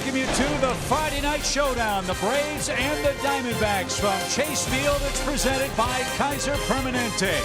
welcome you to the Friday Night Showdown, the Braves and the Diamondbacks from Chase Field. It's presented by Kaiser Permanente.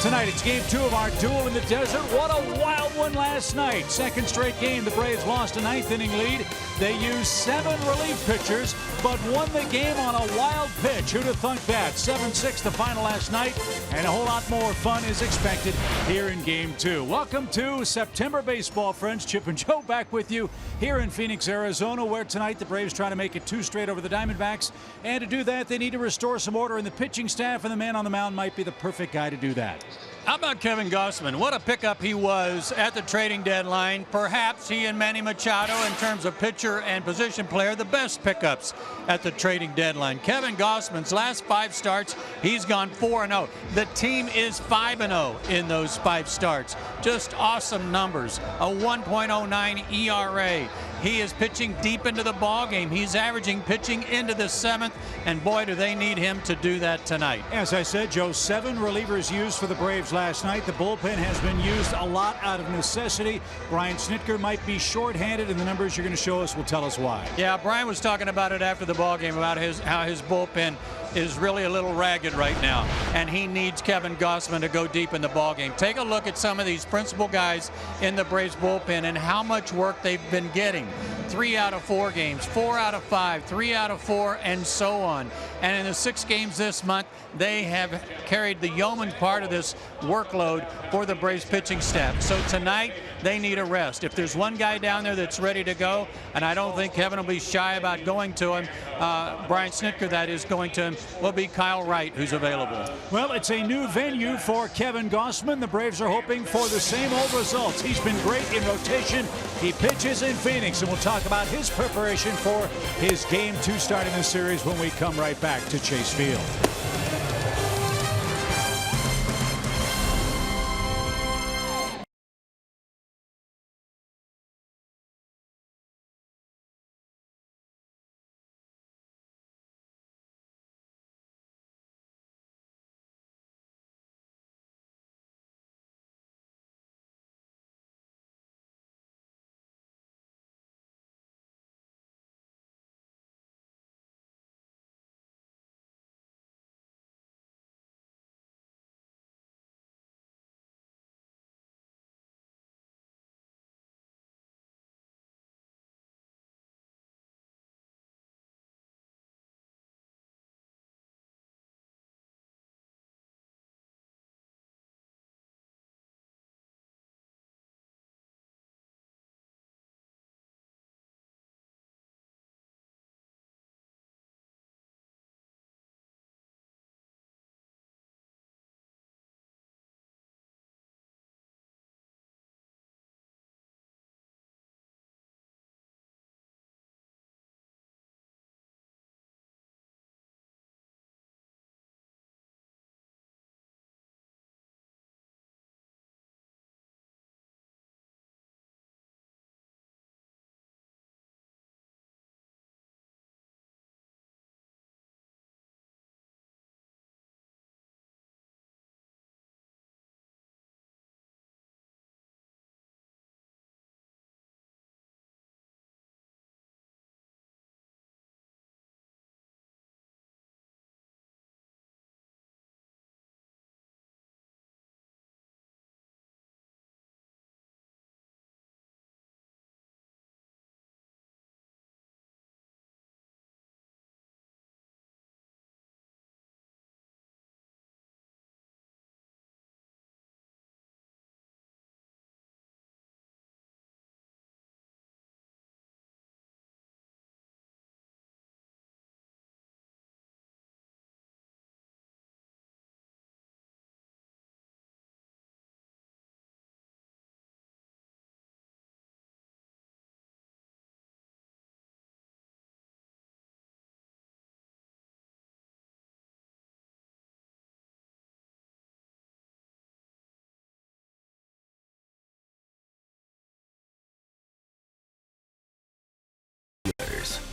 Tonight, it's game 2 of our duel in the desert. What a wild one last night. Second straight game, the Braves lost a 9th-inning lead. They used 7 relief pitchers, but won the game on a wild pitch. Who'd have thunk that? 7-6 the final last night, and a whole lot more fun is expected here in game 2. Welcome to September baseball, friends. Chip and Joe back with you here in Phoenix, Arizona, where tonight the Braves try to make it 2 straight over the Diamondbacks. And to do that, they need to restore some order in the pitching staff, and the man on the mound might be the perfect guy to do that. How about Kevin Gausman? What a pickup he was at the trading deadline. Perhaps he and Manny Machado, in terms of pitcher and position player, the best pickups at the trading deadline. Kevin Gausman's last 5 starts, he's gone 4-0. The team is 5-0 in those 5 starts. Just awesome numbers. A 1.09 ERA. He is pitching deep into the ball game. He's averaging pitching into the 7th, and boy, do they need him to do that tonight. As I said, Joe, 7 relievers used for the Braves last night. The bullpen has been used a lot out of necessity. Brian Snitker might be shorthanded, and the numbers you're going to show us will tell us why. Yeah, Brian was talking about it after the ball game about how his bullpen is really a little ragged right now, and he needs Kevin Gausman to go deep in the ball game. Take a look at some of these principal guys in the Braves bullpen and how much work they've been getting. 3 out of 4 games, 4 out of 5, 3 out of 4, and so on. And in the 6 games this month, they have carried the yeoman part of this workload for the Braves pitching staff. So tonight, they need a rest. If there's one guy down there that's ready to go, and I don't think Kevin will be shy about going to him, Brian Snitker, that is, going to him, will be Kyle Wright, who's available. Well, it's a new venue for Kevin Gausman. The Braves are hoping for the same old results. He's been great in rotation. He pitches in Phoenix, and we'll talk about his preparation for his game 2 start in the series when we come right back to Chase Field.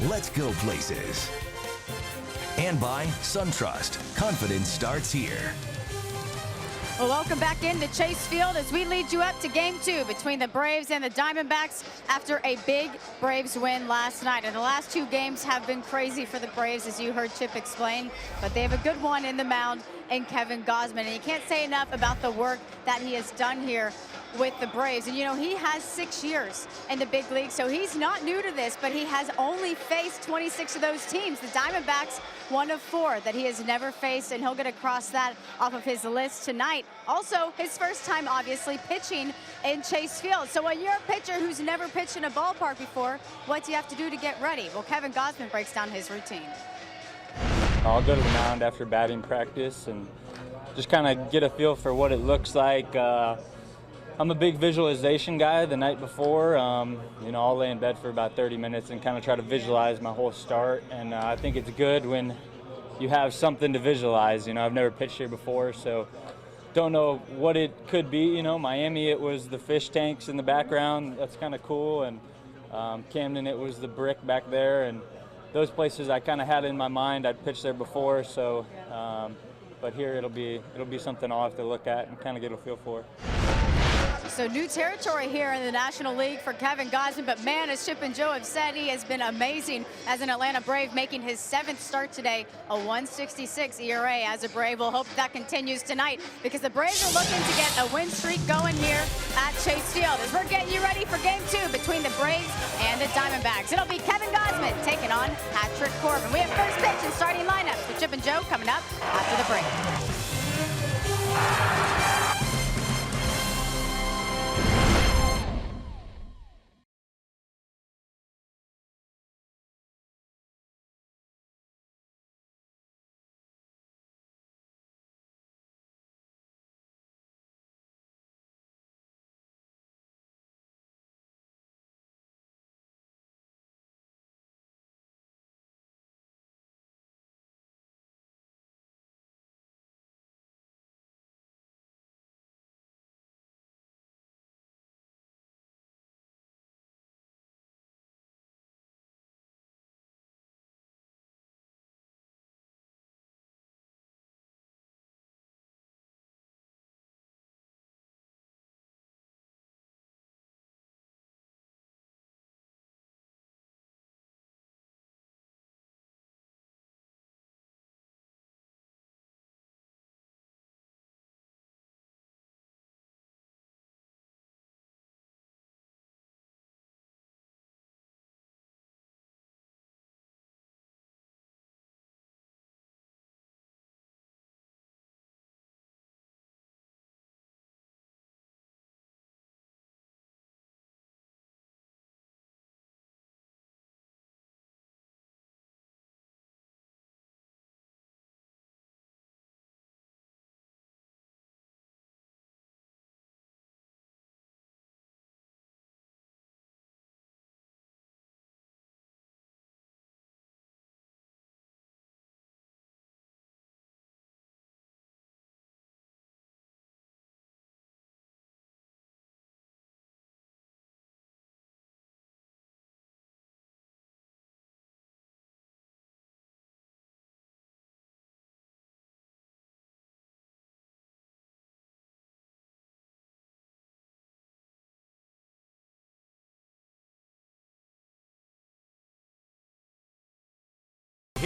Let's go places. And by SunTrust. Confidence starts here. Well, welcome back into Chase Field as we lead you up to Game 2 between the Braves and the Diamondbacks after a big Braves win last night. And the last 2 games have been crazy for the Braves, as you heard Chip explain, but they have a good one in the mound in Kevin Gausman. And you can't say enough about the work that he has done here with the Braves. And you know, he has 6 years in the big league, so he's not new to this, but he has only faced 26 of those teams. The Diamondbacks, 1 of 4 that he has never faced, and he'll get across that off of his list tonight. Also, his first time, obviously, pitching in Chase Field. So when you're a pitcher who's never pitched in a ballpark before, what do you have to do to get ready? Well, Kevin Gausman breaks down his routine. I'll go to the mound after batting practice and just kind of get a feel for what it looks like. I'm a big visualization guy the night before. You know, I'll lay in bed for about 30 minutes and kind of try to visualize my whole start. And I think it's good when you have something to visualize. You know, I've never pitched here before, so don't know what it could be. You know, Miami, it was the fish tanks in the background. That's kind of cool. And Camden, it was the brick back there. And those places I kind of had in my mind. I'd pitched there before, so but here it'll be something I'll have to look at and kind of get a feel for. So new territory here in the National League for Kevin Gausman, but man, as Chip and Joe have said, he has been amazing as an Atlanta Brave, making his 7th start today, a 1.66 ERA as a Brave. We'll hope that continues tonight because the Braves are looking to get a win streak going here at Chase Field as we're getting you ready for Game 2 between the Braves and the Diamondbacks. It'll be Kevin Gausman taking on Patrick Corbin. We have first pitch and starting lineups with Chip and Joe coming up after the break.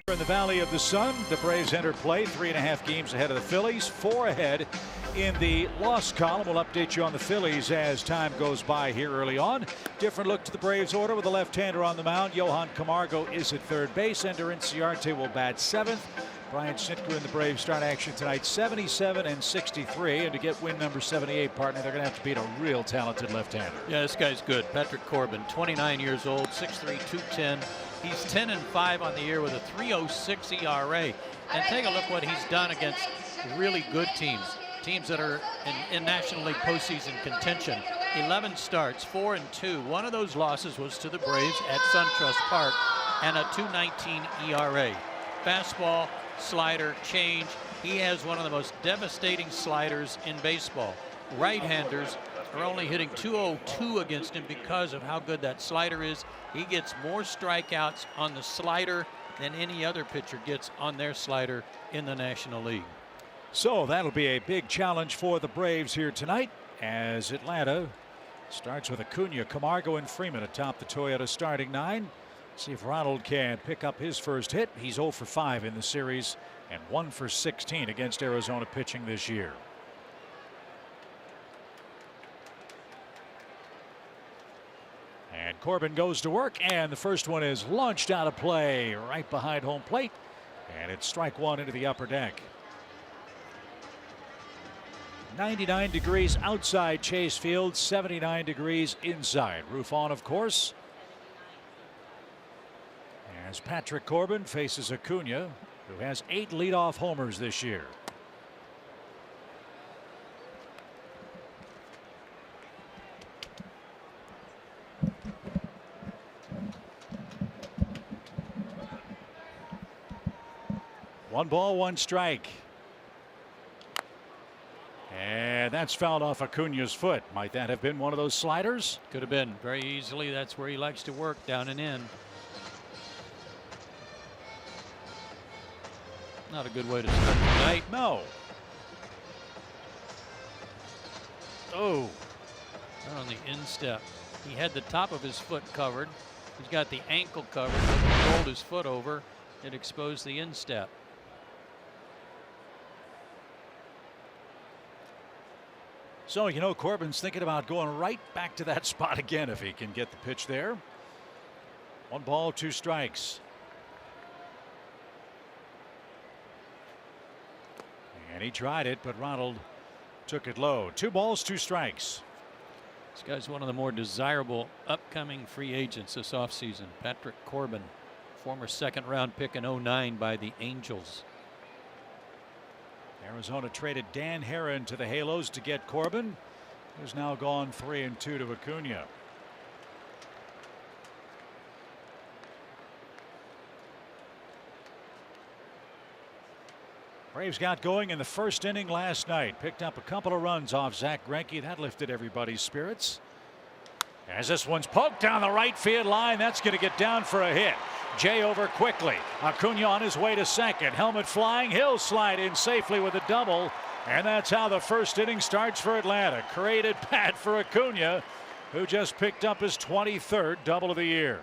Here in the Valley of the Sun, the Braves enter play 3.5 games ahead of the Phillies, 4 ahead in the loss column. We'll update you on the Phillies as time goes by here early on. Different look to the Braves order with the left-hander on the mound. Johan Camargo is at third base. Ender Inciarte will bat 7th. Brian Snitker and the Braves start action tonight 77 and 63. And to get win number 78, partner, they're going to have to beat a real talented left-hander. Yeah, this guy's good. Patrick Corbin, 29 years old, 6'3", 210. He's 10-5 on the year with a 3.06 ERA. And take a look what he's done against really good teams. Teams that are in National League postseason contention. 11 starts, 4-2. One of those losses was to the Braves at SunTrust Park and a 2.19 ERA. Fastball, slider, change. He has one of the most devastating sliders in baseball. Right-handers are only hitting 202 against him because of how good that slider is. He gets more strikeouts on the slider than any other pitcher gets on their slider in the National League. So that'll be a big challenge for the Braves here tonight as Atlanta starts with Acuna, Camargo, and Freeman atop the Toyota starting nine. See if Ronald can pick up his first hit. He's 0 for 5 in the series and 1 for 16 against Arizona pitching this year. And Corbin goes to work, and the first one is launched out of play right behind home plate, and it's strike one into the upper deck. 99 degrees outside Chase Field, 79 degrees inside. Roof on, of course. As Patrick Corbin faces Acuna, who has 8 leadoff homers this year. One ball, one strike. And that's fouled off Acuna's foot. Might that have been one of those sliders? Could have been very easily. That's where he likes to work, down and in. Not a good way to start the night. No. Oh. Not on the instep. He had the top of his foot covered. He's got the ankle covered. When he rolled his foot over, it exposed the instep. So, you know, Corbin's thinking about going right back to that spot again if he can get the pitch there. One ball, two strikes. And he tried it, but Ronald took it low. 2 balls, 2 strikes. This guy's one of the more desirable upcoming free agents this offseason. Patrick Corbin, former second-round pick in '09 by the Angels. Arizona traded Dan Herron to the Halos to get Corbin, who's now gone 3-2 to Acuna. Braves got going in the first inning last night. Picked up a couple of runs off Zach Greinke. That lifted everybody's spirits. As this one's poked down the right field line, that's going to get down for a hit. Jay over quickly. Acuna on his way to second. Helmet flying. He'll slide in safely with a double. And that's how the first inning starts for Atlanta. Created pat for Acuna, who just picked up his 23rd double of the year.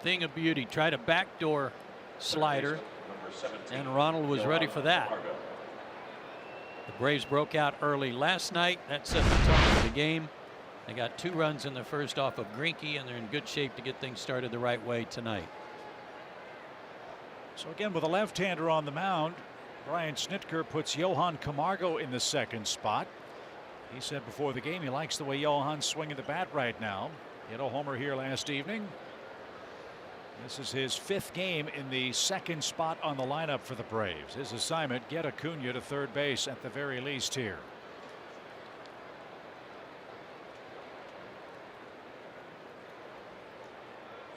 Thing of beauty. Tried a backdoor slider, and Ronald was ready for that. The Braves broke out early last night. That set the tone for the game. They got 2 runs in the first off of Greinke, and they're in good shape to get things started the right way tonight. So again, with a left-hander on the mound, Brian Snitker puts Johan Camargo in the second spot. He said before the game he likes the way Johan's swinging the bat right now. He had a homer here last evening. This is his 5th game in the second spot on the lineup for the Braves. His assignment, get Acuna to third base at the very least here.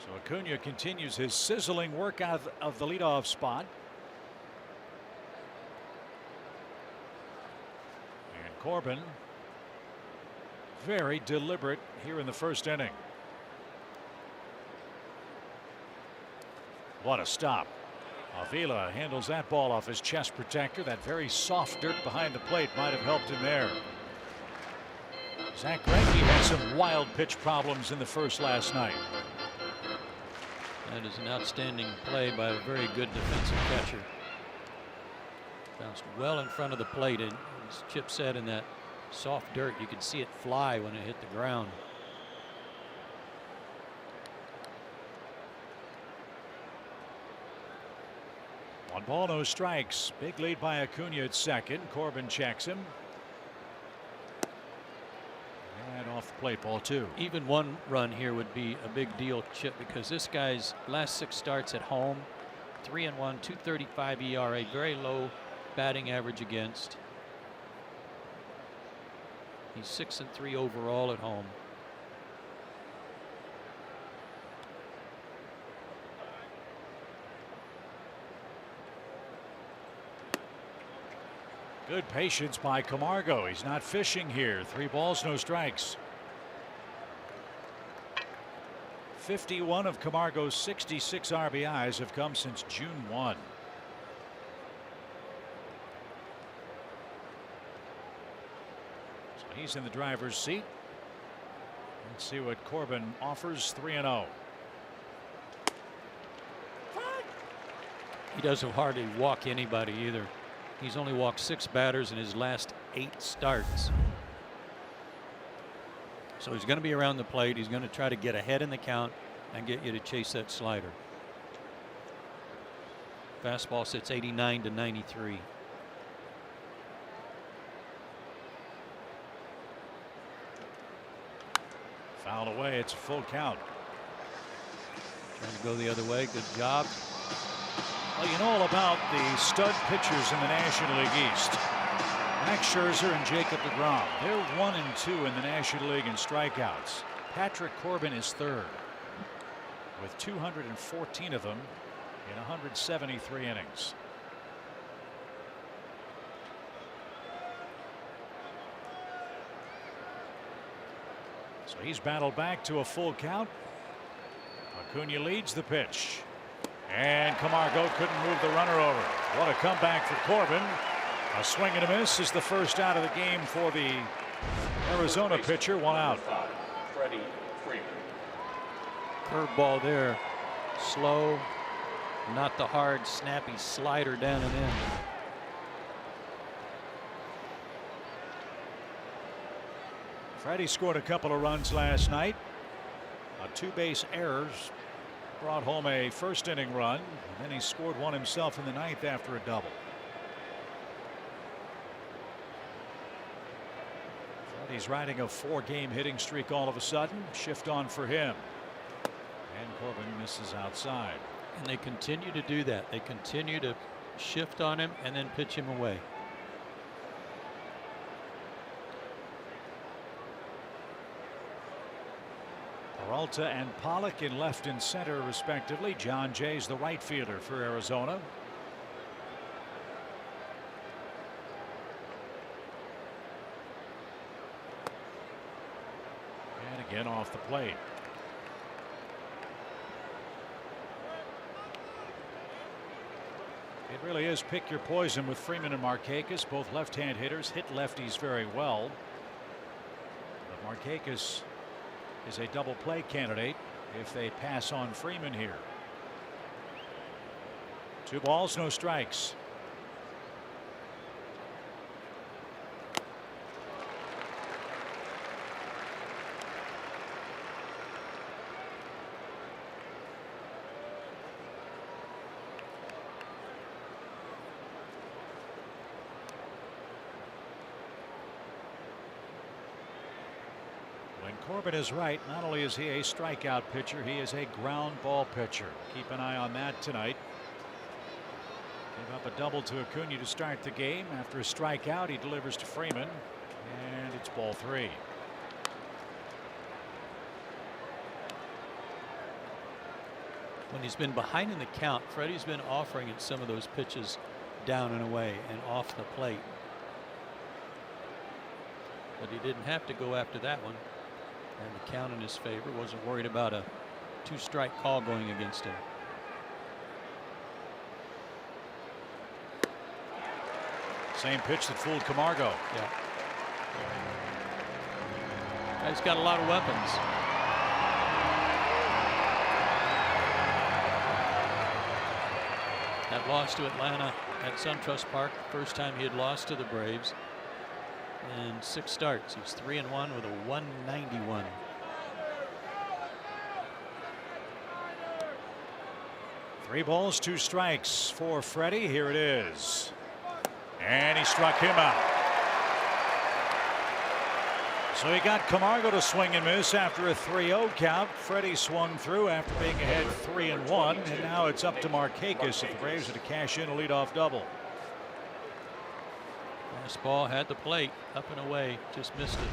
So Acuna continues his sizzling work out of the leadoff spot. And Corbin, very deliberate here in the first inning. What a stop. Avila handles that ball off his chest protector. That very soft dirt behind the plate might have helped him there. Zach Greinke had some wild pitch problems in the first last night. That is an outstanding play by a very good defensive catcher. Bounced well in front of the plate, and as Chip said, in that soft dirt you could see it fly when it hit the ground. One ball, no strikes. Big lead by Acuna at second. Corbin checks him. And off the plate, ball 2. Even 1 run here would be a big deal, Chip, because this guy's last 6 starts at home, 3-1, 2.35 ERA, very low batting average against. He's 6-3 overall at home. Good patience by Camargo. He's not fishing here. 3 balls, no strikes. 51 of Camargo's 66 RBIs have come since June 1. So he's in the driver's seat. Let's see what Corbin offers. 3-0. He doesn't hardly walk anybody either. He's only walked 6 batters in his last 8 starts. So he's going to be around the plate. He's going to try to get ahead in the count and get you to chase that slider. Fastball sits 89 to 93. Foul away. It's a full count. Trying to go the other way. Good job. Well, you know all about the stud pitchers in the National League East. Max Scherzer and Jacob deGrom. They're 1 and 2 in the National League in strikeouts. Patrick Corbin is third with 214 of them in 173 innings. So he's battled back to a full count. Acuna leads the pitch. And Camargo couldn't move the runner over. What a comeback for Corbin. A swing and a miss is the first out of the game for the Arizona pitcher. 1 out. Curveball there. Slow, not the hard, snappy slider down and in. Freddie scored a couple of runs last night. 2 base errors brought home a first inning run, and then he scored one himself in the 9th after a double. Freddie's riding a 4-game hitting streak all of a sudden. Shift on for him. And Corbin misses outside. And they continue to do that. They continue to shift on him and then pitch him away. Peralta and Pollock in left and center respectively. John Jay's the right fielder for Arizona. And again off the plate. It really is pick your poison with Freeman and Markakis. Both left-hand hitters, hit lefties very well. But Markakis is a double play candidate if they pass on Freeman here. 2 balls, no strikes. When Corbin is right, not only is he a strikeout pitcher, he is a ground ball pitcher. Keep an eye on that tonight. Gave up a double to Acuna to start the game. After a strikeout, he delivers to Freeman, and it's ball 3. When he's been behind in the count, Freddie's been offering it some of those pitches down and away and off the plate. But he didn't have to go after that one. And the count in his favor. Wasn't worried about a 2-strike call going against him. Same pitch that fooled Camargo. Yeah. He's got a lot of weapons. That loss to Atlanta at SunTrust Park, first time he had lost to the Braves. In 6 starts, he's 3-1 with a 191. Three balls, 2 strikes for Freddie. Here it is. And he struck him out. So he got Camargo to swing and miss after a 3-0 count. Freddie swung through after being ahead 3-1. And now it's up to Markakis if the Braves are to cash in a leadoff double. Fastball had the plate, up and away, just missed it.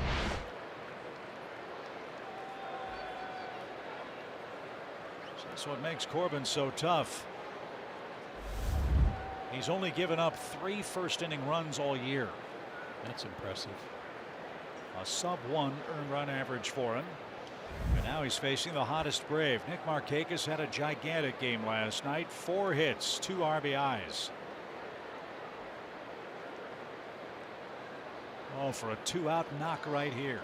So that's what makes Corbin so tough. He's only given up 3 first-inning runs all year. That's impressive. A sub-1 earned run average for him. And now he's facing the hottest Brave. Nick Markakis had a gigantic game last night. 4 hits, 2 RBIs. Oh, for a 2-out knock right here.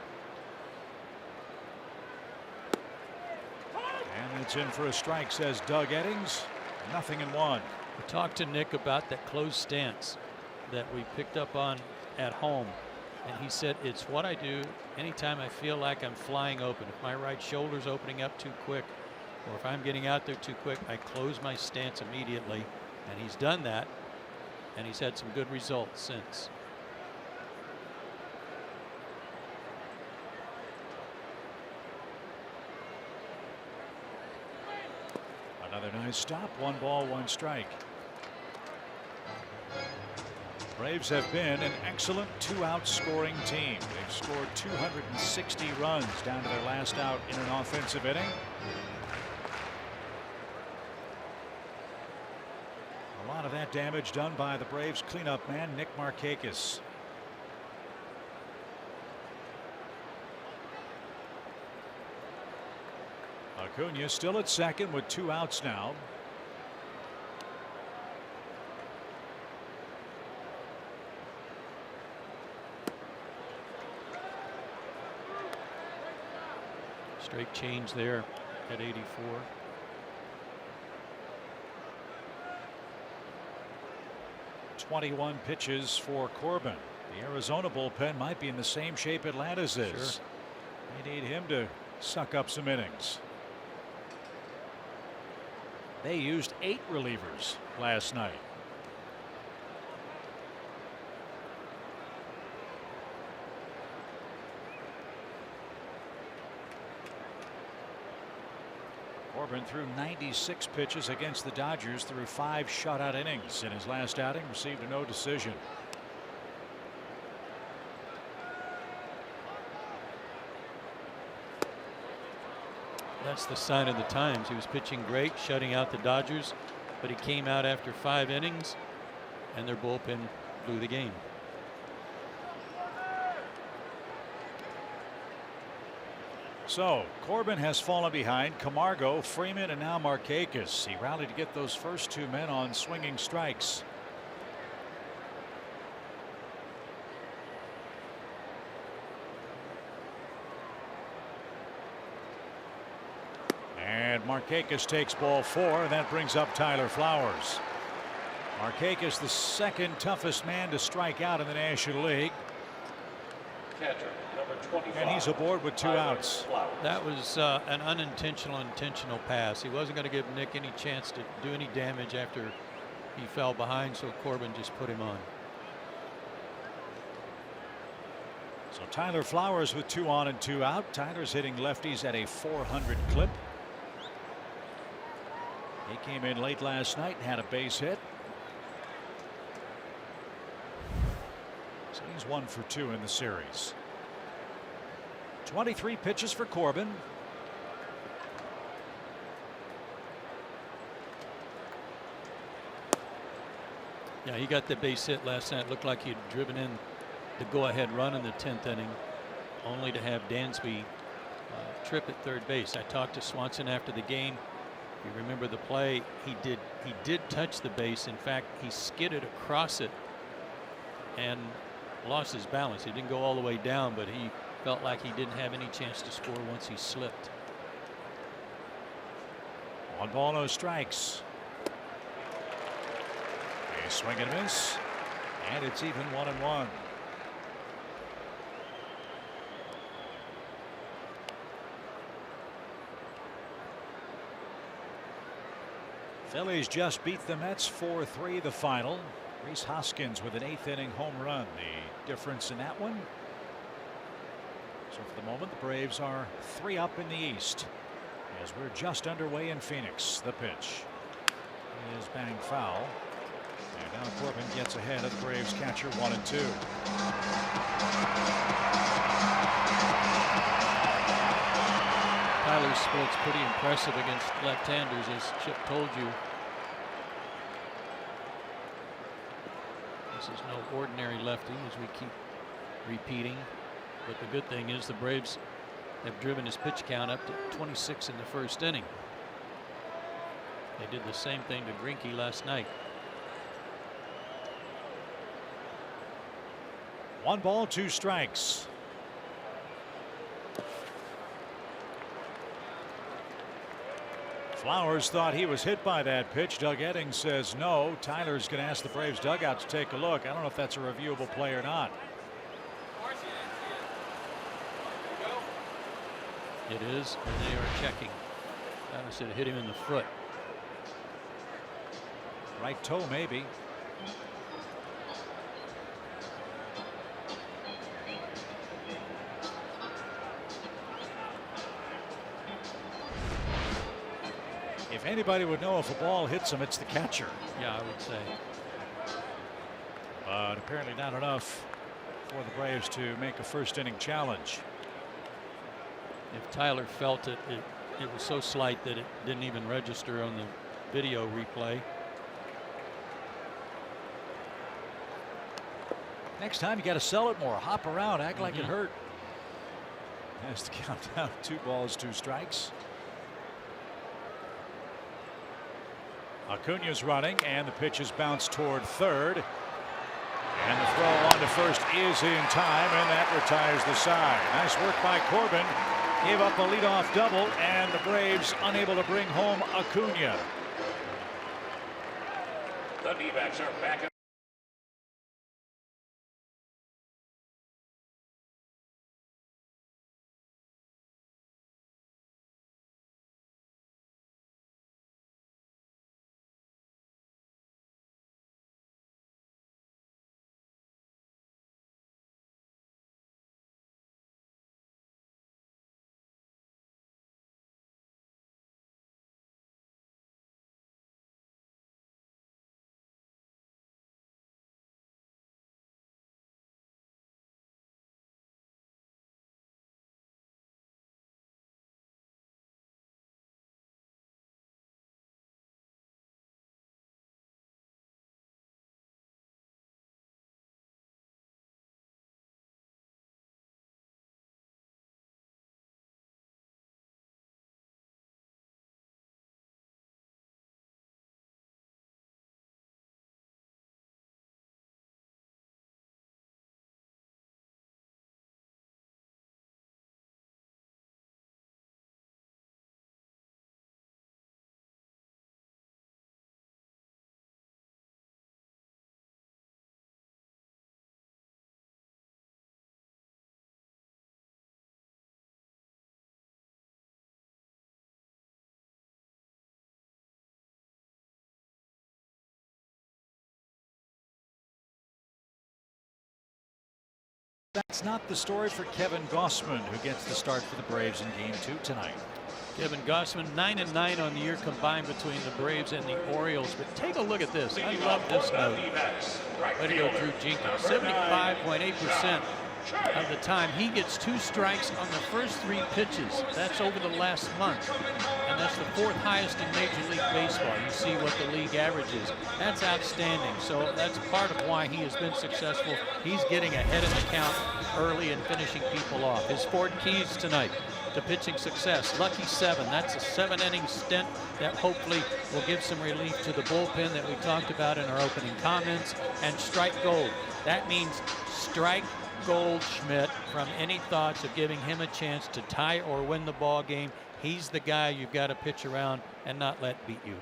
And it's in for a strike, says Doug Eddings. 0-1. We talked to Nick about that closed stance that we picked up on at home. And he said, it's what I do anytime I feel like I'm flying open. If my right shoulder's opening up too quick, or if I'm getting out there too quick, I close my stance immediately. And he's done that, and he's had some good results since. Another nice stop. 1 ball, 1 strike. Braves have been an excellent 2-out scoring team. They've scored 260 runs down to their last out in an offensive inning. A lot of that damage done by the Braves cleanup man, Nick Markakis. Acuna still at second with 2 outs now. Straight change there at 84. .21 pitches for Corbin. The Arizona bullpen might be in the same shape Atlanta's is. Sure. They need him to suck up some innings. They used 8 relievers last night. Corbin threw 96 pitches against the Dodgers through 5 shutout innings. In his last outing, received a no decision. That's the sign of the times. He was pitching great, shutting out the Dodgers, but he came out after 5 innings, and their bullpen blew the game. So Corbin has fallen behind Camargo, Freeman, and now Markakis. He rallied to get those first 2 men on swinging strikes. And Markakis takes ball 4, and that brings up Tyler Flowers. Markakis, the second toughest man to strike out in the National League. And he's aboard with 2 outs. That was an unintentional intentional pass. He wasn't going to give Nick any chance to do any damage after he fell behind, so Corbin just put him on. So Tyler Flowers with 2 on and 2 out. Tyler's hitting lefties at a 400 clip. He came in late last night and had a base hit. So he's 1 for 2 in the series. 23 pitches for Corbin. Yeah, he got the base hit last night. Looked like he'd driven in the go-ahead run in the 10th inning, only to have Dansby trip at third base. I talked to Swanson after the game. If you remember the play, he did touch the base. In fact, he skidded across it and lost his balance. He didn't go all the way down, but he felt like he didn't have any chance to score once he slipped. 1 ball, no strikes. A swing and miss, and it's even 1-1. Phillies just beat the Mets 4-3 the final. Rhys Hoskins with an 8th inning home run. The difference in that one. So for the moment, the Braves are 3 up in the East as we're just underway in Phoenix. The pitch is banged foul, and now Corbin gets ahead of the Braves catcher 1-2. Tyler's split's pretty impressive against left-handers, as Chip told you. This is no ordinary lefty, as we keep repeating. But the good thing is the Braves have driven his pitch count up to 26 in the 1st inning. They did the same thing to Greinke last night. 1 ball, 2 strikes. Flowers thought he was hit by that pitch. Doug Eddings says no. Tyler's going to ask the Braves dugout to take a look. I don't know if that's a reviewable play or not. It is, and they are checking. Tyler said it hit him in the foot. Right toe, maybe. If anybody would know if a ball hits him, it's the catcher. Yeah, I would say. But apparently not enough for the Braves to make a first inning challenge. If Tyler felt it, it was so slight that it didn't even register on the video replay. Next time you got to sell it more, hop around, act like it hurt. Has to count down 2 balls, 2 strikes. Acuna's running, and the pitch is bounced toward third. And the throw on to first is in time, and that retires the side. Nice work by Corbin. Gave up a leadoff double, and the Braves unable to bring home Acuna. The D-backs are back. That's not the story for Kevin Gausman, who gets the start for the Braves in Game 2 tonight. Kevin Gausman 9-9 on the year combined between the Braves and the Orioles. But take a look at this. I love this note. Way to go, Drew Jenkins. 75.8% of the time he gets 2 strikes on the first 3 pitches. That's over the last month. And that's the 4th highest in Major League Baseball. You see what the league average is. That's outstanding. So that's part of why he has been successful. He's getting ahead of the count early and finishing people off. His 4 keys tonight to pitching success. Lucky 7. That's a 7-inning stint that hopefully will give some relief to the bullpen that we talked about in our opening comments. And strike gold. That means strike Goldschmidt from any thoughts of giving him a chance to tie or win the ball game. He's the guy you've got to pitch around and not let beat you.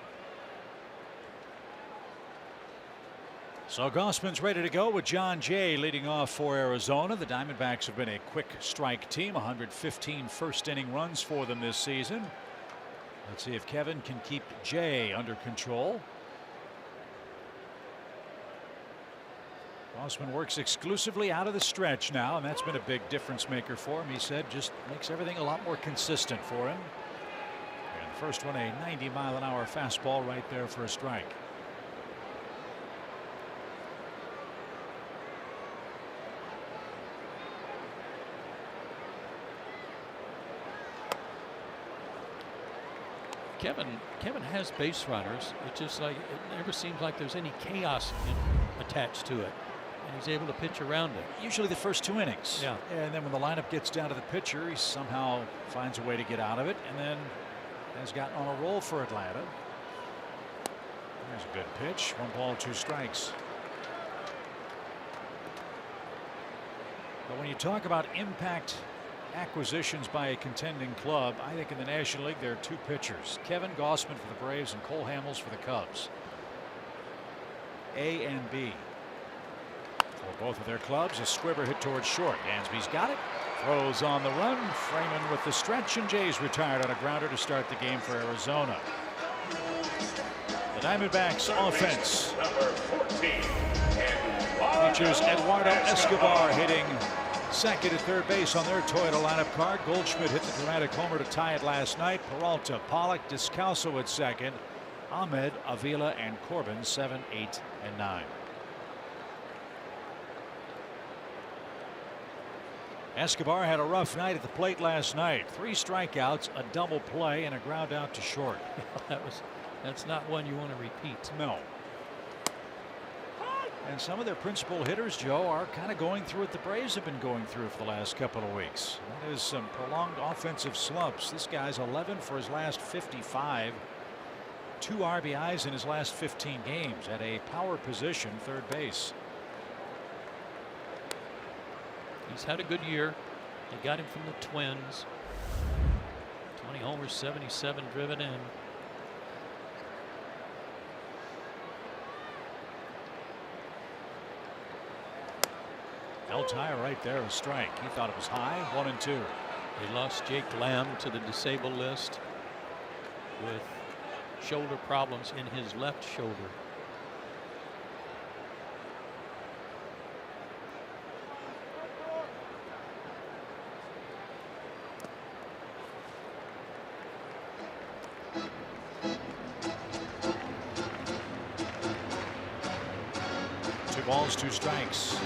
So Gausman's ready to go with John Jay leading off for Arizona. The Diamondbacks have been a quick strike team. 115 first inning runs for them this season. Let's see if Kevin can keep Jay under control. Gausman works exclusively out of the stretch now, and that's been a big difference maker for him. He said just makes everything a lot more consistent for him. And the first one, a 90-mile-an-hour fastball right there for a strike. Kevin has base runners. It's just like it never seems like there's any chaos attached to it. And he's able to pitch around it. Usually the first 2 innings. Yeah. And then when the lineup gets down to the pitcher, he somehow finds a way to get out of it, and then has gotten on a roll for Atlanta. There's a good pitch. 1 ball, 2 strikes. But when you talk about impact acquisitions by a contending club, I think in the National League there are two pitchers, Kevin Gausman for the Braves and Cole Hamels for the Cubs. A and B for both of their clubs. A squibber hit towards short. Dansby's got it. Throws on the run. Freeman with the stretch, and Jays retired on a grounder to start the game for Arizona. The Diamondbacks offense features Eduardo Escobar hitting second and third base on their Toyota lineup card. Goldschmidt hit the dramatic homer to tie it last night. Peralta, Pollock, Descalso at second. Ahmed, Avila, and Corbin 7, 8, and 9. Escobar had a rough night at the plate last night. 3 strikeouts, a double play, and a ground out to short. That's not one you want to repeat. No. And some of their principal hitters, Joe, are kind of going through what the Braves have been going through for the last couple of weeks. That is some prolonged offensive slumps. This guy's 11 for his last 55. 2 RBIs in his last 15 games at a power position, third base. He's had a good year. They got him from the Twins. 20 homers, 77 driven in. Held high right there, a strike. He thought it was high. 1 and 2. They lost Jake Lamb to the disabled list with shoulder problems in his left shoulder. Two balls, 2 strikes.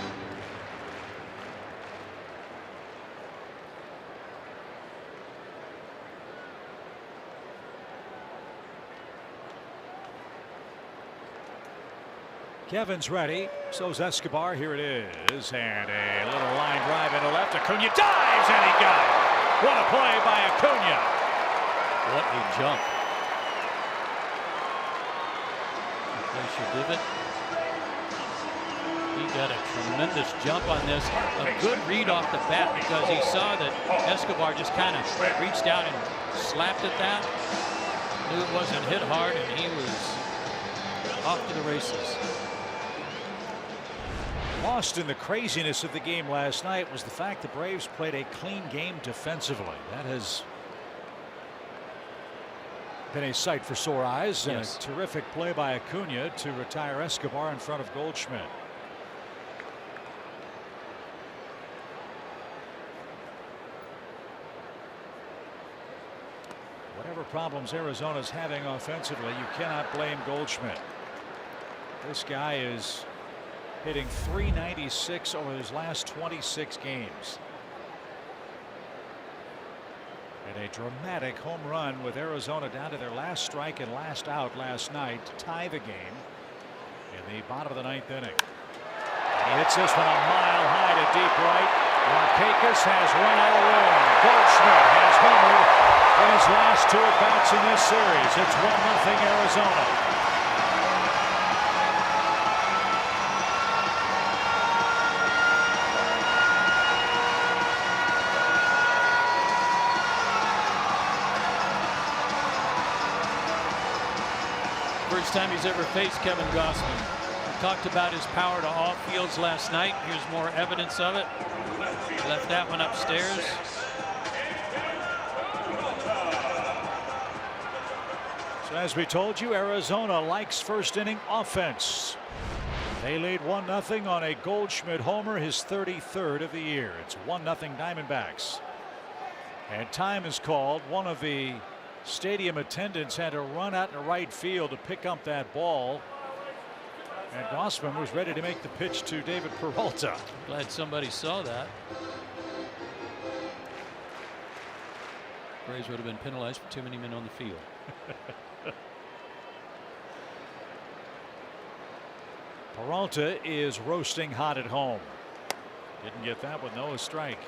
Kevin's ready. So's Escobar. Here it is. And a little line drive into left. Acuna dives, and he got it. What a play by Acuna. What a jump. Replace your divot. He got a tremendous jump on this. A good read off the bat because he saw that Escobar just kind of reached out and slapped at that. Knew it wasn't hit hard, and he was off to the races. Lost in the craziness of the game last night was the fact the Braves played a clean game defensively. That has been a sight for sore eyes. And a terrific play by Acuna to retire Escobar in front of Goldschmidt. Whatever problems Arizona's having offensively, you cannot blame Goldschmidt. This guy is hitting .396 over his last 26 games. And a dramatic home run with Arizona down to their last strike and last out last night to tie the game in the bottom of the 9th inning. And he hits this one a mile high to deep right. Markakis has run out of room. Goldschmidt has homered in his last 2 at-bats in this series. It's 1-0 Arizona. First time he's ever faced Kevin Gausman. We talked about his power to all fields last night. Here's more evidence of it. Left that one upstairs. So as we told you, Arizona likes first inning offense. They lead 1-0 on a Goldschmidt homer, his 33rd of the year. It's 1-0 Diamondbacks. And time is called. One of the stadium attendants had to run out in right field to pick up that ball. And Gausman was ready to make the pitch to David Peralta. Glad somebody saw that. Braves would have been penalized for too many men on the field. Peralta is roasting hot at home. Didn't get that with no strike.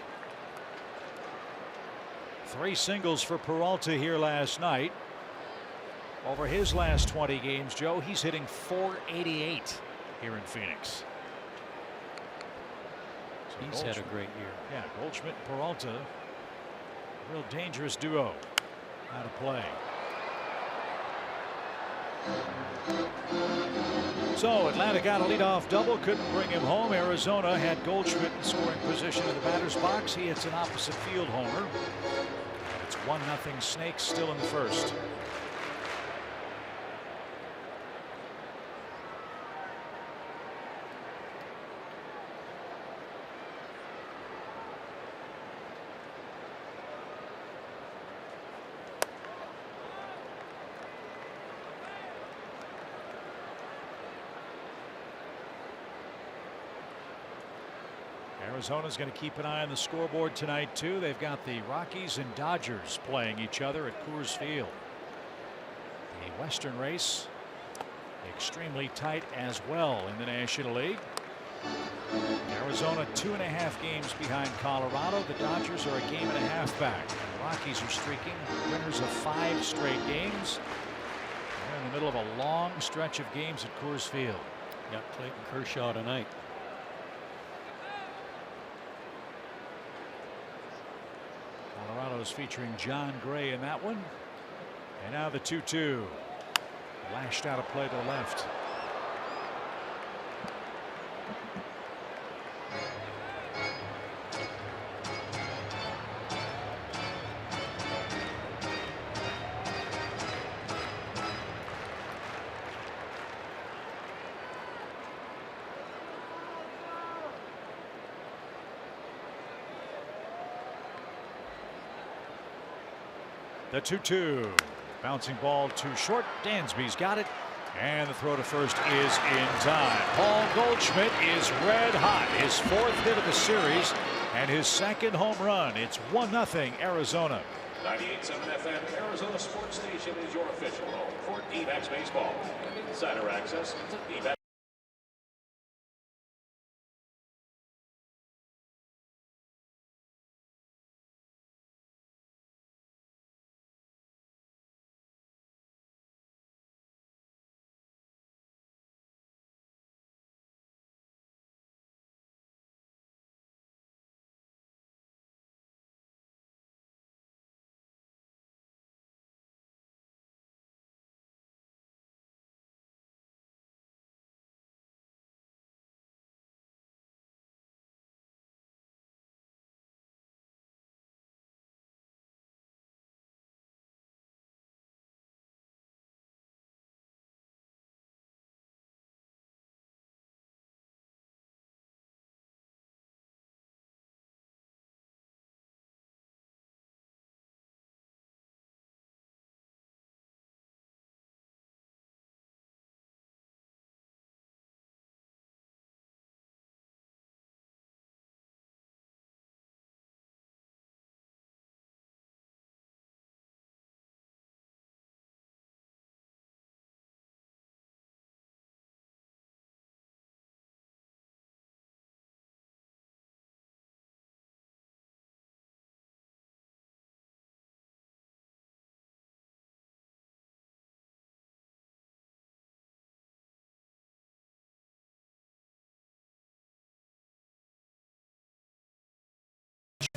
3 singles for Peralta here last night. Over his last 20 games, Joe, he's hitting .488 here in Phoenix. So He's had a great year. Yeah, Goldschmidt and Peralta, a real dangerous duo. Out of play. So Atlanta got a leadoff double, couldn't bring him home. Arizona had Goldschmidt in scoring position in the batter's box. He hits an opposite field homer. It's 1-0 Snakes still in the first. Arizona's going to keep an eye on the scoreboard tonight too. They've got the Rockies and Dodgers playing each other at Coors Field. The Western race extremely tight as well in the National League. Arizona 2.5 games behind Colorado. The Dodgers are a game and a half back. The Rockies are streaking winners of 5 straight games. They're in the middle of a long stretch of games at Coors Field. Got Clayton Kershaw tonight. Colorado's featuring John Gray in that one. And now the 2-2. Lashed out of play to the left. The 2-2. Bouncing ball too short. Dansby's got it. And the throw to first is in time. Paul Goldschmidt is red hot. His 4th hit of the series and his 2nd home run. It's 1-0 Arizona. 98.7 FM Arizona Sports Station is your official home for D-backs baseball and insider access to D-backs.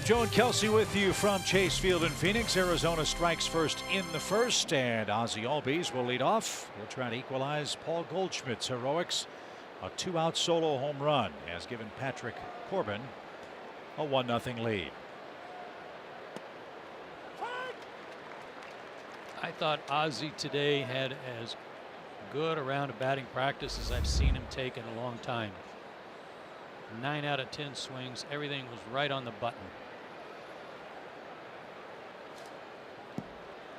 Joe and Kelsey with you from Chase Field in Phoenix. Arizona strikes first in the first, and Ozzie Albies will lead off. He'll try to equalize Paul Goldschmidt's heroics. A 2-out solo home run has given Patrick Corbin a 1-0 lead. I thought Ozzie today had as good a round of batting practice as I've seen him take in a long time. 9 out of 10 swings. Everything was right on the button.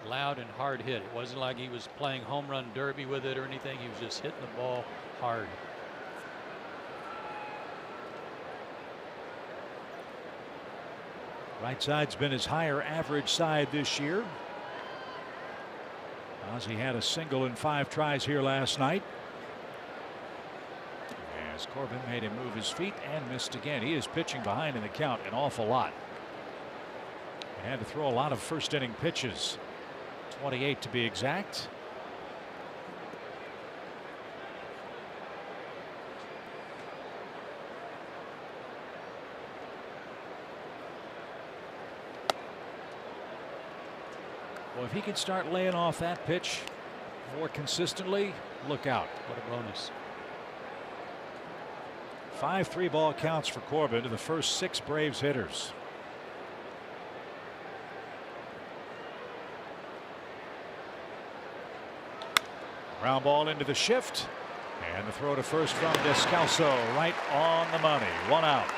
Loud and hard hit. It wasn't like he was playing home run derby with it or anything. He was just hitting the ball hard. Right side's been his higher average side this year. Ozzie had a single in 5 tries here last night. As Corbin made him move his feet and missed again. He is pitching behind in the count an awful lot. He had to throw a lot of first inning pitches. 28 to be exact. Well, if he can start laying off that pitch more consistently, look out. What a bonus. 5-3 ball counts for Corbin to the first 6 Braves hitters. Ground ball into the shift. And the throw to first from Descalso, right on the money. 1 out.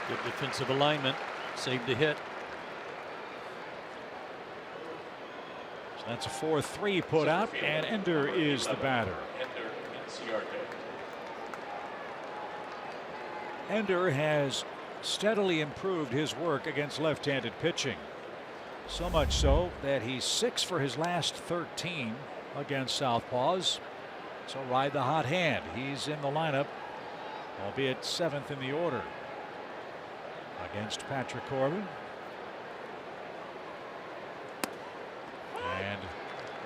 Good defensive alignment. Saved a hit. So that's a 4-3 put out, and Ender is the batter. Ender has steadily improved his work against left-handed pitching. So much so that he's 6 for his last 13 against southpaws. So ride the hot hand. He's in the lineup, albeit 7th in the order against Patrick Corbin. And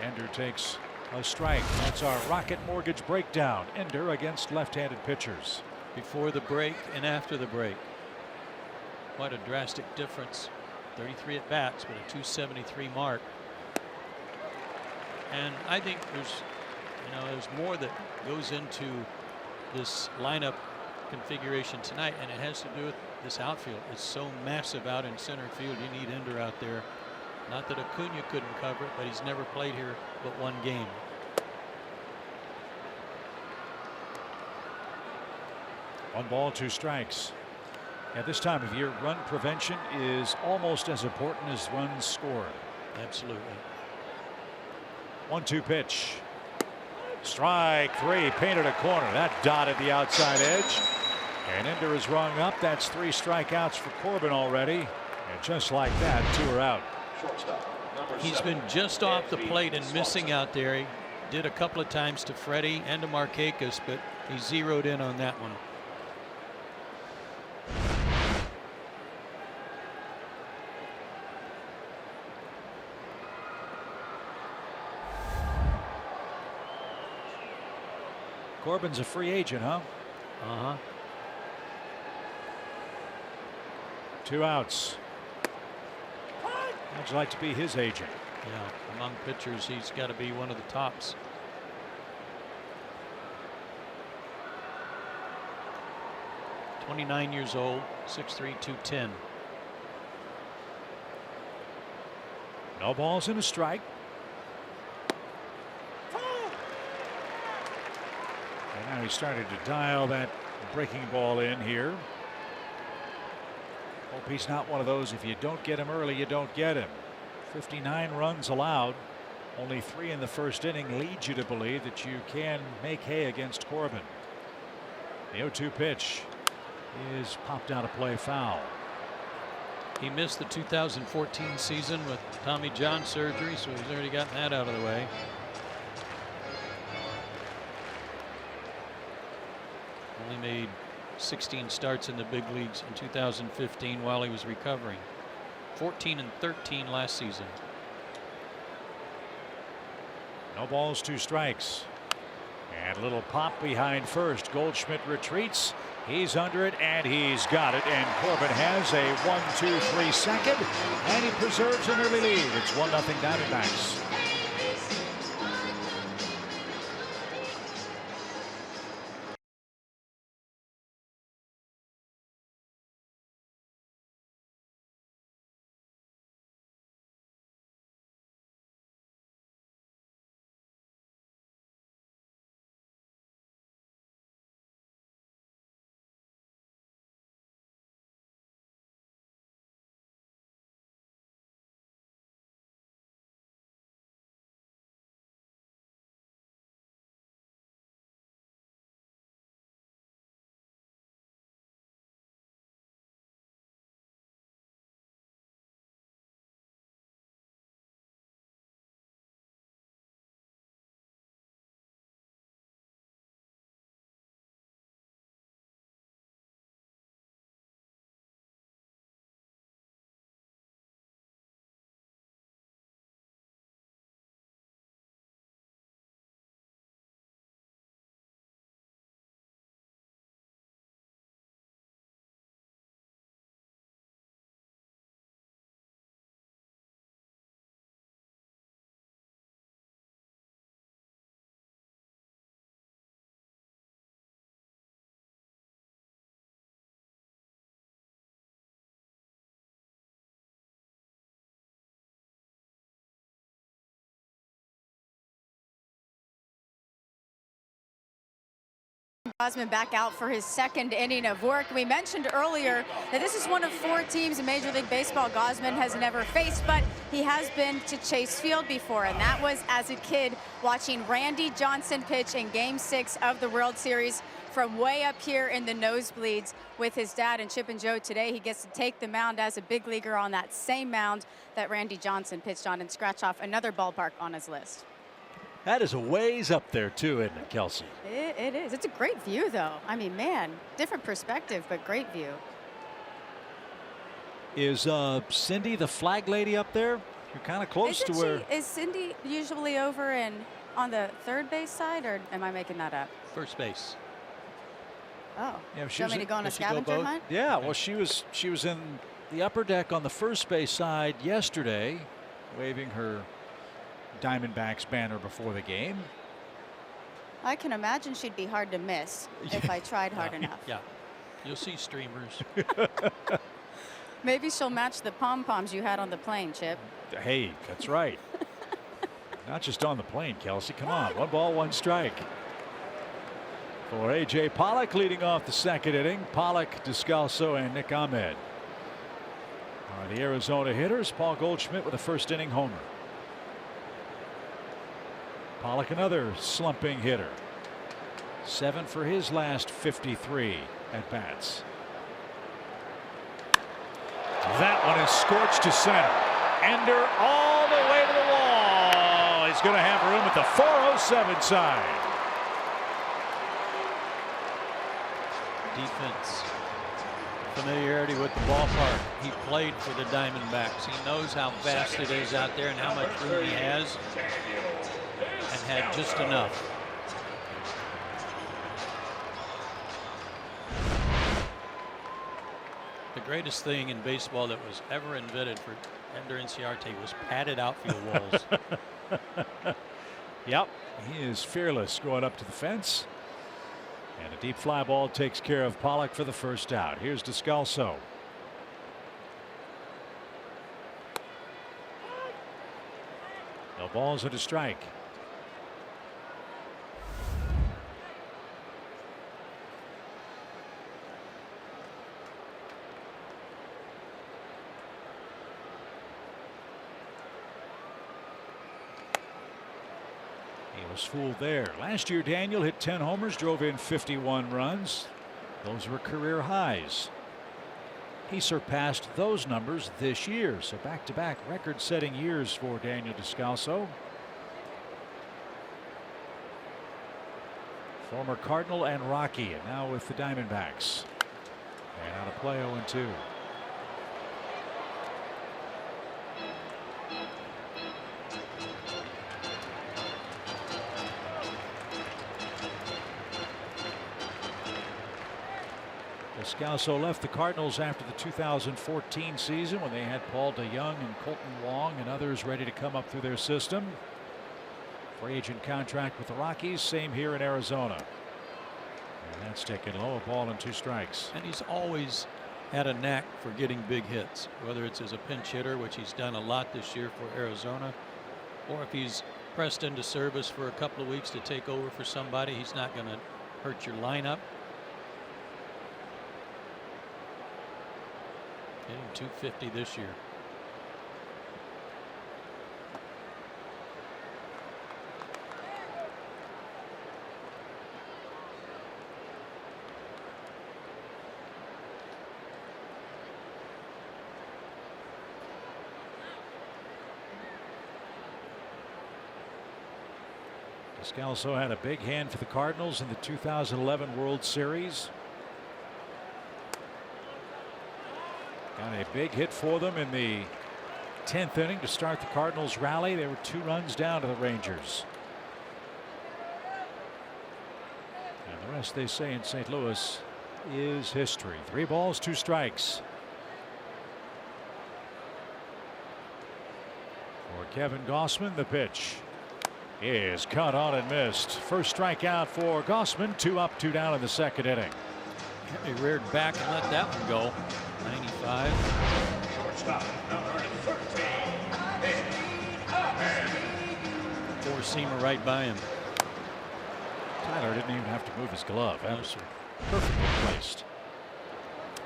Ender takes a strike. That's our Rocket Mortgage breakdown. Ender against left-handed pitchers. Before the break and after the break. Quite a drastic difference. 33 at bats, but a 273 mark. And I think there's more that goes into this lineup configuration tonight, and it has to do with this outfield. It's so massive out in center field. You need Ender out there. Not that Acuna couldn't cover it, but he's never played here but 1 game. One ball, 2 strikes. At this time of year, run prevention is almost as important as runs scored. Absolutely. 1-2 pitch. Strike 3, painted a corner. That dotted the outside edge. And Ender is rung up. That's 3 strikeouts for Corbin already. And just like that, 2 are out. He's been just off the plate and missing out there. He did a couple of times to Freddie and to Markakis, but he zeroed in on that one. Corbin's a free agent, huh? Uh-huh. 2 outs. How'd you like to be his agent? Yeah, among pitchers, he's got to be one of the tops. .29 years old, 6'3", 210. No balls and a strike. And now he started to dial that breaking ball in here. Hope he's not one of those, if you don't get him early, you don't get him. 59 runs allowed. Only 3 in the first inning leads you to believe that you can make hay against Corbin. The 0-2 pitch is popped out of play, foul. He missed the 2014 season with Tommy John surgery, so he's already gotten that out of the way. Only made 16 starts in the big leagues in 2015 while he was recovering. 14 and 13 last season. No balls, 2 strikes. And a little pop behind first. Goldschmidt retreats. He's under it, and he's got it. And Corbin has a 1-2-3 second, and he preserves an early lead. It's 1-0 Diamondbacks. Gausman back out for his second inning of work. We mentioned earlier that this is one of 4 teams in Major League Baseball Gausman has never faced, but he has been to Chase Field before, and that was as a kid watching Randy Johnson pitch in Game 6 of the World Series from way up here in the nosebleeds with his dad. And Chip and Joe, today he gets to take the mound as a big leaguer on that same mound that Randy Johnson pitched on and scratch off another ballpark on his list. That is a ways up there too, isn't it, Kelsey? It is. It's a great view, though. I mean, man, different perspective, but great view. Is Cindy the flag lady up there? You're kind of close to where. Is Cindy usually over on the third base side, or am I making that up? First base. Oh, Yeah, do you want me to go on a scavenger hunt? Yeah, well, she was in the upper deck on the first base side yesterday, waving her Diamondbacks banner before the game. I can imagine she'd be hard to miss if I tried hard enough. Yeah, you'll see streamers. Maybe she'll match the pom-poms you had on the plane, Chip. Hey, that's right. Not just on the plane, Kelsey. Come on, 1 ball, 1 strike. For A.J. Pollock leading off the second inning. Pollock, Descalso, and Nick Ahmed are the Arizona hitters. Paul Goldschmidt with a first inning homer. Pollock, another slumping hitter. 7 for his last 53 at bats. That one is scorched to center. Ender all the way to the wall. He's going to have room at the 407 side. Defense, familiarity with the ballpark. He played for the Diamondbacks. He knows how vast it is out there and how much room he has, and had just enough. The greatest thing in baseball that was ever invented for Ender Inciarte was padded outfield walls. Yep, he is fearless going up to the fence. And a deep fly ball takes care of Pollock for the first out. Here's Descalso. No balls and a strike. Was fooled there. Last year, Daniel hit 10 homers, drove in 51 runs. Those were career highs. He surpassed those numbers this year. So back-to-back record-setting years for Daniel Descalso. Former Cardinal and Rocky, and now with the Diamondbacks. And out of play, 0-2. Descalso left the Cardinals after the 2014 season when they had Paul DeYoung and Colton Wong and others ready to come up through their system. Free agent contract with the Rockies, same here in Arizona. And that's taken low, a ball and 2 strikes. And he's always had a knack for getting big hits, whether it's as a pinch hitter, which he's done a lot this year for Arizona, or if he's pressed into service for a couple of weeks to take over for somebody, he's not going to hurt your lineup. Hitting 250 this year. Descalso had a big hand for the Cardinals in the 2011 World Series. Got a big hit for them in the 10th inning to start the Cardinals rally. They were 2 runs down to the Rangers. And the rest, they say, in St. Louis is history. 3 balls, 2 strikes. For Kevin Gausman, the pitch is cut on and missed. First strikeout for Gausman. 2 up, 2 down in the second inning. He reared back and let that one go. 95. Four-seamer right by him. Tyler didn't even have to move his glove. That was perfectly placed.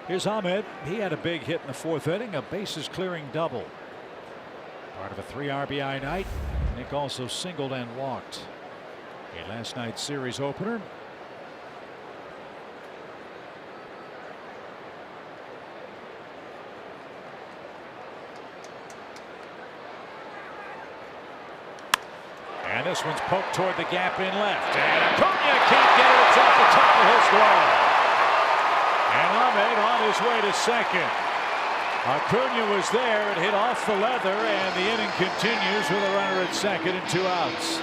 Here's Ahmed. He had a big hit in the 4th inning, a bases clearing double. Part of a 3 RBI night. Nick also singled and walked in last night's series opener. And this one's poked toward the gap in left. And Acuna can't get it. It's off the top of his glove. And Ahmed on his way to second. Acuna was there. It hit off the leather. And the inning continues with a runner at second and 2 outs.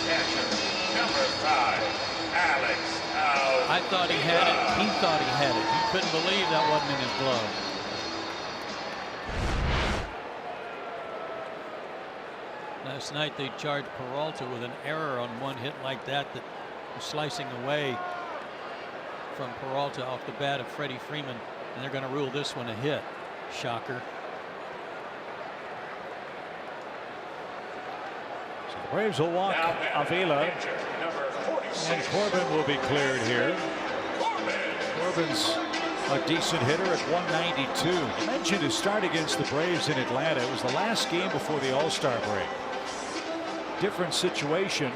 Catcher, number 5, Alex out. I thought he had it. He thought he had it. He couldn't believe that wasn't in his glove. Last night they charged Peralta with an error on one hit like that was slicing away from Peralta off the bat of Freddie Freeman, and they're going to rule this one a hit. Shocker. So the Braves will walk Avila, and Corbin will be cleared here. Corbin's a decent hitter at 192. You mentioned his start against the Braves in Atlanta. It was the last game before the All-Star break. Different situation,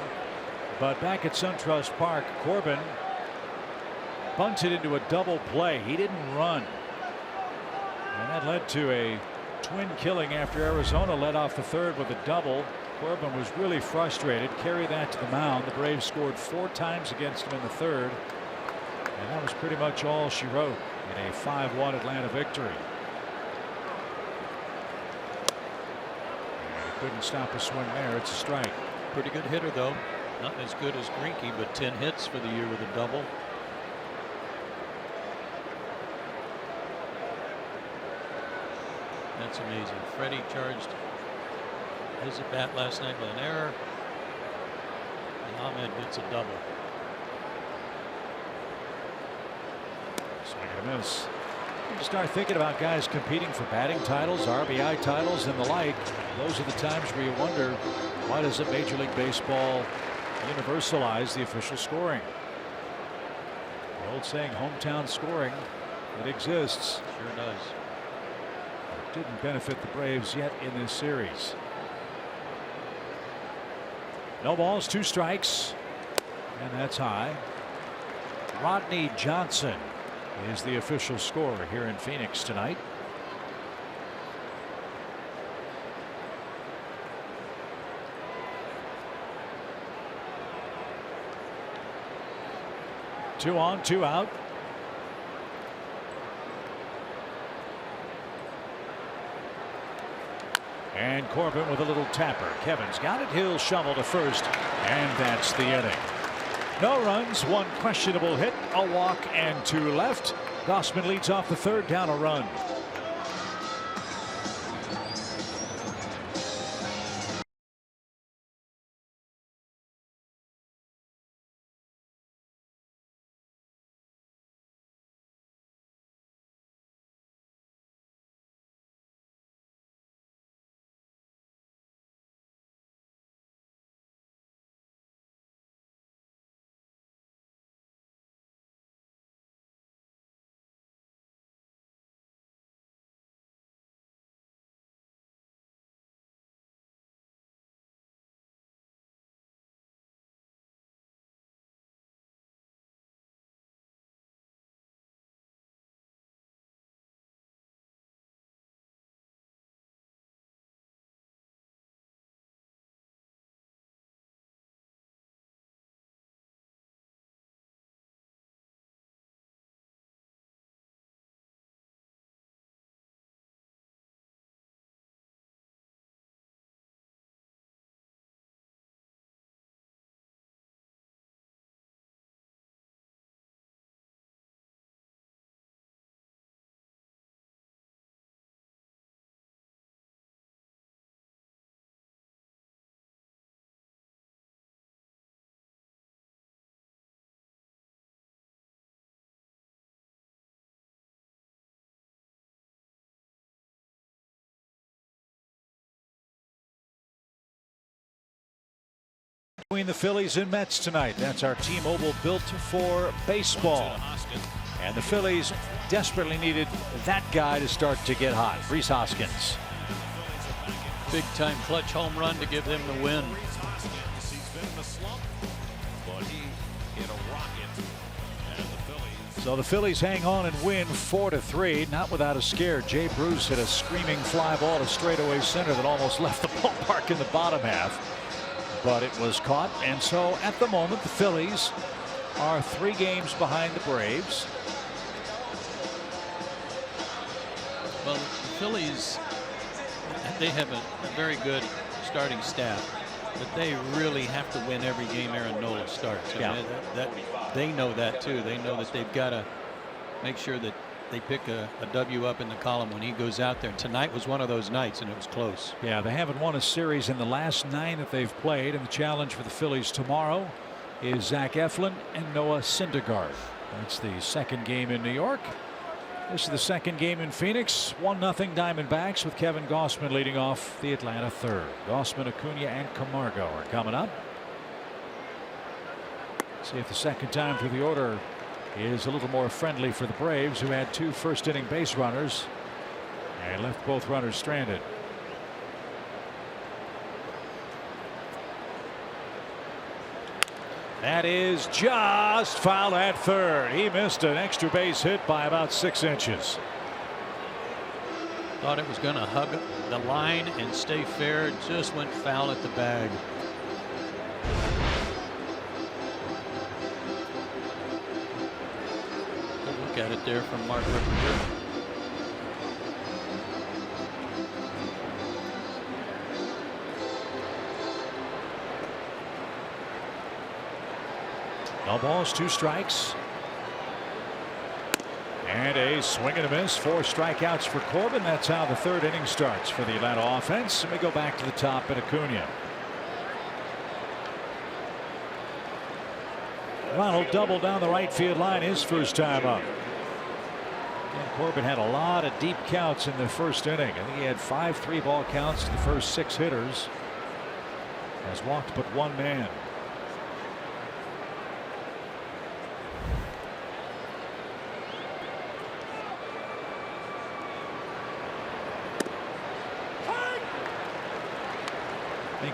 but back at SunTrust Park, Corbin bunted into a double play. He didn't run, and that led to a twin killing after Arizona led off the 3rd with a double. Corbin was really frustrated, carried that to the mound. The Braves scored 4 times against him in the 3rd, and that was pretty much all she wrote in a 5-1 Atlanta victory. Couldn't stop a swing there. It's a strike. Pretty good hitter, though. Not as good as Greinke, but 10 hits for the year with a double. That's amazing. Freddie charged his at bat last night with an error, and Ahmed gets a double. Swing and a miss. You start thinking about guys competing for batting titles, RBI titles, and the like. Those are the times where you wonder, why doesn't Major League Baseball universalize the official scoring? The old saying, hometown scoring, it exists. Sure does. It didn't benefit the Braves yet in this series. No balls, 2 strikes, and that's high. Rodney Johnson is the official scorer here in Phoenix tonight. Two on, 2 out. And Corbin with a little tapper. Kevin's got it. He'll shovel to first, and that's the inning. No runs, 1 questionable hit, a walk, and 2 left. Gossman leads off the 3rd, down a run. Between the Phillies and Mets tonight. That's our T-Mobile built for baseball. And the Phillies desperately needed that guy to start to get hot. Rhys Hoskins. Big time clutch home run to give them the win. So the Phillies hang on and win 4-3, not without a scare. Jay Bruce hit a screaming fly ball to straightaway center that almost left the ballpark in the bottom half, but it was caught. And so at the moment the Phillies are 3 games behind the Braves. Well, the Phillies, they have a very good starting staff, but they really have to win every game Aaron Nola starts. I mean, they know that too. They know that they've got to make sure that they pick a W up in the column when he goes out there. Tonight was one of those nights, and it was close. Yeah, they haven't won a series in the last 9 that they've played, and the challenge for the Phillies tomorrow is Zach Eflin and Noah Syndergaard. That's the second game in New York. This is the second game in Phoenix. 1-0 Diamondbacks with Kevin Gausman leading off the Atlanta third. Gausman, Acuna, and Camargo are coming up. See if the second time through the order is a little more friendly for the Braves, who had 2 first-inning base runners and left both runners stranded. That is just foul at third. He missed an extra base hit by about 6 inches. Thought it was going to hug the line and stay fair. It just went foul at the bag. Good look at it there from Mark Ripperger. No balls, 2 strikes. And a swing and a miss. 4 strikeouts for Corbin. That's how the third inning starts for the Atlanta offense. And we go back to the top at Acuna. Ronald doubled down the right field line his first time up. And Corbin had a lot of deep counts in the first inning. I think he had 5 3-ball counts to the first 6 hitters. Has walked but 1 man.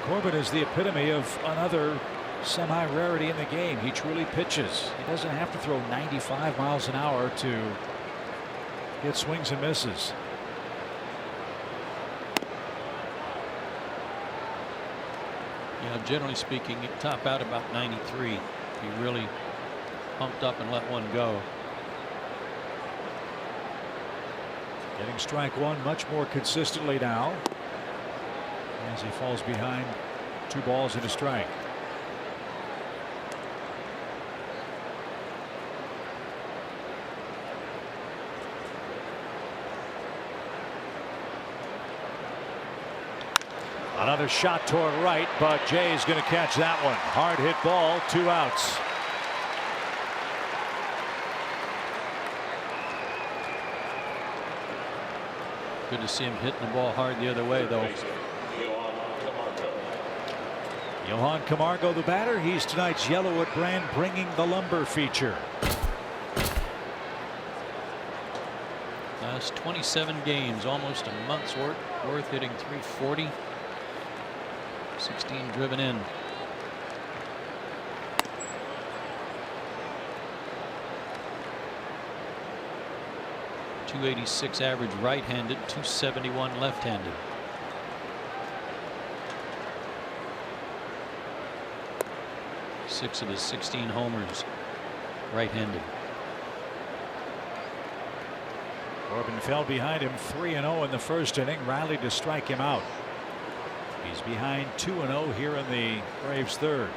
Corbin is the epitome of another semi-rarity in the game. He truly pitches. He doesn't have to throw 95 miles an hour to get swings and misses. Yeah, generally speaking, you top out about 93. He really pumped up and let one go. Getting strike 1 much more consistently now, as he falls behind 2 balls and a strike. Another shot toward right, but Jay's going to catch that one. Hard hit ball, 2 outs. Good to see him hitting the ball hard the other way, though. Johan Camargo, the batter. He's tonight's Yellowwood brand, bringing the lumber feature. Last 27 games, almost a month's worth, hitting .340. 16 driven in. .286 average right-handed, .271 left-handed. Six of his 16 homers right-handed. Corbin fell behind him 3-0 in the first inning, rallied to strike him out. He's behind 2-0 here in the Braves third.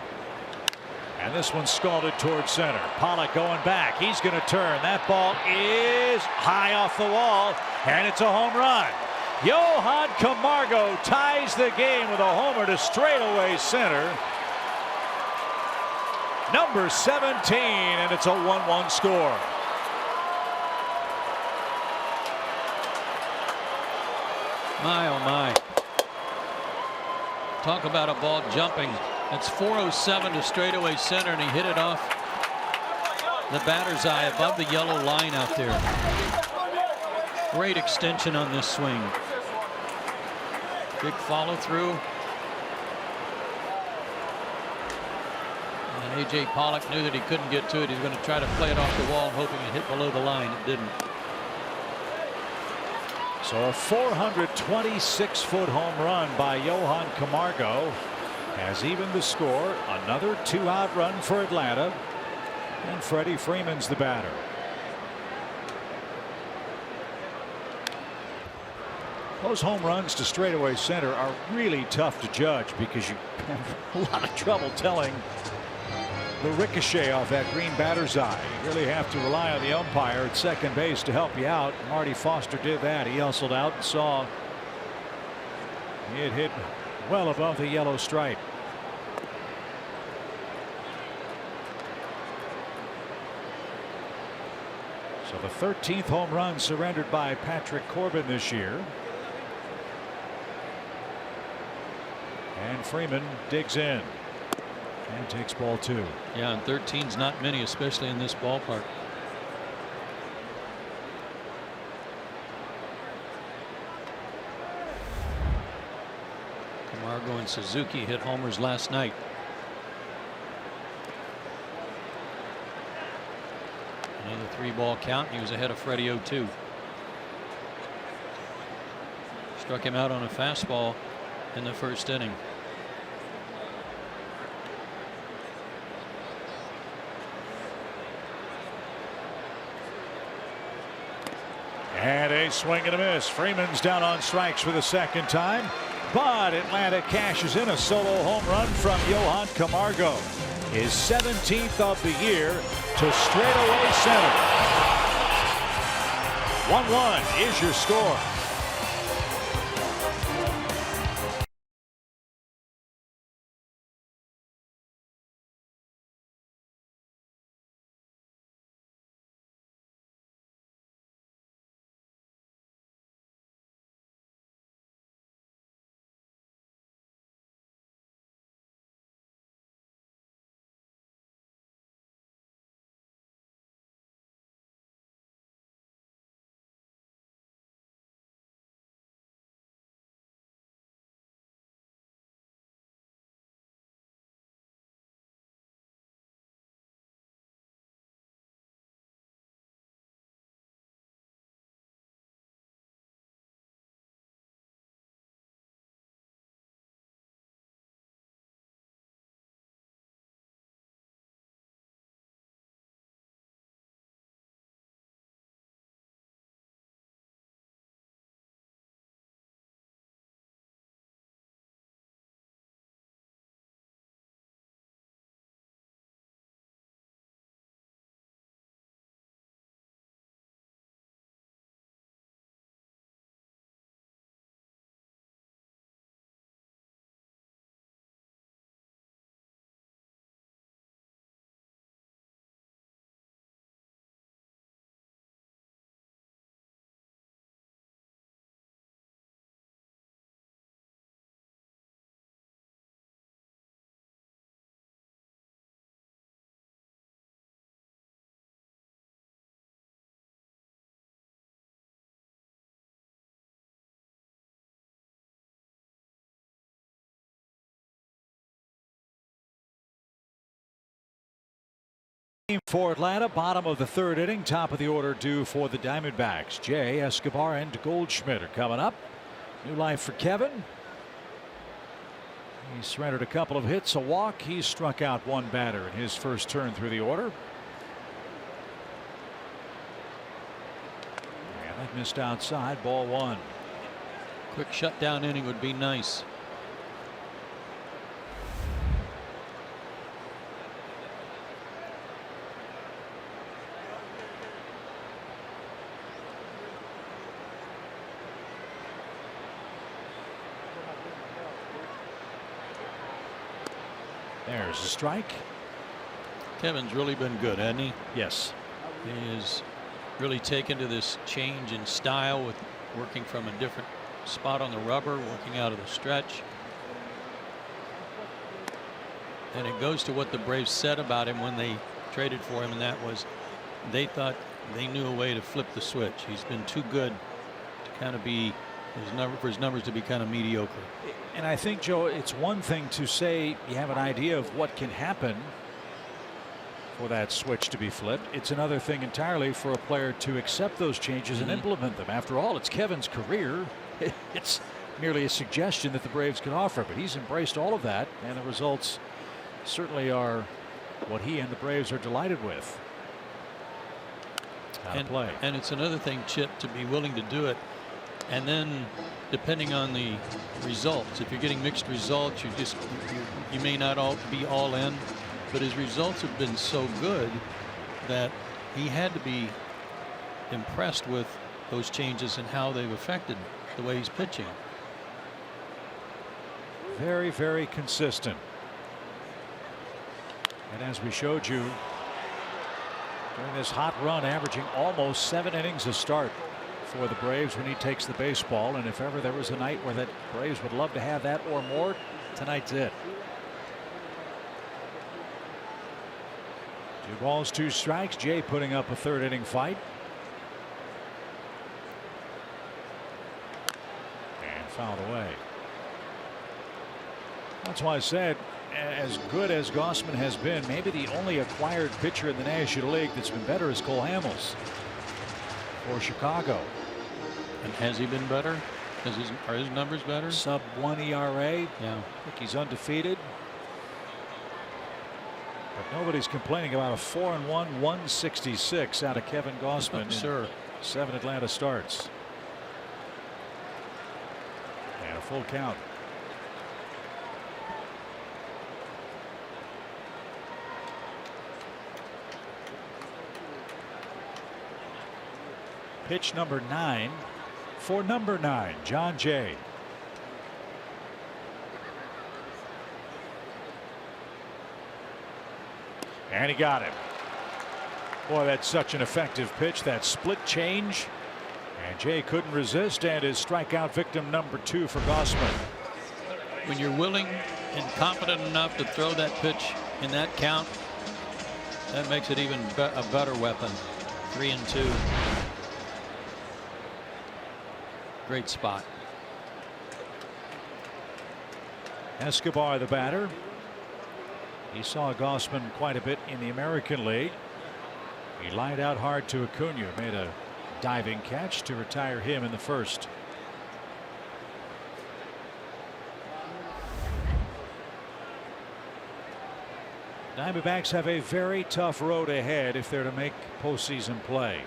And this one scalded towards center. Pollock going back. He's going to turn. That ball is high off the wall, and it's a home run. Johan Camargo ties the game with a homer to straightaway center. Number 17, and it's a 1-1 score. My, oh my. Talk about a ball jumping That's 407 to straightaway center, and he hit it off the batter's eye above the yellow line out there. Great extension on this swing. Big follow through. And A.J. Pollock knew that he couldn't get to it. He's going to try to play it off the wall, hoping it hit below the line. It didn't. So a 426-foot home run by Johan Camargo has evened the score. Another 2-out run for Atlanta. And Freddie Freeman's the batter. Those home runs to straightaway center are really tough to judge because you have a lot of trouble telling the ricochet off that green batter's eye. You really have to rely on the umpire at second base to help you out. Marty Foster did that. He hustled out and saw it hit well above the yellow stripe. So the 13th home run surrendered by Patrick Corbin this year. And Freeman digs in and takes ball 2. Yeah, and 13's not many, especially in this ballpark. Camargo and Suzuki hit homers last night. Another 3-ball count. He was ahead of Freddie 0-2. Struck him out on a fastball in the first inning. And a swing and a miss. Freeman's down on strikes for the second time, but Atlanta cashes in a solo home run from Johan Camargo, his 17th of the year, to straightaway center. 1-1 is your score. For Atlanta, bottom of the 3rd inning, top of the order due for the Diamondbacks. Jay, Escobar, and Goldschmidt are coming up. New life for Kevin. He surrendered a couple of hits, a walk. He struck out one batter in his first turn through the order. And that missed outside, ball 1. Quick shutdown inning would be nice. There's a strike. Kevin's really been good, hasn't he? Yes. He has really taken to this change in style with working from a different spot on the rubber, working out of the stretch. And it goes to what the Braves said about him when they traded for him, and that was they thought they knew a way to flip the switch. He's been too good to kind of be for his numbers to be kind of mediocre. And I think, Joe, it's one thing to say you have an idea of what can happen for that switch to be flipped. It's another thing entirely for a player to accept those changes and implement them. After all, it's Kevin's career. It's merely a suggestion that the Braves can offer, but he's embraced all of that, and the results certainly are what he and the Braves are delighted with. And it's another thing, Chip, to be willing to do it, and then depending on the results, if you're getting mixed results, you may not be all in, but his results have been so good that he had to be impressed with those changes and how they've affected the way he's pitching. Very, very consistent. And as we showed you, during this hot run, averaging almost 7 innings a start for the Braves when he takes the baseball. And if ever there was a night where the Braves would love to have that or more, tonight's it. 2 balls, 2 strikes. Jay putting up a 3rd inning fight. And fouled away. That's why I said, as good as Gausman has been, maybe the only acquired pitcher in the National League that's been better is Cole Hamels for Chicago. And has he been better? Are his numbers better? Sub 1 ERA. Yeah. I think he's undefeated. But nobody's complaining about a 4-1 166 out of Kevin Gausman in 7 Atlanta starts. And a full count. Pitch number 9 for number 9, John Jay. And he got him. Boy, that's such an effective pitch, that split change. And Jay couldn't resist, and is strikeout victim number 2 for Gausman. When you're willing and confident enough to throw that pitch in that count, that makes it even a better weapon. 3-2. Great spot. Escobar, the batter. He saw Gausman quite a bit in the American League. He lined out hard to Acuna, made a diving catch to retire him in the 1st. Diamondbacks have a very tough road ahead if they're to make postseason play.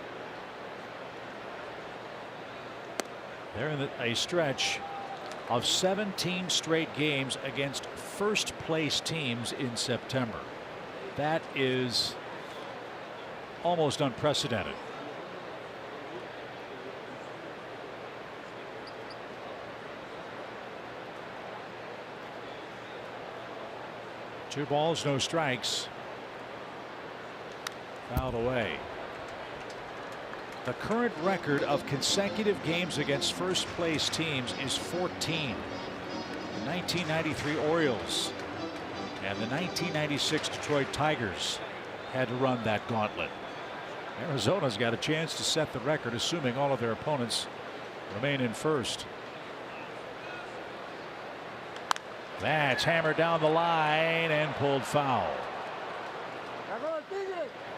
They're in a stretch of 17 straight games against first-place teams in September. That is almost unprecedented. Two balls, no strikes. Fouled away. The current record of consecutive games against first place teams is 14. The 1993 Orioles and the 1996 Detroit Tigers had to run that gauntlet. Arizona's got a chance to set the record, assuming all of their opponents remain in first. That's hammered down the line and pulled foul.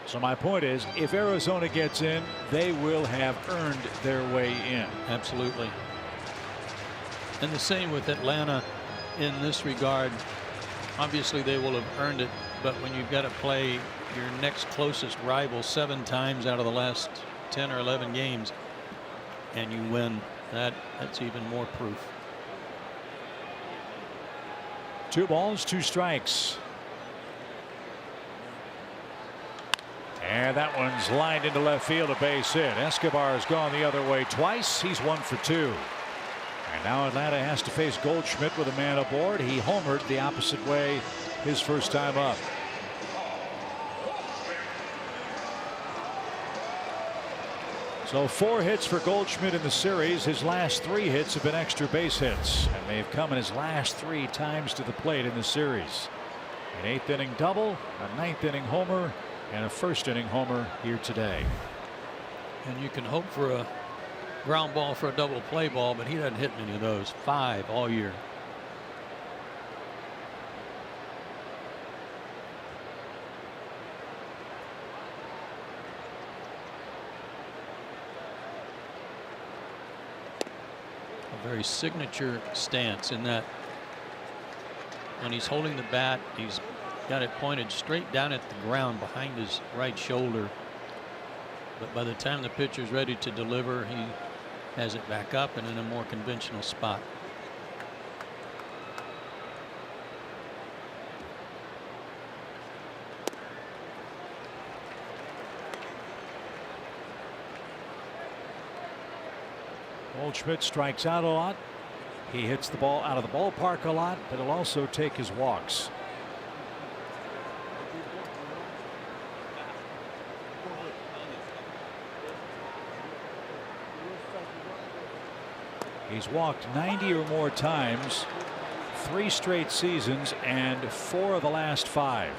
So my point is, if Arizona gets in, they will have earned their way in. Absolutely. And the same with Atlanta in this regard. Obviously they will have earned it, but when you've got to play your next closest rival 7 times out of the last 10 or 11 games and you win, that's even more proof. 2 balls, 2 strikes. And that one's lined into left field, a base hit. Escobar has gone the other way twice. He's 1 for 2. And now Atlanta has to face Goldschmidt with a man aboard. He homered the opposite way his first time up. So 4 hits for Goldschmidt in the series. His last 3 hits have been extra base hits, and they've come in his last 3 times to the plate in the series. An 8th inning double, a 9th inning homer, and a 1st inning homer here today. And you can hope for a ground ball for a double play ball, but he doesn't hit many of those. 5 all year. A very signature stance in that when he's holding the bat, he's got it pointed straight down at the ground behind his right shoulder. But by the time the pitcher's ready to deliver, he has it back up and in a more conventional spot. Goldschmidt strikes out a lot. He hits the ball out of the ballpark a lot, but he'll also take his walks. He's walked 90 or more times, 3 straight seasons, and 4 of the last 5.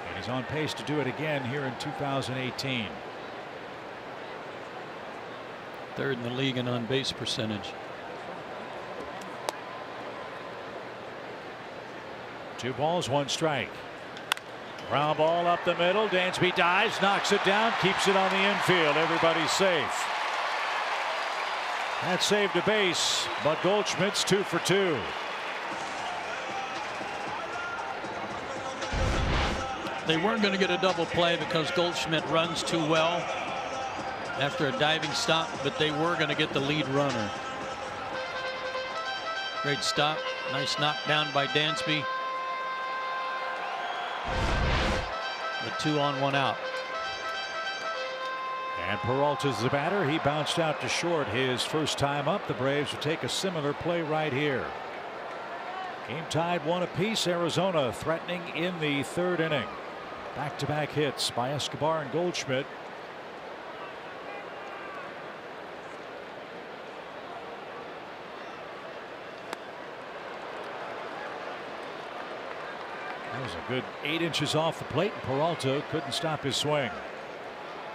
And he's on pace to do it again here in 2018. 3rd in the league in on base percentage. 2 balls, 1 strike. Ground ball up the middle. Dansby dives, knocks it down, keeps it on the infield. Everybody's safe. That saved a base, but Goldschmidt's 2 for 2. They weren't going to get a double play because Goldschmidt runs too well after a diving stop, but they were going to get the lead runner. Great stop. Nice knockdown by Dansby. The 2 on 1 out. And Peralta's the batter. He bounced out to short his first time up. The Braves will take a similar play right here. Game tied 1 apiece. Arizona threatening in the 3rd inning. Back-to-back hits by Escobar and Goldschmidt. That was a good 8 inches off the plate, and Peralta couldn't stop his swing.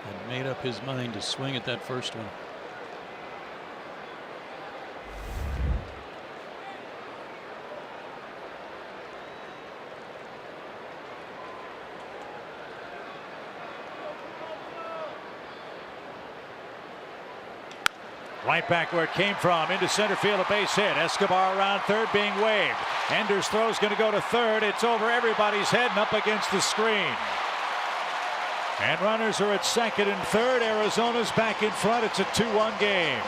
And made up his mind to swing at that first one. Right back where it came from, into center field, a base hit. Escobar around third, being waved. Ender's throw is going to go to third. It's over everybody's head and up against the screen. And runners are at second and third. Arizona's back in front. It's a 2-1 game.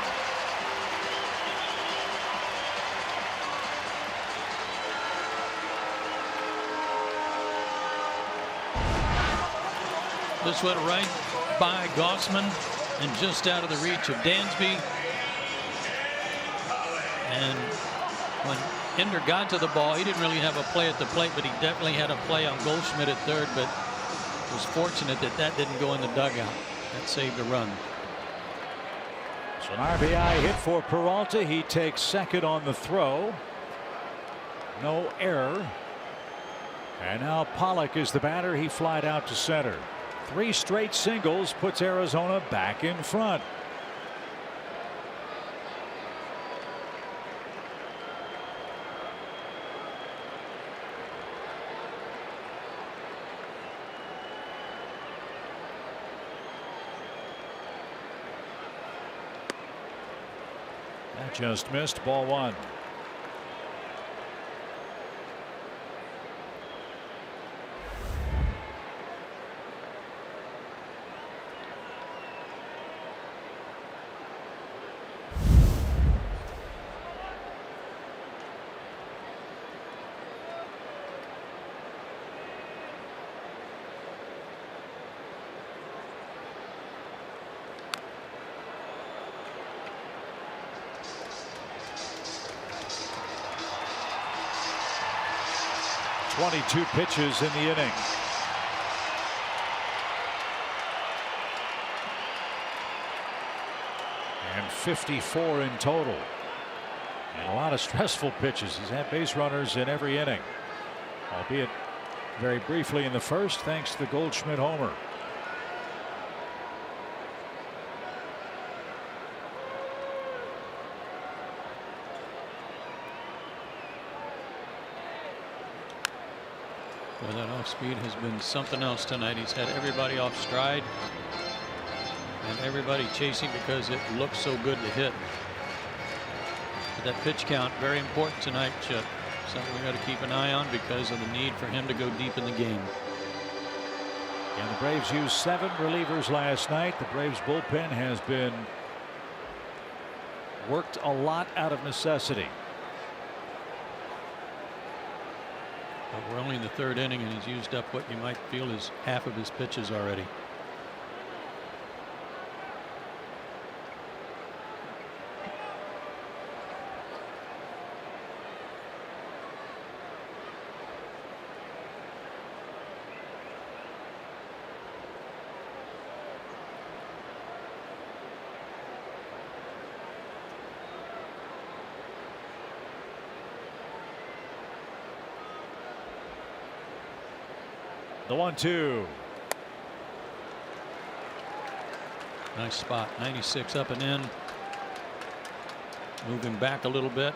This went right by Gossman and just out of the reach of Dansby. And when Ender got to the ball, he didn't really have a play at the plate, but he definitely had a play on Goldschmidt at third, but was fortunate that that didn't go in the dugout. That saved a run. So an RBI hit for Peralta. He takes second on the throw. No error. And now Pollock is the batter. He flied out to center. 3 straight singles puts Arizona back in front. That just missed. Ball 1. .22 pitches in the inning. And 54 in total. And a lot of stressful pitches. He's had base runners in every inning, albeit very briefly in the first, thanks to the Goldschmidt homer. Well, that off speed has been something else tonight. He's had everybody off stride and everybody chasing because it looks so good to hit. But that pitch count, very important tonight, Chip. Something we got to keep an eye on because of the need for him to go deep in the game. And the Braves used 7 relievers last night. The Braves bullpen has been worked a lot out of necessity. But we're only in the 3rd inning and he's used up what you might feel is half of his pitches already. The 1-2. Nice spot. 96 up and in. Moving back a little bit.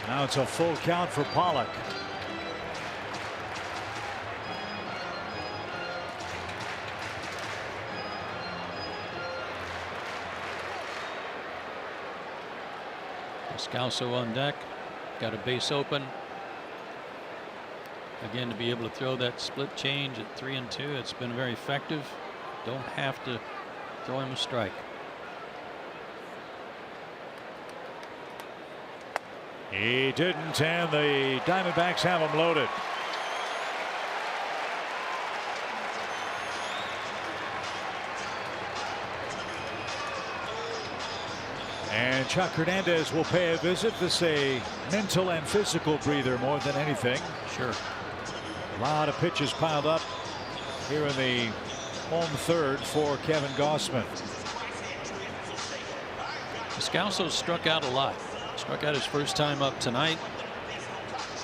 Now it's a full count for Pollock. Descalso on deck. Got a base open. Again, to be able to throw that split change at 3-2, it's been very effective. Don't have to throw him a strike. He didn't, and the Diamondbacks have him loaded. And Chuck Hernandez will pay a visit. This is a mental and physical breather more than anything. Sure. A lot of pitches piled up here in the home 3rd for Kevin Gausman. Descalso struck out a lot. Struck out his first time up tonight.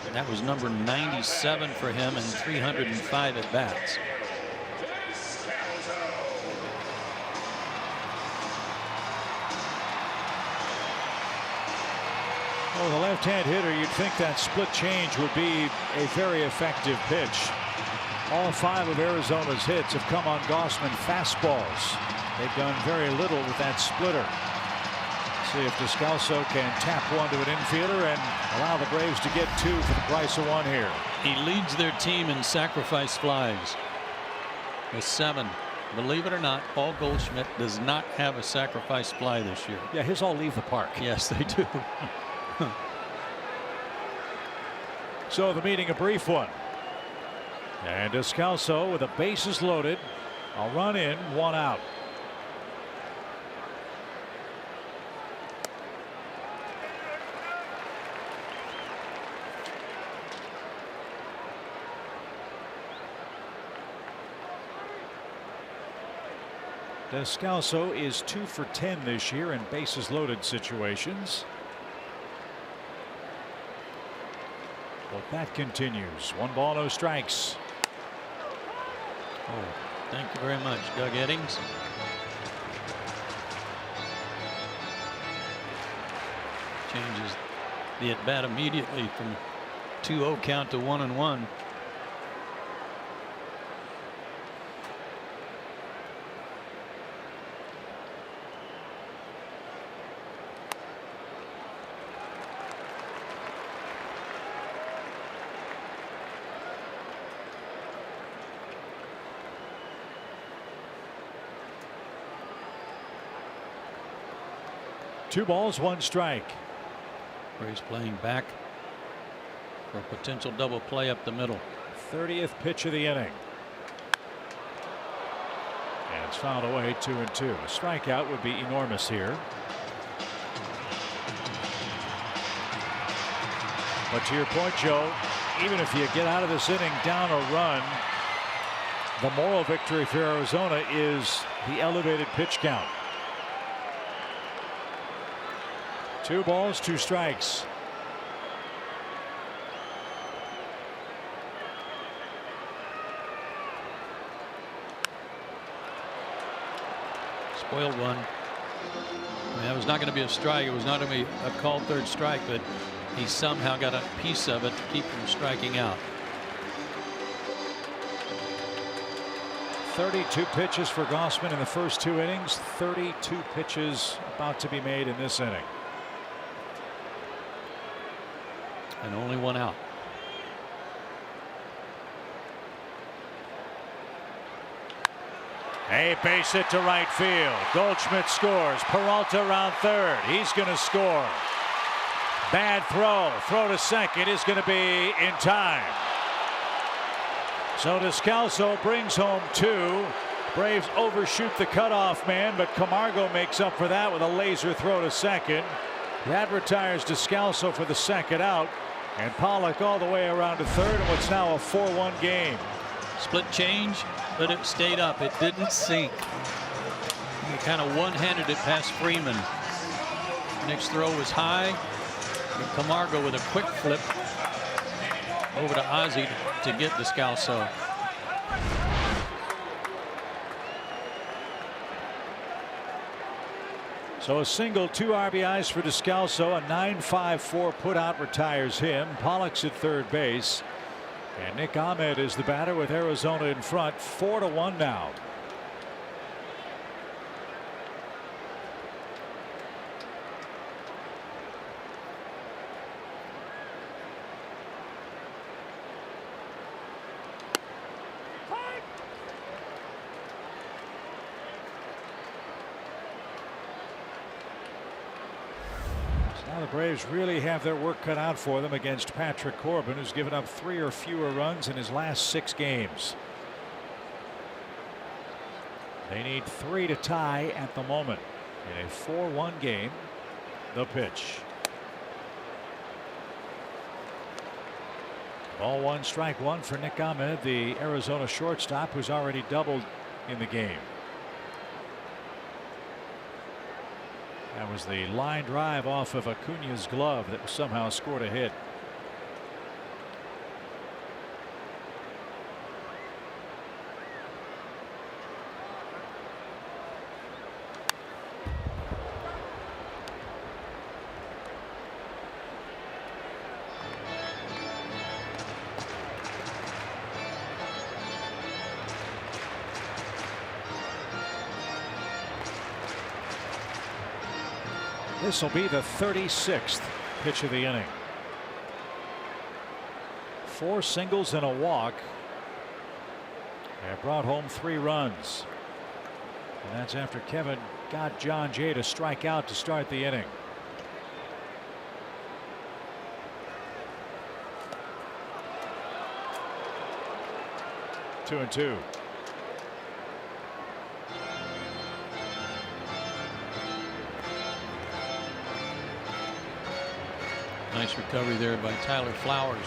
And that was number 97 for him in 305 at bats. Well, the left-hand hitter, you'd think that split change would be a very effective pitch. All 5 of Arizona's hits have come on Gausman fastballs. They've done very little with that splitter. See if Descalso can tap one to an infielder and allow the Braves to get 2 for the price of 1 here. He leads their team in sacrifice flies with 7. Believe it or not, Paul Goldschmidt does not have a sacrifice fly this year. Yeah, his all leave the park. Yes, they do. So the meeting a brief one. And Descalso with the bases loaded. A run in, 1 out. Descalso is 2 for 10 this year in bases loaded situations. But that continues. 1 ball, no strikes. Oh, thank you very much, Doug Eddings. Changes the at bat immediately from 2-0 count to 1-1. Two balls, 1 strike. Braves playing back for a potential double play up the middle. 30th pitch of the inning. It's fouled away, 2-2. A strikeout would be enormous here. But to your point, Joe, even if you get out of this inning down a run, the moral victory for Arizona is the elevated pitch count. 2 balls, 2 strikes. Spoiled one. I mean, that was not going to be a strike. It was not going to be a called third strike, but he somehow got a piece of it to keep from striking out. 32 pitches for Gausman in the first 2 innings. 32 pitches about to be made in this inning. And only 1 out. A base hit to right field. Goldschmidt scores. Peralta around third. He's going to score. Bad throw. Throw to second is going to be in time. So Descalso brings home 2. Braves overshoot the cutoff man, but Camargo makes up for that with a laser throw to second. That retires Descalso for the second out. And Pollock all the way around to third in what's now a 4-1 game. Split change, but it stayed up. It didn't sink. He kind of one-handed it past Freeman. Next throw was high. And Camargo with a quick flip over to Ozzie to get Descalso. So a single, 2 RBIs for Descalso. A 9.54 putout retires him. Pollock's at third base. And Nick Ahmed is the batter with Arizona in front, 4-1 now. Now the Braves really have their work cut out for them against Patrick Corbin, who's given up 3 or fewer runs in his last 6 games. They need 3 to tie at the moment in a 4-1 game. The pitch. Ball 1, strike 1 for Nick Ahmed, the Arizona shortstop, who's already doubled in the game. That was the line drive off of Acuña's glove that somehow scored a hit. This will be the 36th pitch of the inning. 4 singles and a walk. And brought home 3 runs. And that's after Kevin got John Jay to strike out to start the inning. Two and two. Nice recovery there by Tyler Flowers.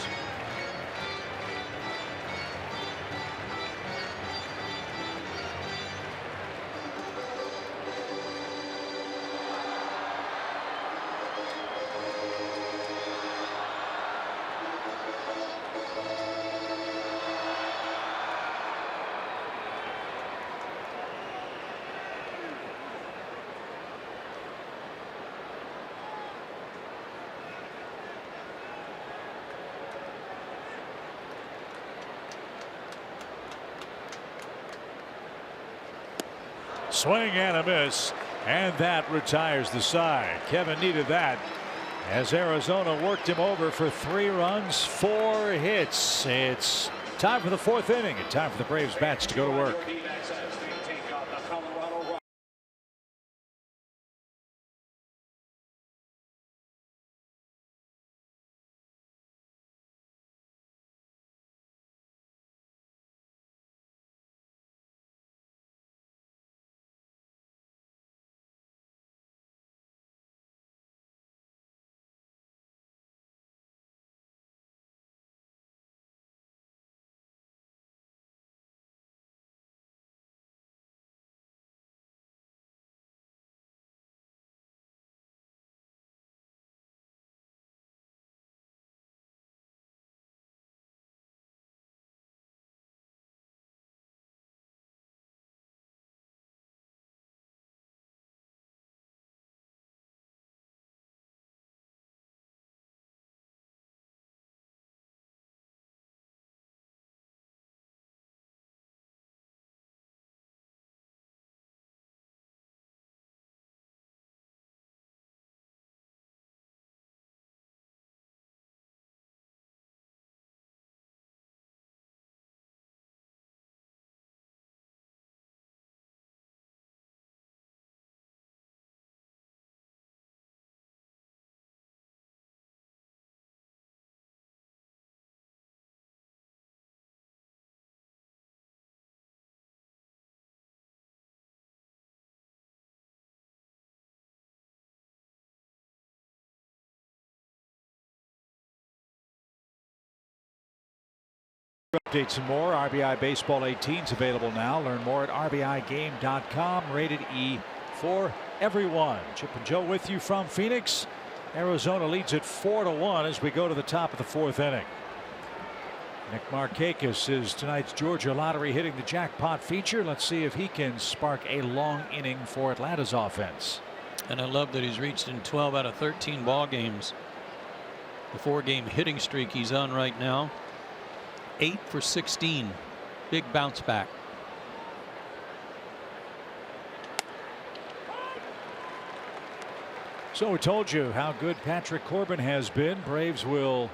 Swing and a miss, and that retires the side. Kevin needed that as Arizona worked him over for 3 runs, 4 hits. It's time for the 4th inning and time for the Braves bats to go to work. Updates and more. RBI Baseball 18 is available now. Learn more at RBIGame.com. Rated E for everyone. Chip and Joe with you from Phoenix. Arizona leads it 4-1 as we go to the top of the 4th inning. Nick Markakis is tonight's Georgia Lottery hitting the jackpot feature. Let's see if he can spark a long inning for Atlanta's offense. And I love that he's reached in 12 out of 13 ball games. The 4-game hitting streak he's on right now. 8 for 16. Big bounce back. So we told you how good Patrick Corbin has been. Braves will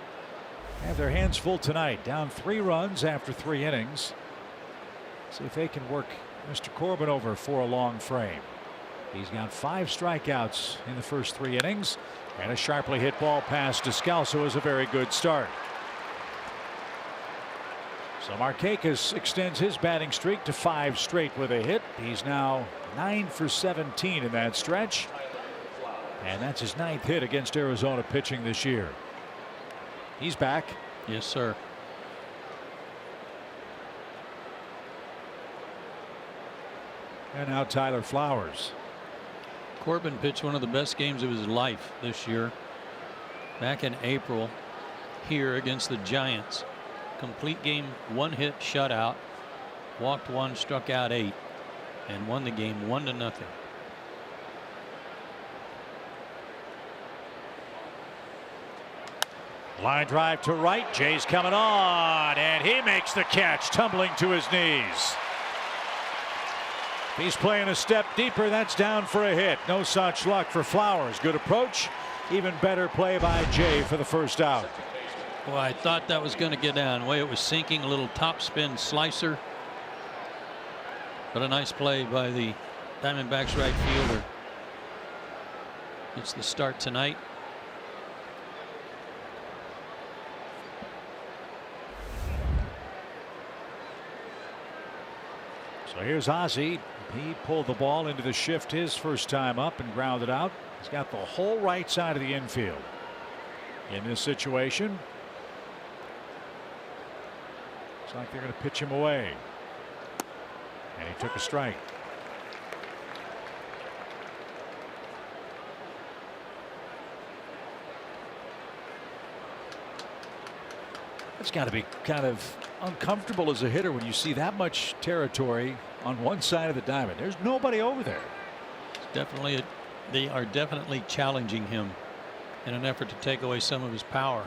have their hands full tonight. Down 3 runs after 3 innings. See if they can work Mr. Corbin over for a long frame. He's got 5 strikeouts in the first 3 innings. And a sharply hit ball past Descalso is a very good start. So Markakis extends his batting streak to 5 straight with a hit. He's now 9 for 17 in that stretch. And that's his 9th hit against Arizona pitching this year. He's back. Yes, sir. And now Tyler Flowers. Corbin pitched one of the best games of his life this year. Back in April here against the Giants. Complete game, 1 hit shutout. Walked 1, struck out 8. And won the game 1-0. Line drive to right. Jay's coming on, and he makes the catch, tumbling to his knees. He's playing a step deeper. That's down for a hit. No such luck for Flowers. Good approach. Even better play by Jay for the first out. Well, I thought that was going to get down. The way it was sinking, a little top spin slicer. But a nice play by the Diamondbacks right fielder. It's the start tonight. So here's Ozzie. He pulled the ball into the shift his first time up and grounded out. He's got the whole right side of the infield in this situation. Looks like they're going to pitch him away. And he took a strike. It's got to be kind of uncomfortable as a hitter when you see that much territory on one side of the diamond. There's nobody over there. Definitely, they are definitely challenging him in an effort to take away some of his power.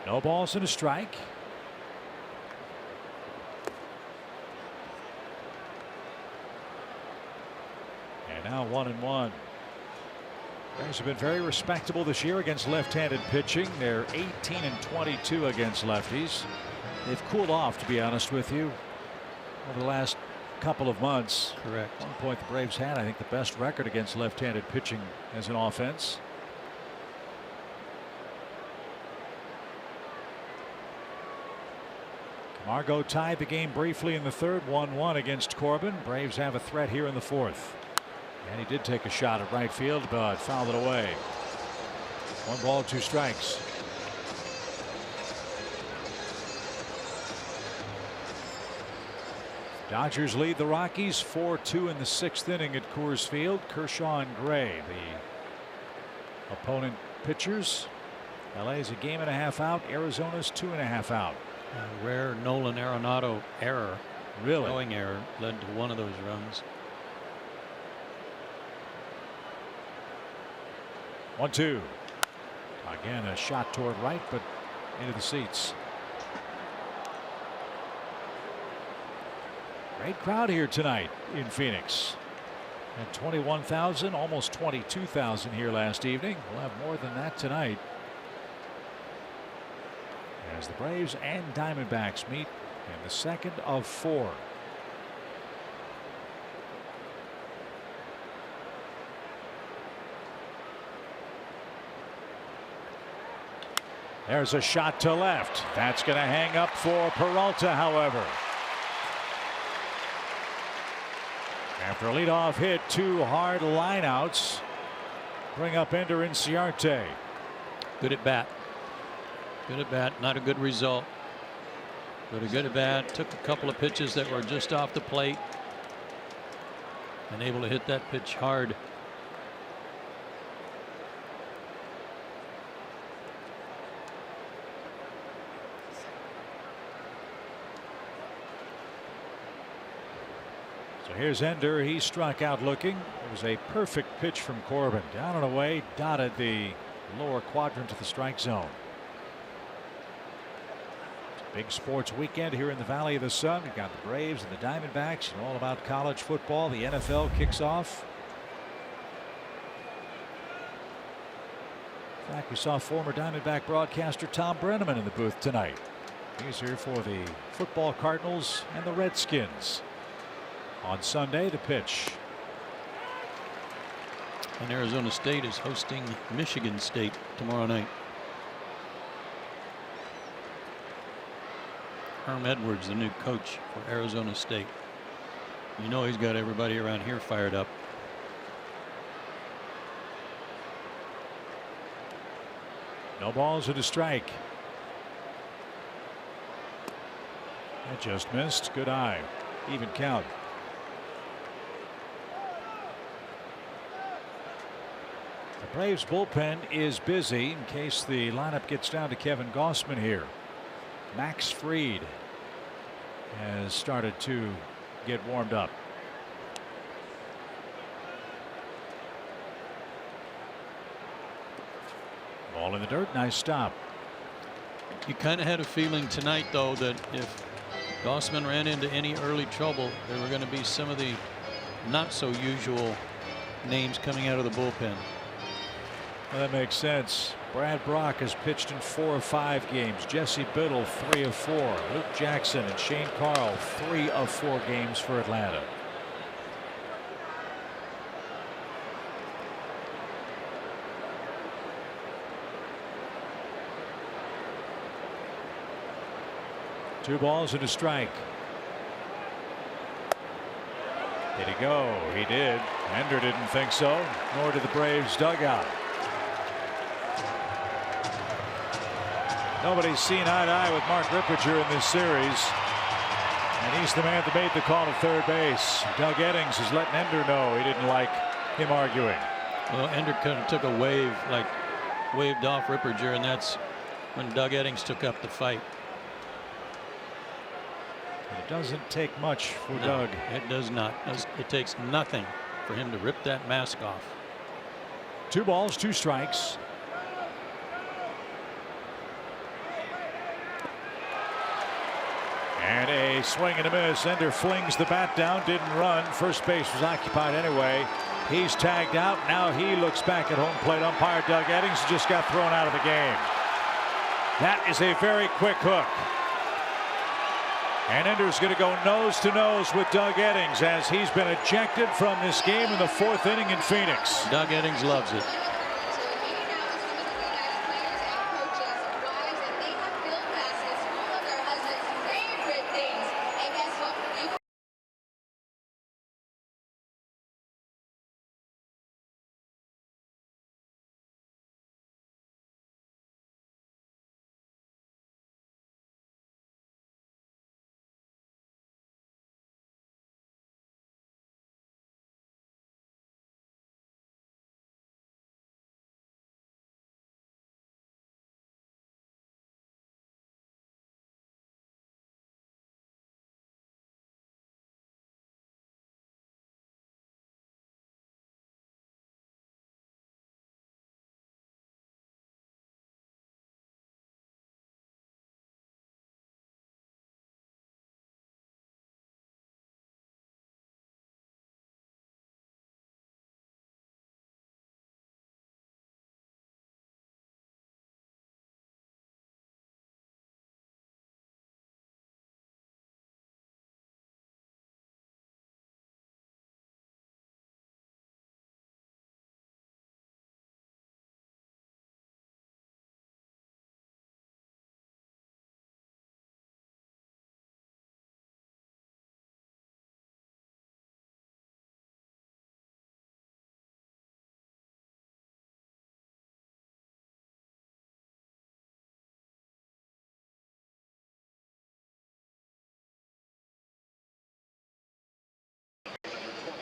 No balls and a strike. And now 1-1. Braves have been very respectable this year against left-handed pitching. They're 18-22 against lefties. They've cooled off, to be honest with you, over the last couple of months. Correct. At one point the Braves had, I think, the best record against left-handed pitching as an offense. Margot tied the game briefly in the third, 1-1 against Corbin. Braves have a threat here in the fourth. And he did take a shot at right field, but fouled it away. 1 ball, 2 strikes. Dodgers lead the Rockies 4-2 in the 6th inning at Coors Field. Kershaw and Gray, the opponent pitchers. LA's a 1.5 out. Arizona's 2.5 out. A rare Nolan Arenado error. Really? Throwing error led to one of those runs. 1-2. Again, a shot toward right, but into the seats. Great crowd here tonight in Phoenix. And 21,000, almost 22,000 here last evening. We'll have more than that tonight, as the Braves and Diamondbacks meet in the second of 4. There's a shot to left. That's going to hang up for Peralta, however. After a leadoff hit, 2 hard lineouts bring up Ender Inciarte. Good at bat. Good at bat. Not a good result. But a good at bat. Took a couple of pitches that were just off the plate. And able to hit that pitch hard. So here's Ender. He struck out looking. It was a perfect pitch from Corbin. Down and away, dotted the lower quadrant of the strike zone. It's a big sports weekend here in the Valley of the Sun. We've got the Braves and the Diamondbacks, and all about college football. The NFL kicks off. In fact, we saw former Diamondback broadcaster Tom Brenneman in the booth tonight. He's here for the football Cardinals and the Redskins. On Sunday, the pitch. And Arizona State is hosting Michigan State tomorrow night. Herm Edwards, the new coach for Arizona State. You know he's got everybody around here fired up. No balls and a strike. That just missed. Good eye. Even count. The Braves bullpen is busy in case the lineup gets down to Kevin Gossman here. Max Fried has started to get warmed up. Ball in the dirt. Nice stop. You kind of had a feeling tonight, though, that if Gossman ran into any early trouble, there were going to be some of the not so usual names coming out of the bullpen. Well, that makes sense. Brad Brock has pitched in 4 of 5 games. Jesse Biddle 3 of 4. Luke Jackson and Shane Carl 3 of 4 games for Atlanta. Two balls and a strike. Did he go? He did. Ender didn't think so, nor did the Braves dugout. Nobody's seen eye to eye with Mark Rippiger in this series. And he's the man that made the call at third base. Doug Eddings is letting Ender know he didn't like him arguing. Well, Ender kind of took a wave, like waved off Rippiger, and that's when Doug Eddings took up the fight. It doesn't take much for No, Doug. it does not. It takes nothing for him to rip that mask off. 2 balls, 2 strikes. And a swing and a miss. Ender flings the bat down, didn't run. First base was occupied anyway. He's tagged out. Now he looks back at home plate umpire Doug Eddings just got thrown out of the game. That is a very quick hook. And Ender's going to go nose to nose with Doug Eddings as he's been ejected from this game in the 4th inning in Phoenix. Doug Eddings loves it.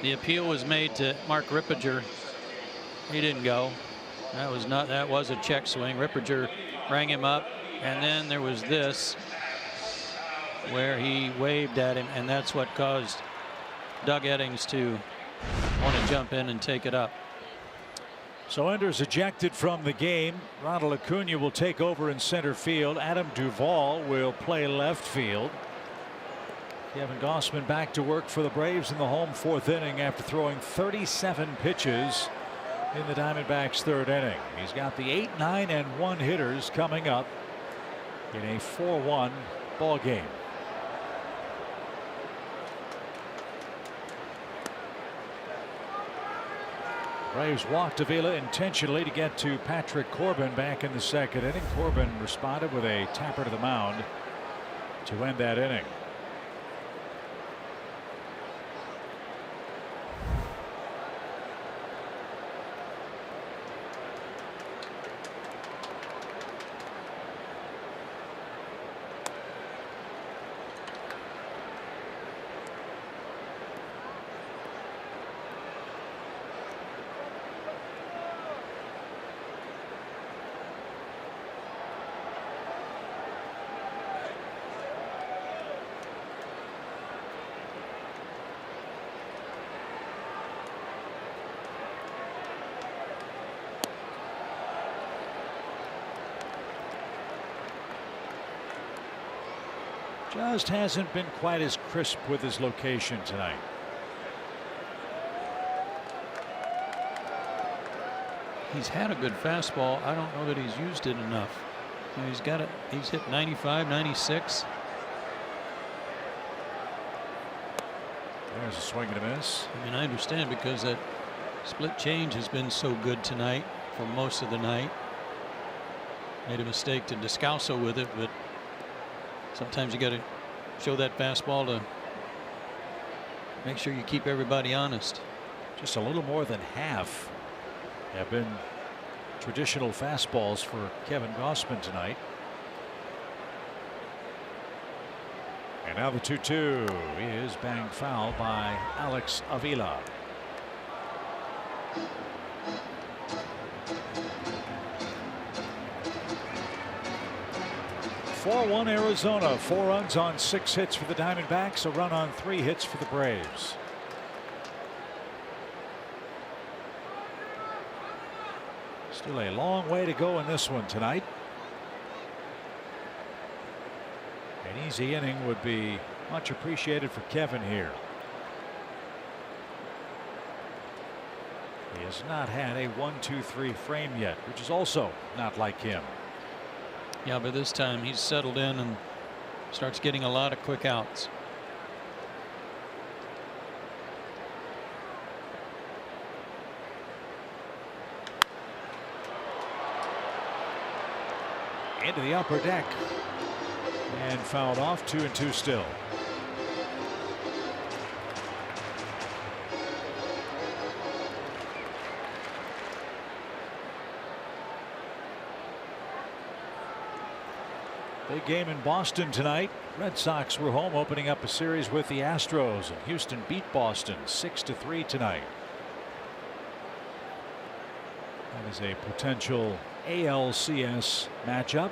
The appeal was made to Mark Rippiger. He didn't go. That was a check swing. Rippiger rang him up, and then there was this where he waved at him, and that's what caused Doug Eddings to want to jump in and take it up. So Enders ejected from the game. Ronald Acuna will take over in center field. Adam Duvall will play left field. Kevin Gausman back to work for the Braves in the home 4th inning after throwing 37 pitches in the Diamondbacks' 3rd inning. He's got the 8, 9, and 1 hitters coming up in a 4-1 ball game. Braves walked Avila intentionally to get to Patrick Corbin back in the 2nd inning. Corbin responded with a tapper to the mound to end that inning. Just hasn't been quite as crisp with his location tonight. He's had a good fastball. I don't know that he's used it enough. You know, he's got it. He's hit 95, 96. There's a swing and a miss. I mean, I understand because that split change has been so good tonight for most of the night. Made a mistake to Descalso with it, but sometimes you got to show that fastball to make sure you keep everybody honest. Just a little more than half have been traditional fastballs for Kevin Gausman tonight. And now the 2-2 is banged foul by Alex Avila. (4-1) Arizona. 4 runs on 6 hits for the Diamondbacks. A run on 3 hits for the Braves. Still a long way to go in this one tonight. An easy inning would be much appreciated for Kevin here. He has not had a 1-2-3 frame yet, which is also not like him. Yeah, but this time he's settled in and starts getting a lot of quick outs. Into the upper deck and fouled off. 2-2 still. Big game in Boston tonight. Red Sox were home opening up a series with the Astros, and Houston beat Boston 6-3 tonight. That is a potential ALCS matchup.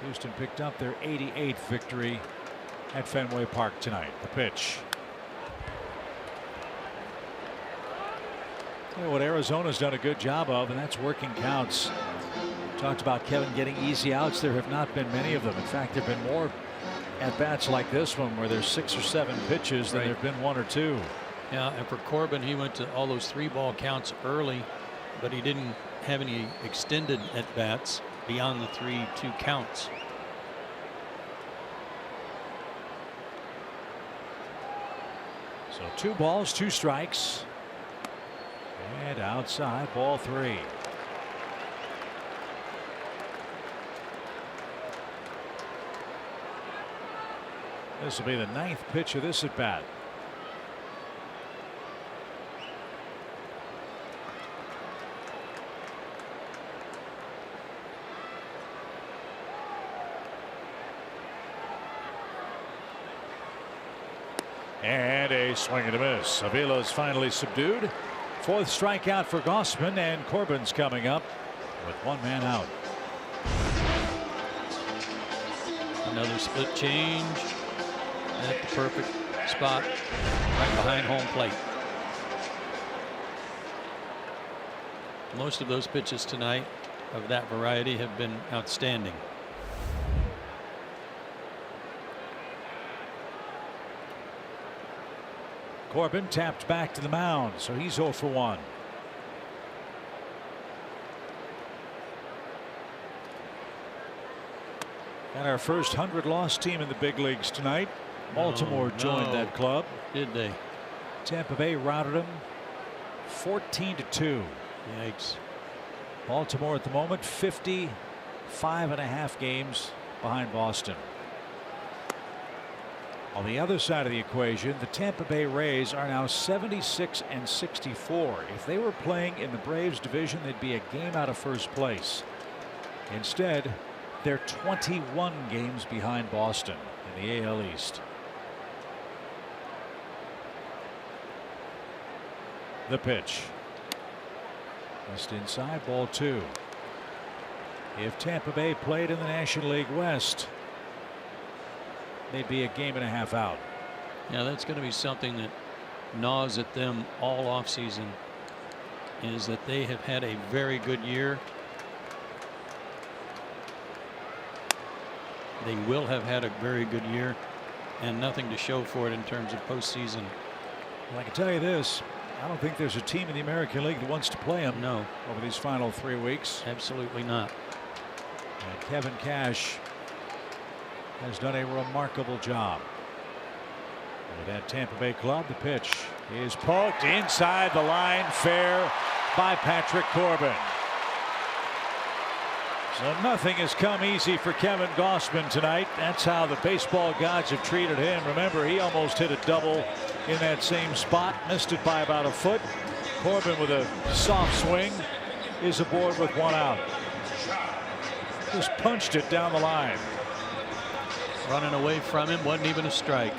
Houston picked up their 88th victory at Fenway Park tonight. The pitch. You know what Arizona's done a good job of, and that's working counts. Talked about Kevin getting easy outs. There have not been many of them. In fact, there have been more at bats like this one where there's 6 or 7 pitches than there have been 1 or 2. Yeah, and for Corbin, he went to all those 3-ball counts early, but he didn't have any extended at bats beyond the 3-2 counts. So 2 balls, 2 strikes. And outside, ball 3. This will be the 9th pitch of this at bat. And a swing and a miss. Avila's finally subdued. Fourth strikeout for Gossman, and Corbin's coming up with one man out. Another split change at the perfect spot right behind home plate. Most of those pitches tonight of that variety have been outstanding. Corbin tapped back to the mound, so he's 0 for 1. And our first 100-loss team in the big leagues tonight. Baltimore joined that club. Did they? Tampa Bay routed them 14-2. Yikes. Baltimore at the moment 55.5 games behind Boston. On the other side of the equation, the Tampa Bay Rays are now 76-64. If they were playing in the Braves division, they'd be a game out of first place. Instead, they're 21 games behind Boston in the AL East. The pitch. Just inside, ball 2. If Tampa Bay played in the National League West, they'd be a game and a half out. Yeah, that's going to be something that gnaws at them all offseason, is that they have had a very good year. They will have had a very good year and nothing to show for it in terms of postseason. Well, I can tell you this. I don't think there's a team in the American League that wants to play them. No. Over these final 3 weeks. Absolutely not. And Kevin Cash has done a remarkable job with that Tampa Bay club. The pitch is poked inside the line, fair by Patrick Corbin. So nothing has come easy for Kevin Gossman tonight. That's how the baseball gods have treated him. Remember, he almost hit a double in that same spot, missed it by about a foot. Corbin with a soft swing is aboard with one out. Just punched it down the line. Running away from him, wasn't even a strike.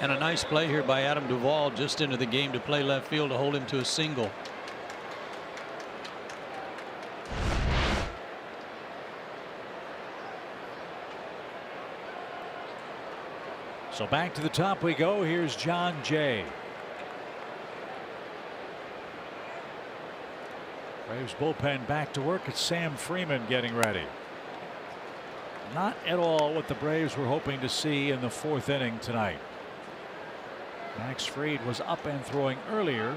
And a nice play here by Adam Duvall just into the game to play left field to hold him to a single. So back to the top we go. Here's John Jay. Braves bullpen back to work. It's Sam Freeman getting ready. Not at all what the Braves were hoping to see in the 4th inning tonight. Max Fried was up and throwing earlier.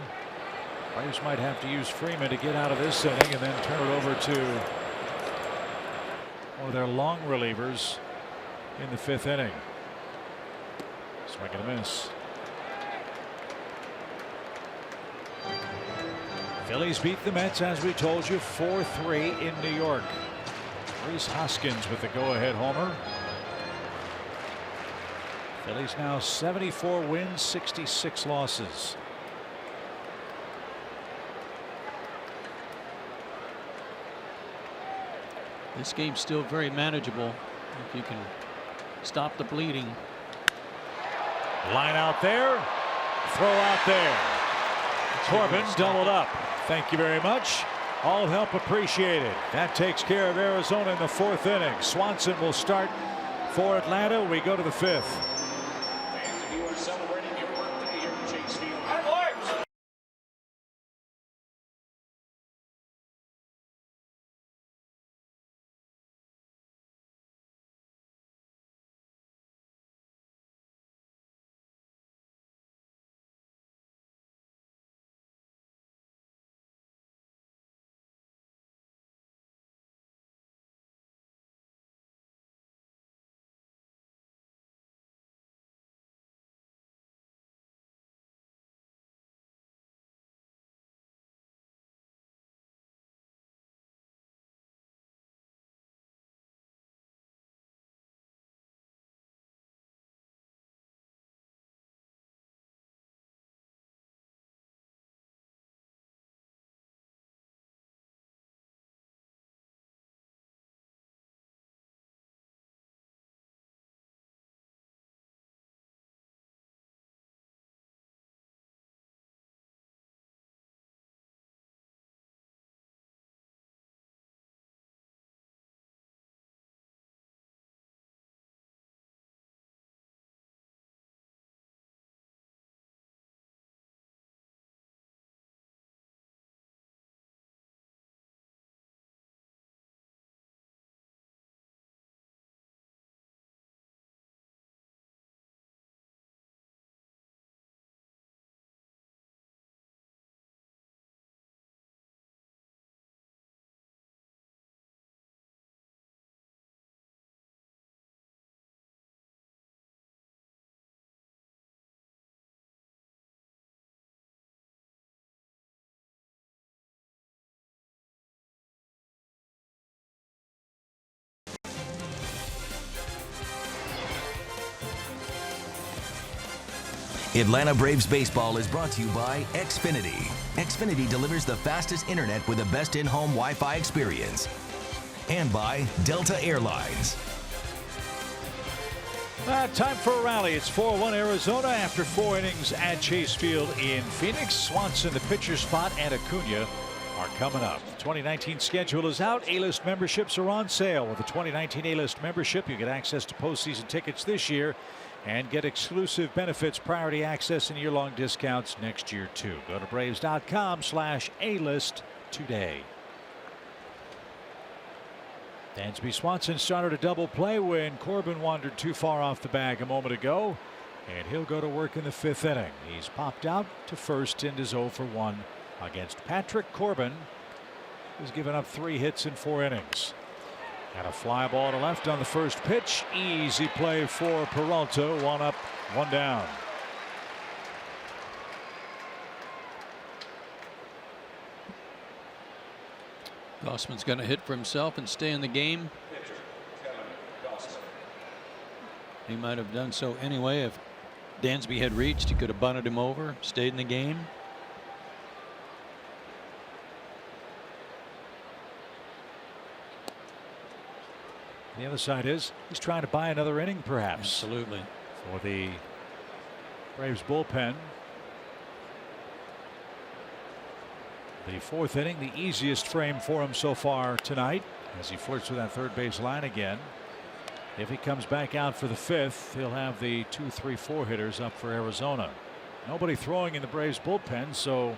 Braves might have to use Freeman to get out of this inning and then turn it over to one of their long relievers in the 5th inning. Swing and a miss. Phillies beat the Mets, as we told you, 4-3 in New York. Rhys Hoskins with the go-ahead homer. Phillies now 74 wins, 66 losses. This game's still very manageable if you can stop the bleeding. Line out there, throw out there. Corbin doubled up. Thank you very much. All help appreciated. That takes care of Arizona in the 4th inning. Swanson will start for Atlanta. We go to the 5th. Atlanta Braves baseball is brought to you by Xfinity. Xfinity delivers the fastest internet with the best in-home Wi-Fi experience. And by Delta Airlines. Time for a rally. It's 4-1 Arizona after 4 innings at Chase Field in Phoenix. Swanson, the pitcher spot, and Acuna are coming up. The 2019 schedule is out. A-list memberships are on sale. With the 2019 A-list membership, you get access to postseason tickets this year and get exclusive benefits, priority access, and year-long discounts next year too. Go to Braves.com/A-list today. Dansby Swanson started a double play when Corbin wandered too far off the bag a moment ago, and he'll go to work in the 5th inning. He's popped out to first and is 0 for 1 against Patrick Corbin, who's given up 3 hits in 4 innings. And a fly ball to left on the first pitch. Easy play for Peralta. 1 up, 1 down. Gossman's going to hit for himself and stay in the game. He might have done so anyway. If Dansby had reached, he could have bunted him over, stayed in the game. The other side is he's trying to buy another inning, perhaps. Absolutely. For the Braves bullpen. The 4th inning, the easiest frame for him so far tonight, as he flirts with that third base line again. If he comes back out for the 5th, he'll have the 2, 3, 4 hitters up for Arizona. Nobody throwing in the Braves bullpen, so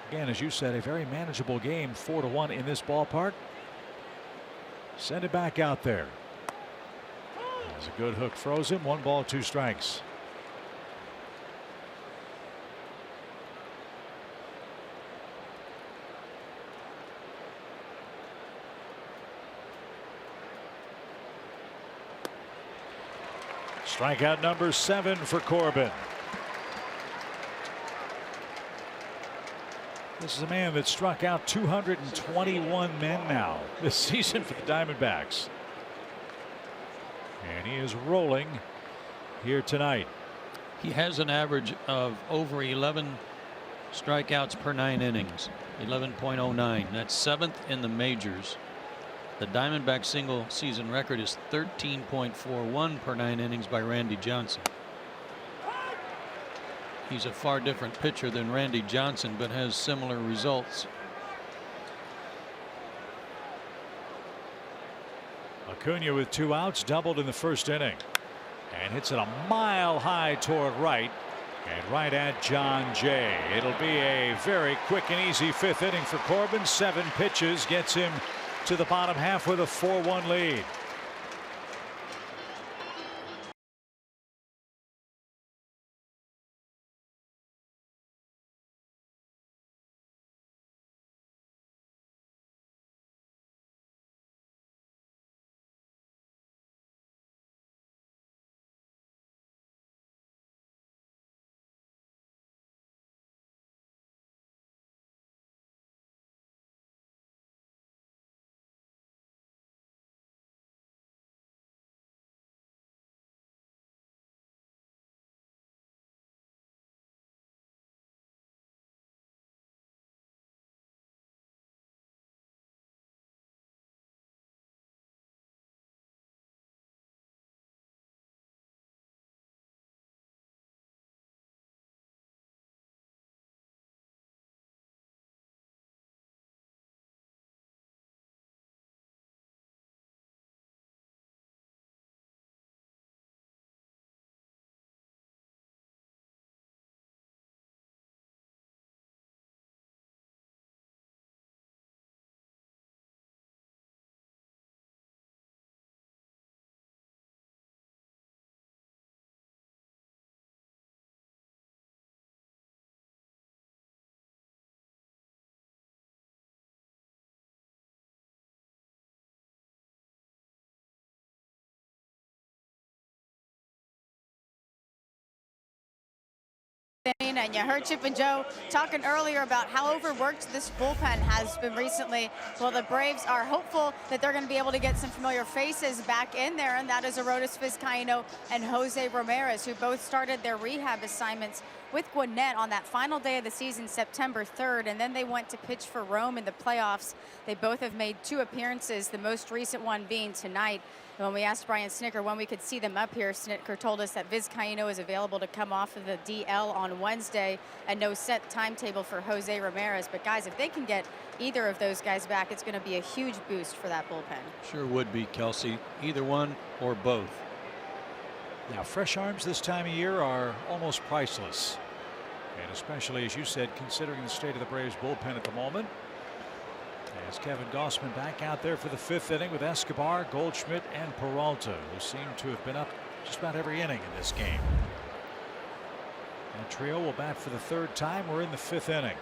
again, as you said, a very manageable game. 4-1 in this ballpark. Send it back out there. There's a good hook, froze him. 1 ball, 2 strikes. Strikeout number 7 for Corbin. This is a man that struck out 221 men now this season for the Diamondbacks. And he is rolling here tonight. He has an average of over 11 strikeouts per 9 innings. 11.09. That's 7th in the majors. The Diamondback single season record is 13.41 per 9 innings by Randy Johnson. He's a far different pitcher than Randy Johnson, but has similar results. Acuna with 2 outs, doubled in the 1st inning, and hits it a mile high toward right, and right at John Jay. It'll be a very quick and easy 5th inning for Corbin. 7 pitches gets him to the bottom half with a 4-1 lead. inning, and you heard Chip and Joe talking earlier about how overworked this bullpen has been recently. Well, the Braves are hopeful that they're going to be able to get some familiar faces back in there, and that is Arodys Vizcaino and Jose Ramirez, who both started their rehab assignments with Gwinnett on that final day of the season, September 3rd, and then they went to pitch for Rome in the playoffs. They both have made 2 appearances, the most recent one being tonight. And when we asked Brian Snitker when we could see them up here, Snitker told us that Vizcaino is available to come off of the DL on Wednesday, and no set timetable for Jose Ramirez. But guys, if they can get either of those guys back, it's going to be a huge boost for that bullpen. Sure would be, Kelsey. Either one or both. Now, fresh arms this time of year are almost priceless. And especially, as you said, considering the state of the Braves bullpen at the moment. As Kevin Gossman back out there for the 5th inning with Escobar, Goldschmidt, and Peralta, who seem to have been up just about every inning in this game. That trio will bat for the 3rd time. We're in the 5th inning.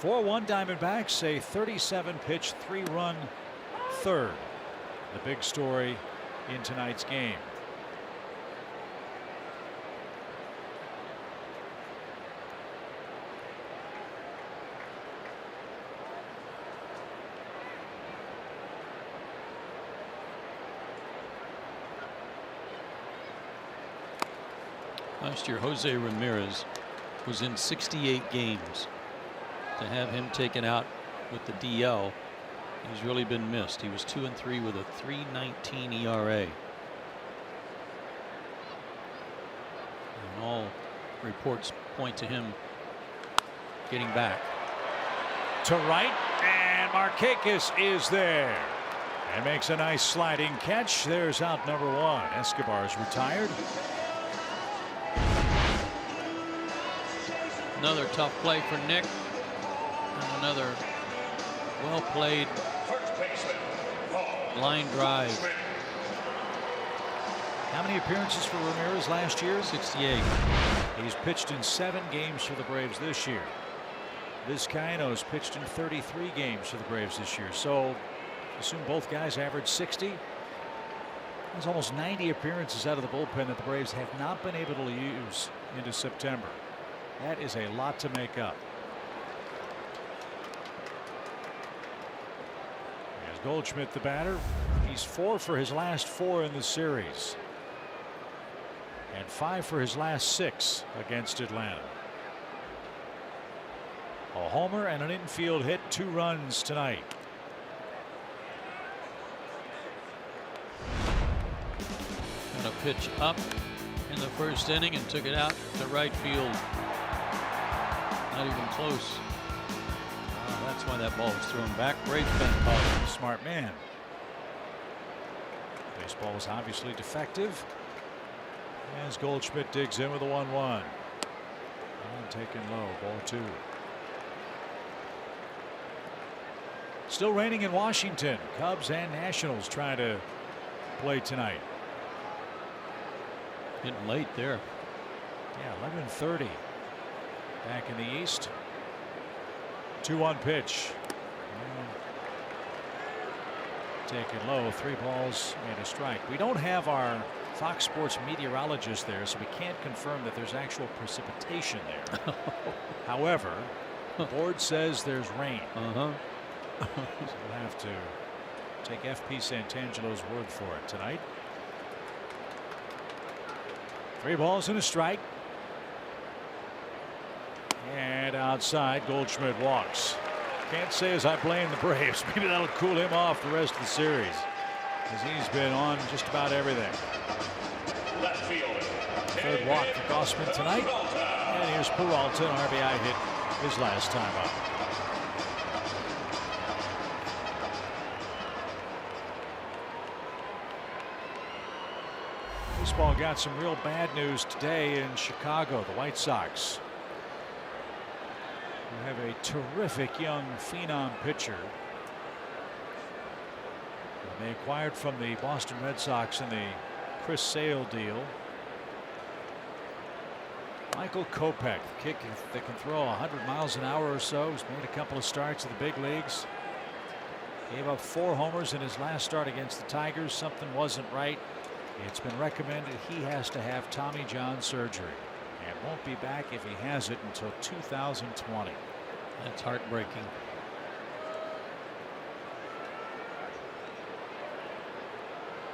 4-1 Diamondbacks, a 37-pitch, 3-run 3rd. The big story in tonight's game. Last year, Jose Ramirez was in 68 games. To have him taken out with the DL, he's really been missed. He was 2-3 with a 3.19 ERA. And all reports point to him getting back. To right, and Markakis is there and makes a nice sliding catch. There's out number 1. Escobar's retired. Another tough play for Nick, and another well played line drive. How many appearances for Ramirez last year? 68. He's pitched in 7 games for the Braves this year. Vizcaino's pitched in 33 games for the Braves this year. So assume both guys average 60. There's almost 90 appearances out of the bullpen that the Braves have not been able to use into September. That is a lot to make up. There's Goldschmidt, the batter. He's 4 for his last 4 in the series, and 5 for his last 6 against Atlanta. A homer and an infield hit, 2 runs tonight. And a pitch up in the 1st inning and took it out to right field. Not even close. That's why that ball was thrown back. Great bent ball. Smart man. Baseball is obviously defective as Goldschmidt digs in with a 1-1. Taken low, ball 2. Still raining in Washington. Cubs and Nationals trying to play tonight. Getting late there. Yeah, 11:30. Back in the East. 2-1 pitch. Taken low, 3 balls and a strike. We don't have our Fox Sports meteorologist there, so we can't confirm that there's actual precipitation there. However, the board says there's rain. So we'll have to take FP Santangelo's word for it tonight. 3 balls and a strike. And outside, Goldschmidt walks. Can't say as I blame the Braves. Maybe that'll cool him off the rest of the series, as he's been on just about everything. 3rd walk for Gossman tonight. And here's Peralta, an RBI hit his last time up. Baseball got some real bad news today in Chicago. The White Sox, who have a terrific young phenom pitcher they acquired from the Boston Red Sox in the Chris Sale deal. Michael Kopech, the kick that can throw 100 miles an hour or so. He's made a couple of starts in the big leagues. Gave up 4 homers in his last start against the Tigers. Something wasn't right. It's been recommended he has to have Tommy John surgery. and won't be back if he has it until 2020. That's heartbreaking.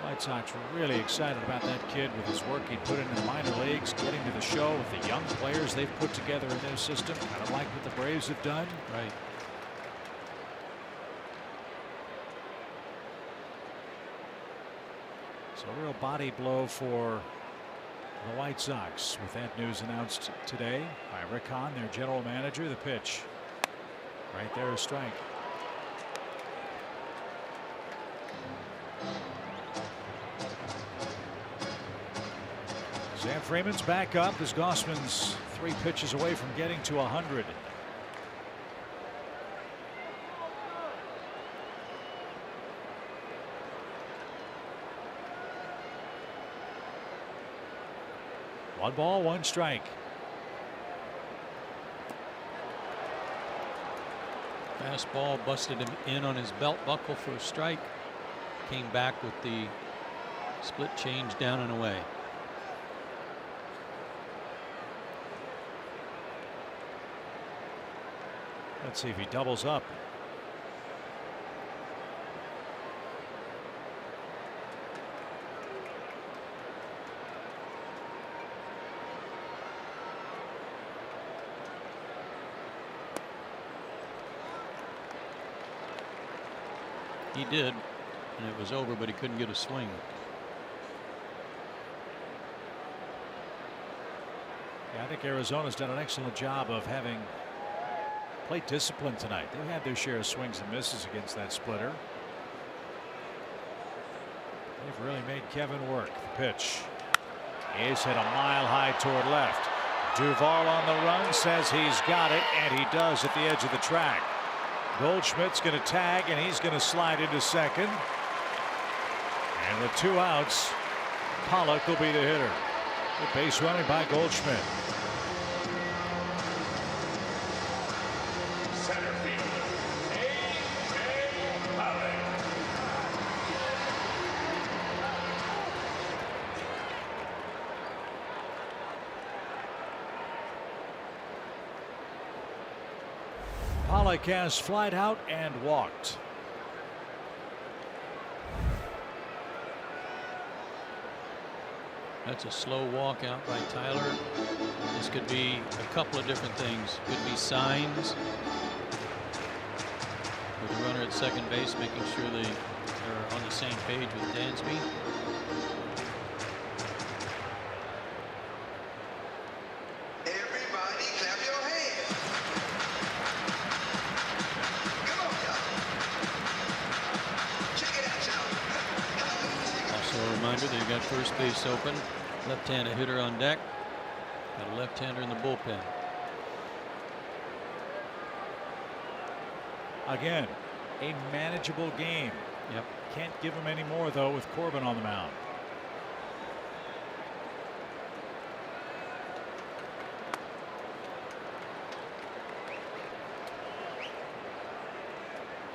White Sox were really excited about that kid with his work he put in the minor leagues, getting to the show with the young players they've put together in their system, kind of like what the Braves have done. Right. So a real body blow for the White Sox with that news announced today by Rick Hahn, their general manager. The pitch right there, a strike. Sam Freeman's back up as Gossman's 3 pitches away from getting to 100. One ball, one strike. Fastball busted him in on his belt buckle for a strike. Came back with the split change down and away. Let's see if he doubles up. He did, and it was over, but he couldn't get a swing. Yeah, I think Arizona's done an excellent job of having plate discipline tonight. They've had their share of swings and misses against that splitter. They've really made Kevin work. The pitch is hit a mile high toward left. Duvall on the run, says he's got it, and he does at the edge of the track. Goldschmidt's going to tag, and he's going to slide into second. And with 2 outs, Pollock will be the hitter. Good base running by Goldschmidt. Center field, ATL ARI. Pollock has flied out and walked. That's a slow walk out by Tyler. This could be a couple of different things. Could be signs with the runner at second base, making sure they're on the same page with Dansby. Everybody clap your hands. Come on, y'all. Check it out, y'all. Also a reminder they've got first base open. Left-handed hitter on deck. Got a left-hander in the bullpen. Again, a manageable game. Yep. Can't give him any more, though, with Corbin on the mound.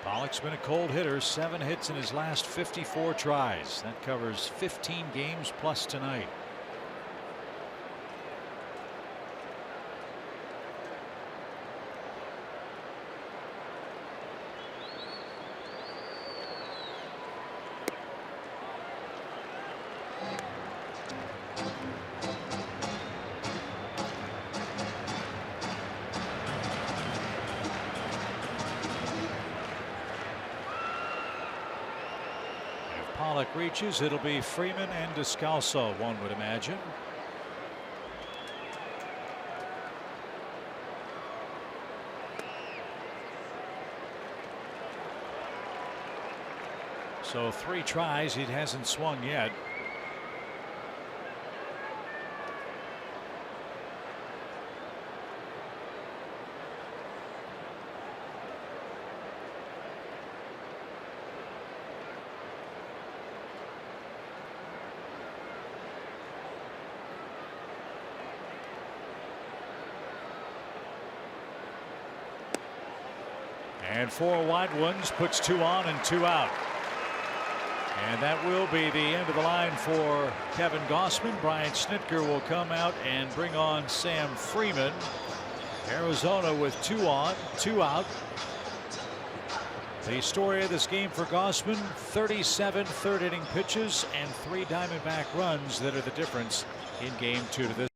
Pollock's been a cold hitter, 7 hits in his last 54 tries. That covers 15 games plus tonight. Pollock reaches, it'll be Freeman and Descalso, one would imagine. So 3 tries, he hasn't swung yet. And 4 wide ones, puts 2 on and 2 out. And that will be the end of the line for Kevin Gossman. Brian Snitker will come out and bring on Sam Freeman. Arizona with 2 on, 2 out. The story of this game for Gossman, 37 third-inning pitches and 3 Diamondback runs that are the difference in game 2 to this.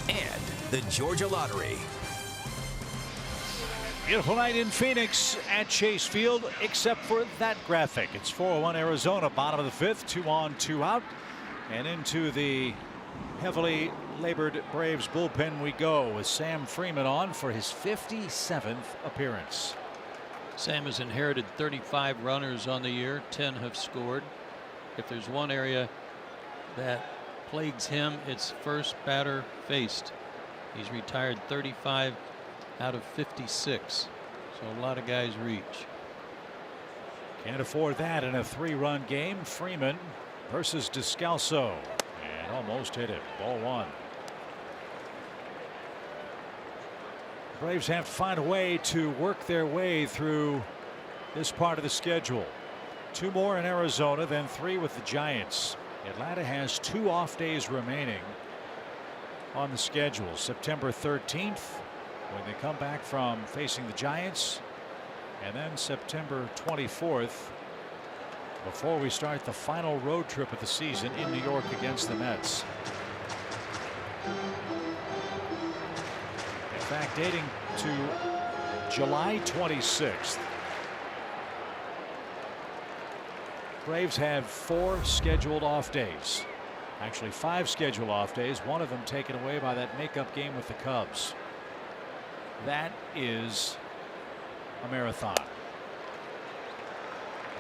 And the Georgia Lottery. Beautiful night in Phoenix at Chase Field, except for that graphic. It's 4-1 Arizona, bottom of the 5th, 2 on, 2 out. And into the heavily labored Braves bullpen we go with Sam Freeman on for his 57th appearance. Sam has inherited 35 runners on the year. 10 have scored. If there's one area that plagues him, it's first batter faced. He's retired 35 out of 56. So a lot of guys reach. Can't afford that in a 3-run game. Freeman versus Descalso, and almost hit it. Ball 1. Braves have to find a way to work their way through this part of the schedule. 2 more in Arizona, then 3 with the Giants. Atlanta has 2 off days remaining on the schedule. September 13th when they come back from facing the Giants, and then September 24th before we start the final road trip of the season in New York against the Mets. In fact, dating to July 26th, Braves have 4 scheduled off days. Actually 5 scheduled off days, one of them taken away by that makeup game with the Cubs. That is a marathon.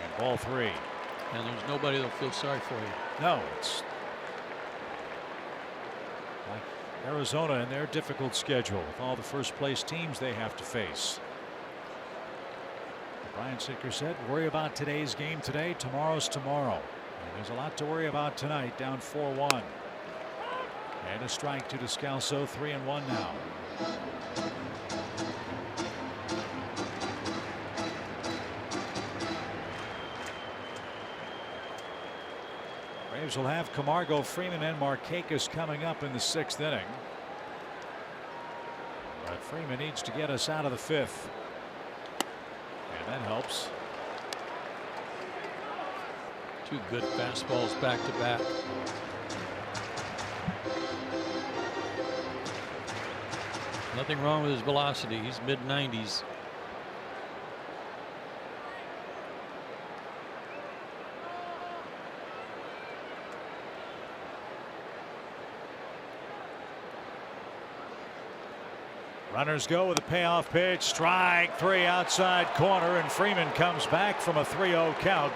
And ball 3. And there's nobody that'll feel sorry for you. No, it's like Arizona and their difficult schedule with all the first place teams they have to face. Brian Snitker said, worry about today's game today, tomorrow's tomorrow. And there's a lot to worry about tonight, down 4-1. And a strike to Descalso, 3-1 now. Braves will have Camargo, Freeman, and Markakis coming up in the 6th inning. But Freeman needs to get us out of the 5th. And that helps. 2 good fastballs back to back. Nothing wrong with his velocity. He's mid-90s. Runners go with a payoff pitch. Strike 3 outside corner, and Freeman comes back from a 3-0 count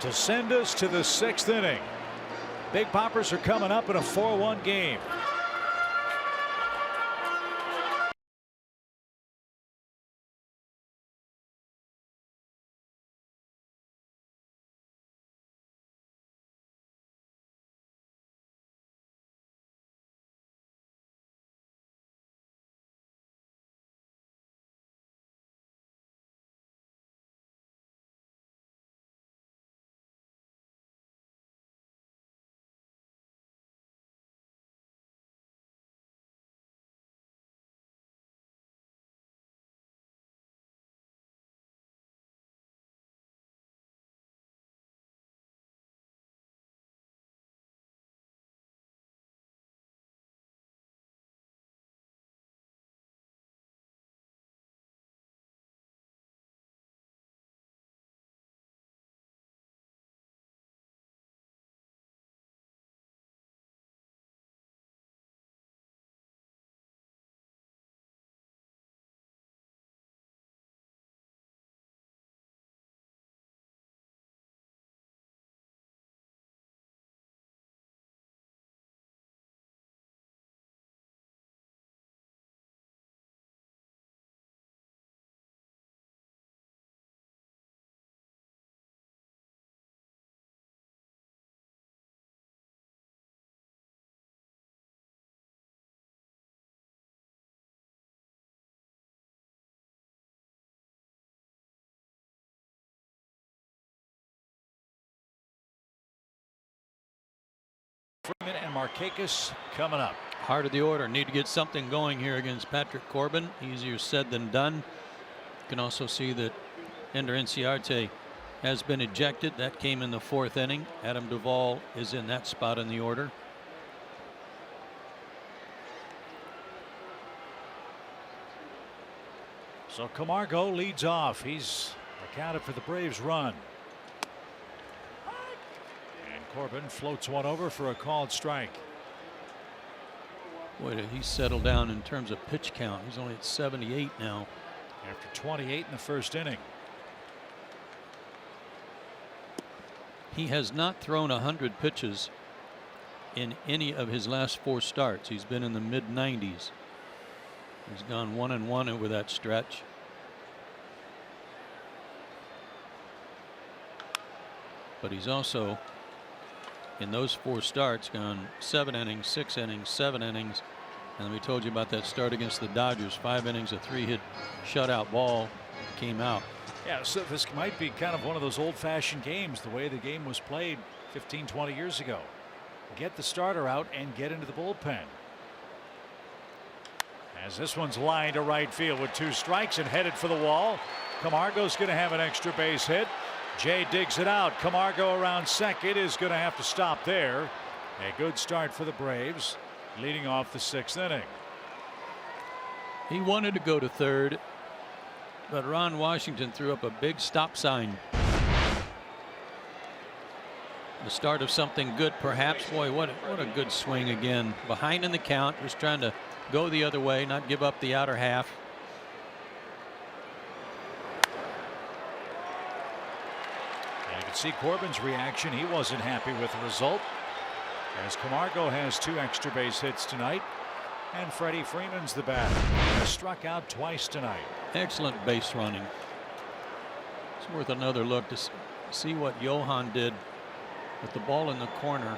to send us to the 6th inning. Big poppers are coming up in a 4-1 game. Freeman and Markakis coming up. Heart of the order. Need to get something going here against Patrick Corbin. Easier said than done. You can also see that Ender Inciarte has been ejected. That came in the 4th inning. Adam Duvall is in that spot in the order. So Camargo leads off. He's accounted for the Braves run. And Corbin floats one over for a called strike. Boy, did he settle down in terms of pitch count. He's only at 78 now. After 28 in the 1st inning. He has not thrown 100 pitches in any of his last 4 starts. He's been in the mid-90s. He's gone 1-1 over that stretch. But he's also, in those 4 starts, gone 7 innings, 6 innings, 7 innings. And we told you about that start against the Dodgers. 5 innings, a 3-hit shutout ball came out. Yeah, so this might be kind of one of those old-fashioned games, the way the game was played 15-20 years ago. Get the starter out and get into the bullpen. As this one's lined to right field with 2 strikes and headed for the wall. Camargo's going to have an extra base hit. Jay digs it out. Camargo around second is going to have to stop there. A good start for the Braves, leading off the 6th inning. He wanted to go to third, but Ron Washington threw up a big stop sign. The start of something good, perhaps. Boy, what a good swing again. Behind in the count, just trying to go the other way, not give up the outer half. And you can see Corbin's reaction. He wasn't happy with the result, as Camargo has 2 extra base hits tonight, and Freddie Freeman's the batter. He has struck out twice tonight. Excellent base running. It's worth another look to see what Johan did with the ball in the corner.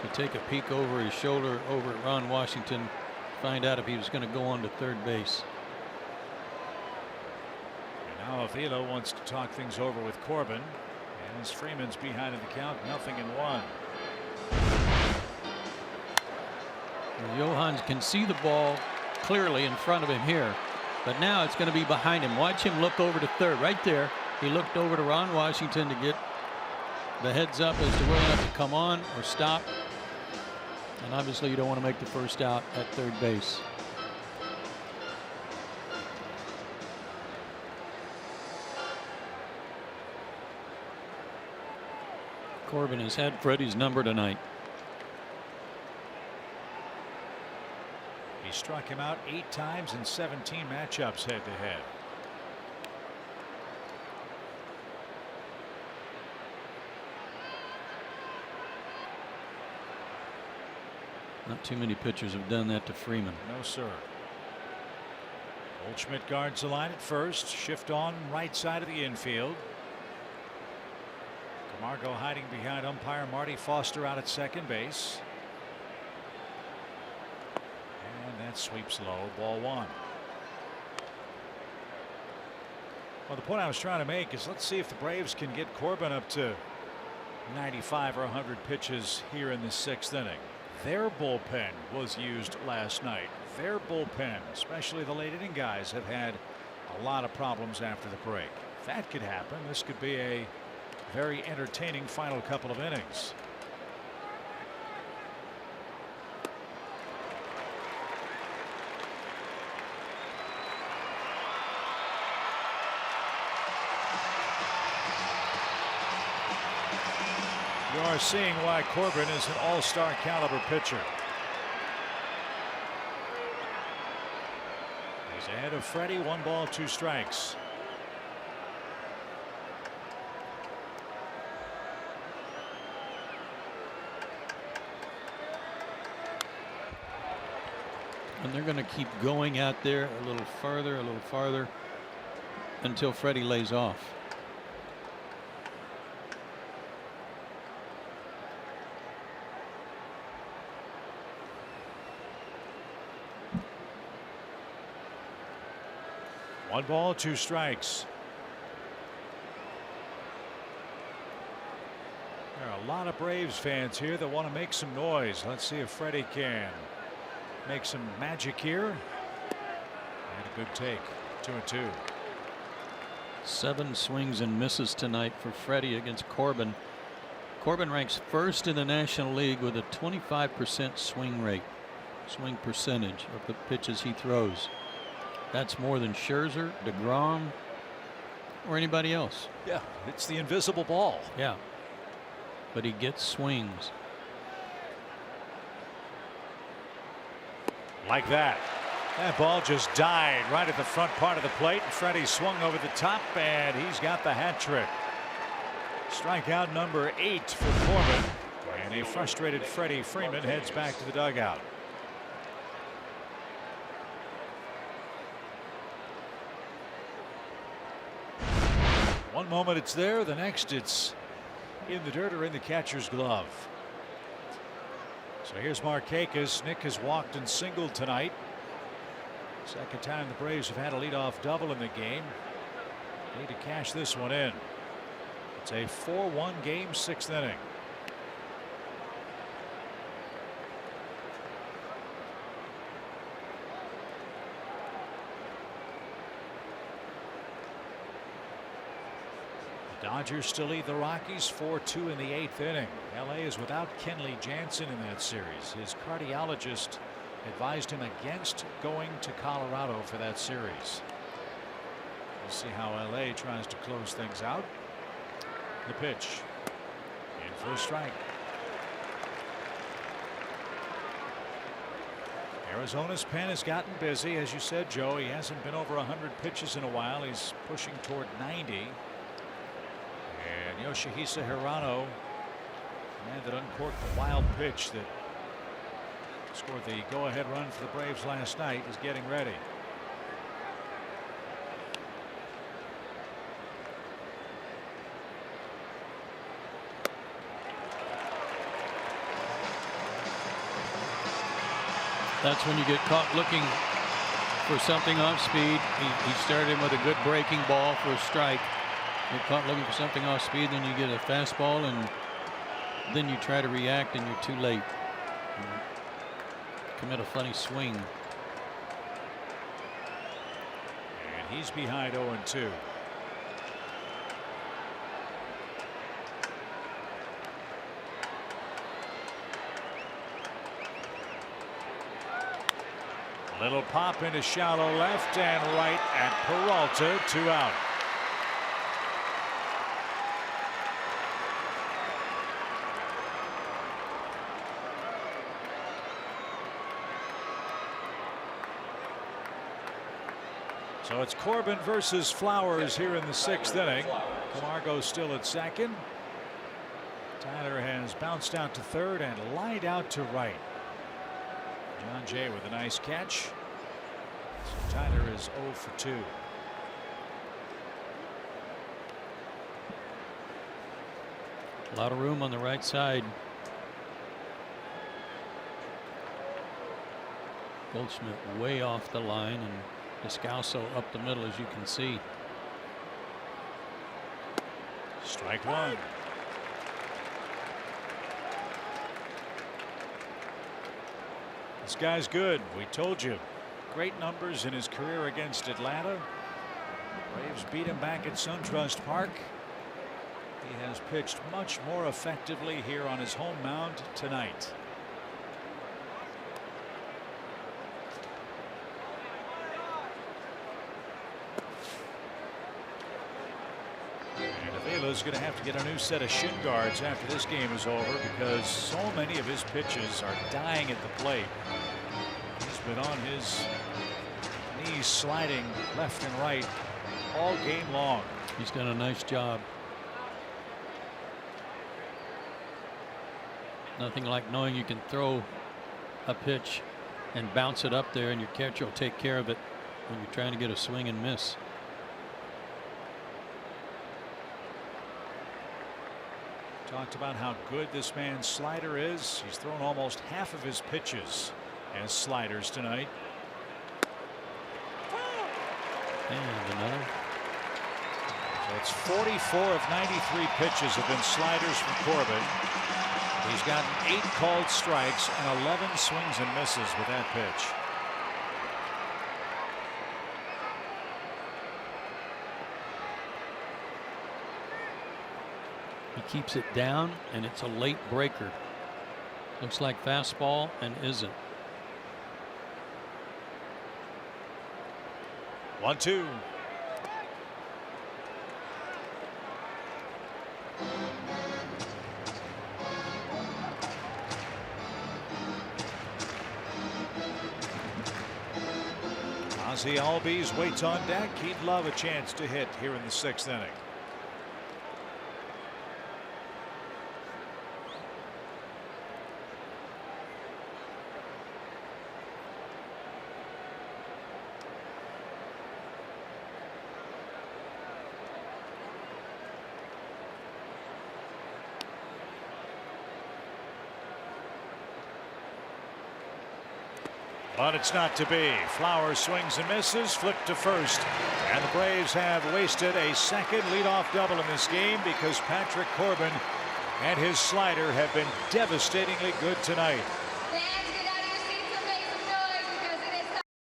To take a peek over his shoulder over at Ron Washington, find out if he was going to go on to third base. And now Avila wants to talk things over with Corbin, as Freeman's behind in the count, 0-1. Johan can see the ball clearly in front of him here, but now it's going to be behind him. Watch him look over to third. Right there, he looked over to Ron Washington to get the heads up as to whether or not to come on or stop. And obviously you don't want to make the first out at third base. Corbin has had Freddie's number tonight. He struck him out 8 times in 17 matchups head to head. Not too many pitchers have done that to Freeman. No, sir. Goldschmidt guards the line at first. Shift on right side of the infield. Camargo hiding behind umpire Marty Foster out at second base. And that sweeps low. Ball one. Well, the point I was trying to make is let's see if the Braves can get Corbin up to 95 or 100 pitches here in the 6th inning. Their bullpen was used last night. Their bullpen, especially the late inning guys, have had a lot of problems after the break. If that could happen, this could be a very entertaining final couple of innings. You are seeing why Corbin is an all-star caliber pitcher. He's ahead of Freddie. 1 ball, 2 strikes. And they're going to keep going out there a little farther until Freddie lays off. One ball, 2 strikes. There are a lot of Braves fans here that want to make some noise. Let's see if Freddie can make some magic here. And a good take. 2-2. 7 swings and misses tonight for Freddie against Corbin. Corbin ranks 1st in the National League with a 25% swing percentage of the pitches he throws. That's more than Scherzer, DeGrom, or anybody else. Yeah, it's the invisible ball. Yeah, but he gets swings. Like that. That ball just died right at the front part of the plate. Freddie swung over the top, and he's got the hat trick. Strikeout number 8 for Corbin. And a frustrated Freddie Freeman heads back to the dugout. One moment it's there, the next it's in the dirt or in the catcher's glove. So here's Markakis. Nick has walked and singled tonight. Second time the Braves have had a leadoff double in the game. Need to cash this one in. It's a 4-1 game, 6th inning. The Dodgers still lead the Rockies 4-2 in the 8th inning. LA is without Kenley Jansen in that series. His cardiologist advised him against going to Colorado for that series. We'll see how LA tries to close things out. The pitch in for a strike. Arizona's pen has gotten busy, as you said, Joe. He hasn't been over 100 pitches in a while. He's pushing toward 90. And Yoshihisa Hirano, the man that uncorked the wild pitch that scored the go-ahead run for the Braves last night, is getting ready. That's when you get caught looking for something off speed. He started him with a good breaking ball for a strike. Get caught looking for something off speed, then you get a fastball, and then you try to react and you're too late. Commit a funny swing. And he's behind 0-2. Little pop into shallow left and right at Peralta. 2 out. So it's Corbin versus Flowers here in the 6th inning. Camargo still at second. Tyler has bounced out to third and lined out to right. John Jay with a nice catch. So Tyler is 0 for 2. A lot of room on the right side. Goldschmidt way off the line and Descalso up the middle, as you can see. Strike one. This guy's good. We told you. Great numbers in his career against Atlanta. Braves beat him back at SunTrust Park. He has pitched much more effectively here on his home mound tonight. And Avila's going to have to get a new set of shin guards after this game is over, because so many of his pitches are dying at the plate. He's been on his knees sliding left and right all game long. He's done a nice job. Nothing like knowing you can throw a pitch and bounce it up there and your catcher will take care of it when you're trying to get a swing and miss. Talked about how good this man's slider is. He's thrown almost half of his pitches as sliders tonight. And another. So it's 44 of 93 pitches have been sliders from Corbin. He's gotten 8 called strikes and 11 swings and misses with that pitch. He keeps it down and it's a late breaker. Looks like fastball and isn't. 1-2. Ozzie Albies waits on deck. He'd love a chance to hit here in the 6th inning. But it's not to be. Flowers swings and misses, flipped to first. And the Braves have wasted a second leadoff double in this game because Patrick Corbin and his slider have been devastatingly good tonight. Fans, get out of your seats and make some noise because it is time.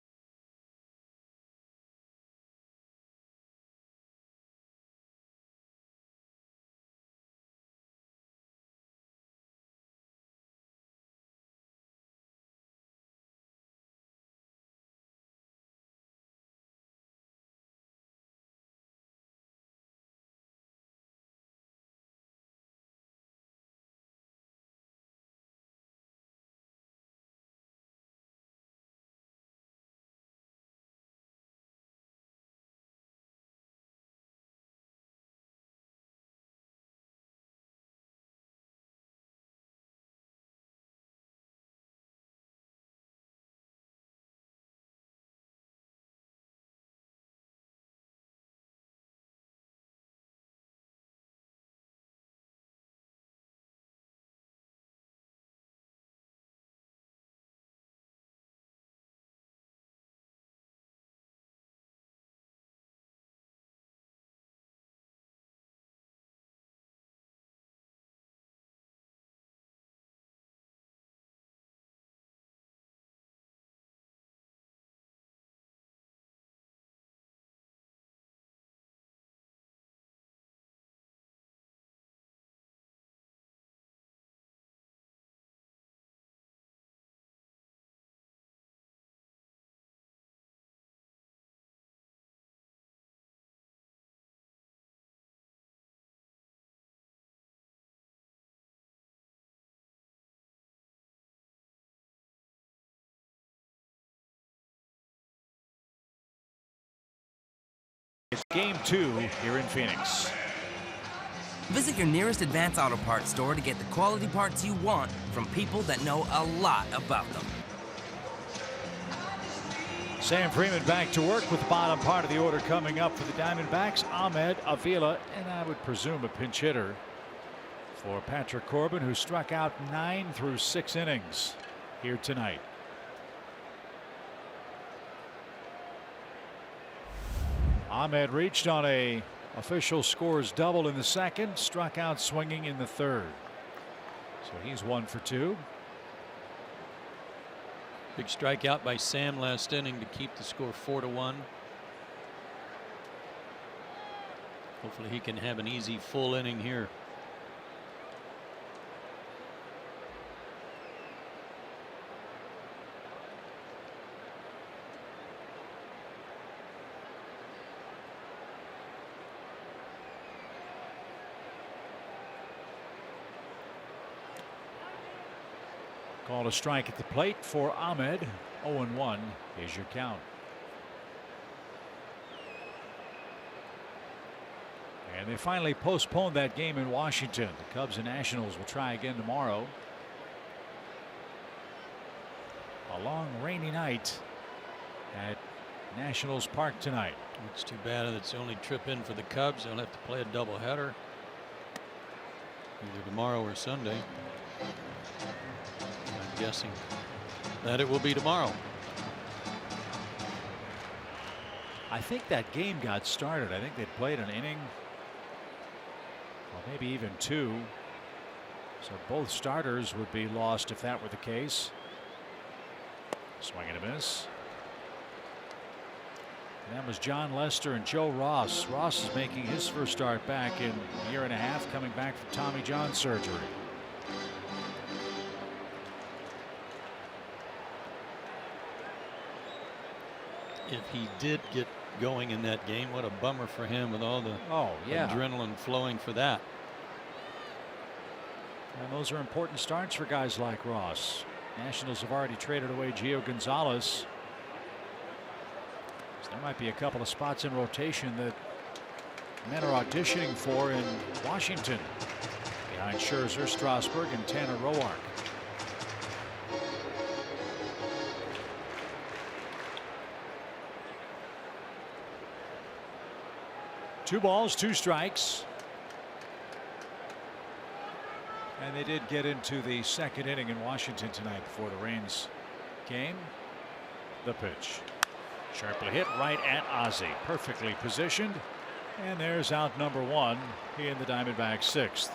It's game 2 here in Phoenix. Visit your nearest Advance Auto Parts store to get the quality parts you want from people that know a lot about them. Sam Freeman back to work with the bottom part of the order coming up for the Diamondbacks. Ahmed, Avila, and I would presume a pinch hitter for Patrick Corbin, who struck out 9 through 6 innings here tonight. Ahmed reached on a official scores double in the second, struck out swinging in the third. So he's 1 for 2. Big strikeout by Sam last inning to keep the score 4-1. Hopefully he can have an easy full inning here. Called a strike at the plate for Ahmed. 0-1 is your count. And they finally postponed that game in Washington. The Cubs and Nationals will try again tomorrow. A long rainy night at Nationals Park tonight. It's too bad that it's the only trip in for the Cubs. They'll have to play a doubleheader either tomorrow or Sunday. I'm guessing that it will be tomorrow. I think that game got started. I think they played an inning, or maybe even 2. So both starters would be lost if that were the case. Swing and a miss. And that was John Lester and Joe Ross. Ross is making his first start back in a year and a half, coming back from Tommy John surgery. If he did get going in that game, what a bummer for him with all the adrenaline flowing for that. And those are important starts for guys like Ross. Nationals have already traded away Gio Gonzalez. So there might be a couple of spots in rotation that men are auditioning for in Washington, behind Scherzer, Strasburg, and Tanner Roark. Two balls, 2 strikes. And they did get into the second inning in Washington tonight before the Rains game. The pitch. Sharply hit right at Ozzie. Perfectly positioned. And there's out number 1 in the Diamondbacks' 6th.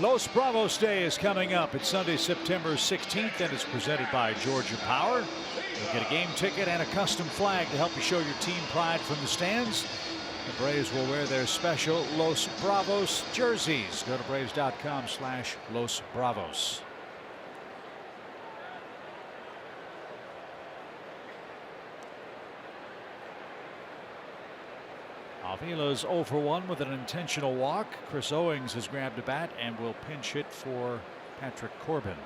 Los Bravos Day is coming up. It's Sunday, September 16th, and it's presented by Georgia Power. You'll get a game ticket and a custom flag to help you show your team pride from the stands. The Braves will wear their special Los Bravos jerseys. Go to Braves.com/Los Bravos. Avila's 0 for 1 with an intentional walk. Chris Owings has grabbed a bat and will pinch hit for Patrick Corbin.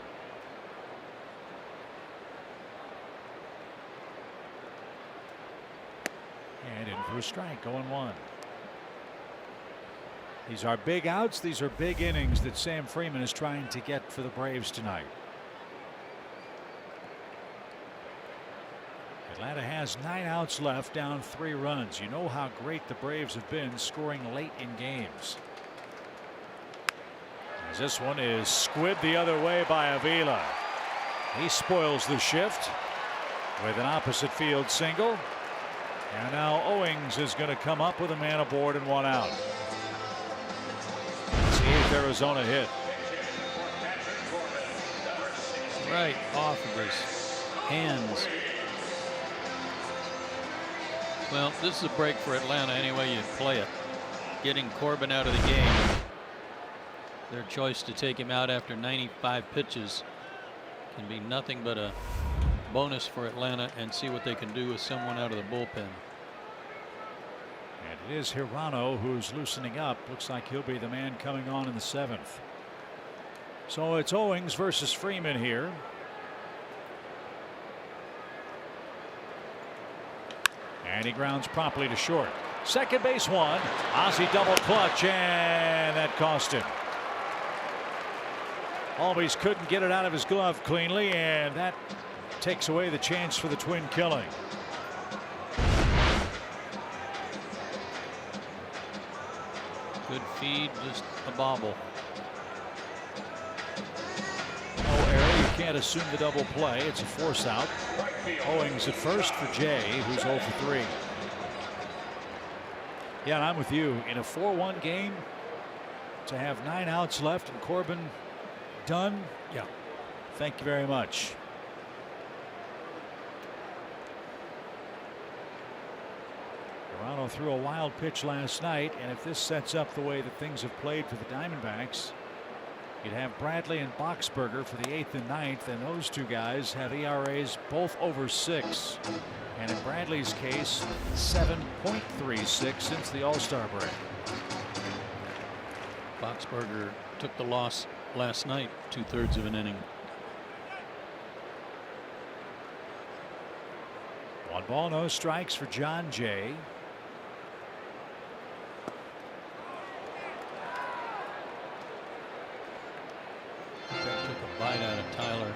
And in for a strike, 0-1. These are big outs. These are big innings that Sam Freeman is trying to get for the Braves tonight. Atlanta has 9 outs left, down 3 runs. You know how great the Braves have been scoring late in games. As this one is squibbed the other way by Avila. He spoils the shift with an opposite field single. And now Owings is going to come up with a man aboard and 1 out. It's the 8th Arizona hit. Right off of his hands. Well, this is a break for Atlanta any way you play it. Getting Corbin out of the game. Their choice to take him out after 95 pitches can be nothing but a bonus for Atlanta, and see what they can do with someone out of the bullpen. And it is Hirano who's loosening up. Looks like he'll be the man coming on in the 7th. So it's Owings versus Freeman here. And he grounds promptly to short. Second base 1. Ozzie double clutch, and that cost him. Always couldn't get it out of his glove cleanly, and that takes away the chance for the twin killing. Good feed, just a bobble. No error. You can't assume the double play. It's a force out. Owings at first for Jay, who's 0 for 3. Yeah, and I'm with you. In a 4-1 game, to have 9 outs left and Corbin done. Yeah. Thank you very much. Toronto threw a wild pitch last night, and if this sets up the way that things have played for the Diamondbacks, you'd have Bradley and Boxberger for the 8th and 9th, and those two guys have ERAs both over 6. And in Bradley's case, 7.36 since the All-Star break. Boxberger took the loss last night, 2/3 of an inning. 1 ball, no strikes for John Jay. That took a bite out of Tyler.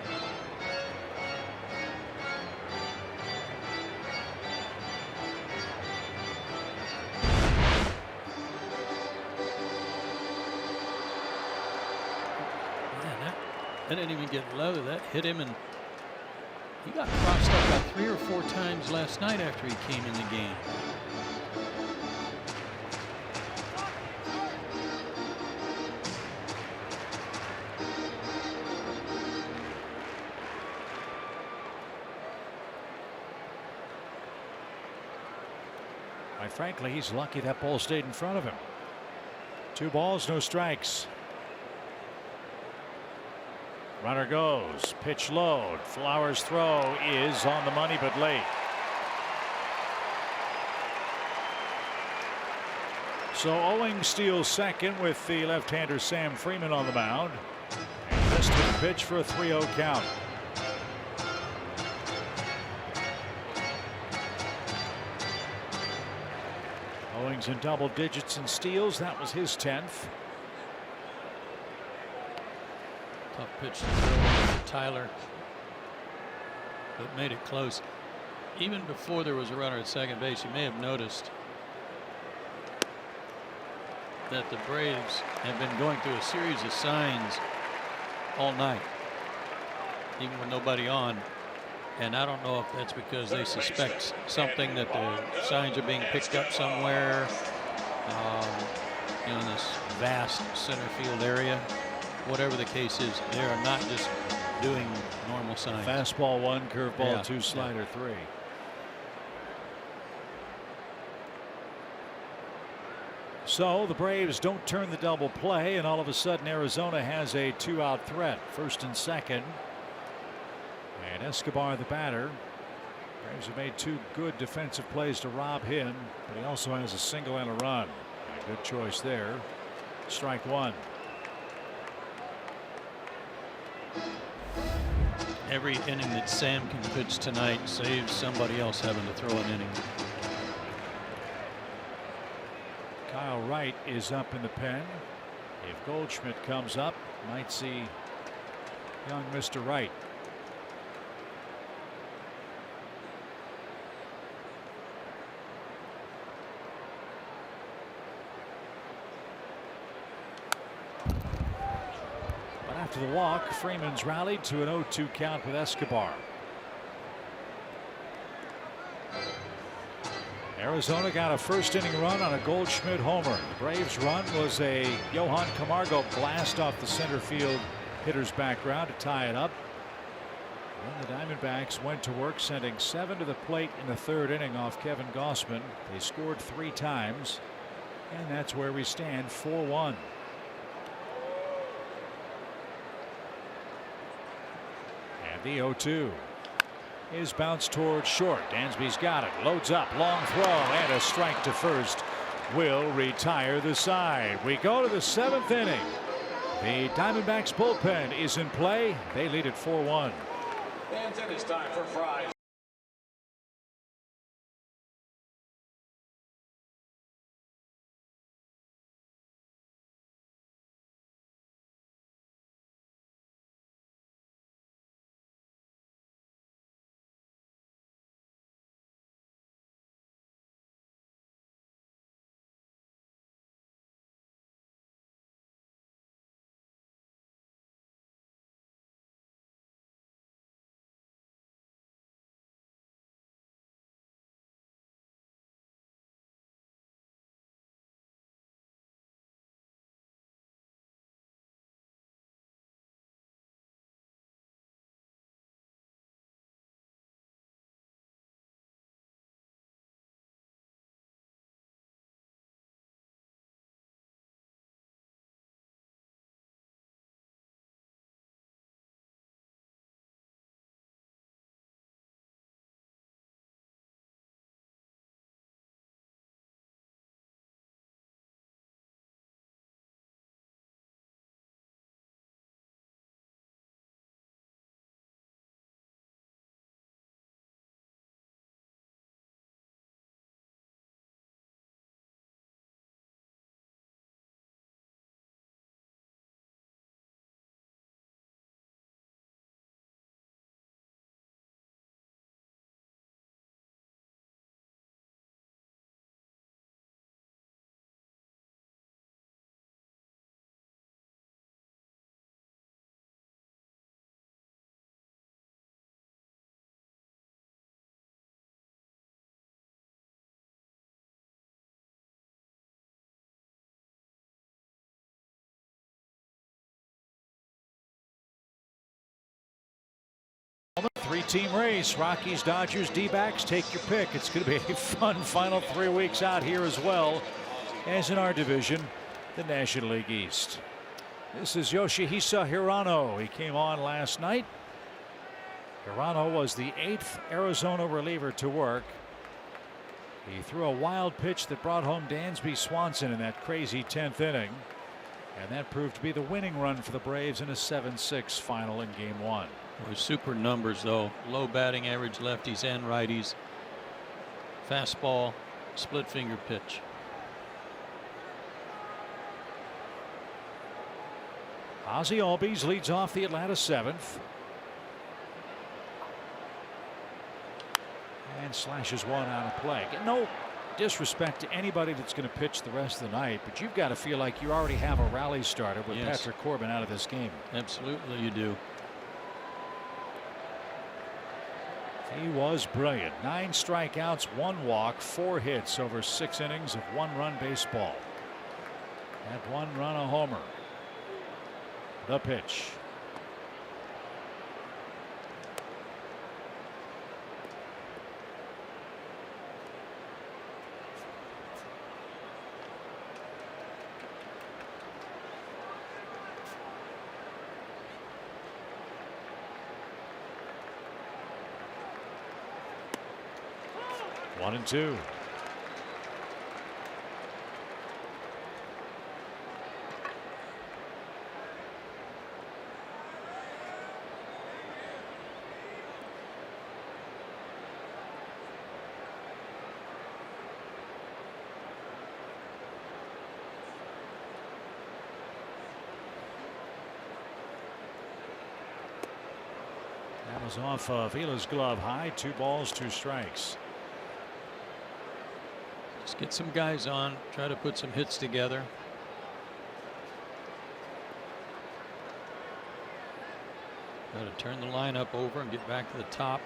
Man, that didn't even get low. That hit him, and he got crossed up about 3 or 4 times last night after he came in the game. Quite frankly, he's lucky that ball stayed in front of him. 2 balls, no strikes. Runner goes, pitch low. Flowers' throw is on the money but late. So Owings steals second with the left-hander Sam Freeman on the mound. And missed the pitch for a 3-0 count. Owings in double digits in steals. That was his 10th. Tough pitch to throw to Tyler, but made it close. Even before there was a runner at second base, you may have noticed that the Braves have been going through a series of signs all night, even with nobody on. And I don't know if that's because they suspect something, that the signs are being picked up somewhere, in this vast center field area. Whatever the case is, they are not just doing normal signs. Fastball 1, curveball 2, slider 3. So the Braves don't turn the double play, and all of a sudden Arizona has a 2-out threat. First and second. And Escobar, the batter. Braves have made 2 good defensive plays to rob him, but he also has a single and a run. A good choice there. Strike 1. Every inning that Sam can pitch tonight saves somebody else having to throw an inning. Kyle Wright is up in the pen. If Goldschmidt comes up, might see young Mr. Wright. After the walk, Freeman's rallied to an 0-2 count with Escobar. Arizona got a first inning run on a Goldschmidt homer. The Braves' run was a Johan Camargo blast off the center field hitter's background to tie it up. Then the Diamondbacks went to work, sending 7 to the plate in the 3rd inning off Kevin Gausman. They scored 3 times, and that's where we stand, 4-1. The 0-2 is bounced towards short. Dansby's got it. Loads up. Long throw and a strike to first will retire the side. We go to the 7th inning. The Diamondbacks bullpen is in play. They lead at 4-1. And it is time for Fries. Three-team race. Rockies, Dodgers, D-backs. Take your pick. It's going to be a fun final 3 weeks out here as well as in our division, the National League East. This is Yoshihisa Hirano. He came on last night. Hirano was the 8th Arizona reliever to work. He threw a wild pitch that brought home Dansby Swanson in that crazy 10th inning. And that proved to be the winning run for the Braves in a 7-6 final in Game 1. Well, super numbers, though. Low batting average lefties and righties. Fastball, split finger pitch. Ozzie Albies leads off the Atlanta 7th. And slashes one out of play. No disrespect to anybody that's going to pitch the rest of the night, but you've got to feel like you already have a rally started with Patrick Corbin out of this game. Absolutely, you do. He was brilliant. 9 strikeouts, 1 walk, 4 hits over 6 innings of 1-run baseball. Had 1 run, a homer. The pitch. One and two. That was off of Vila's glove high. 2 balls, 2 strikes. Just get some guys on, try to put some hits together. Got to turn the lineup over and get back to the top.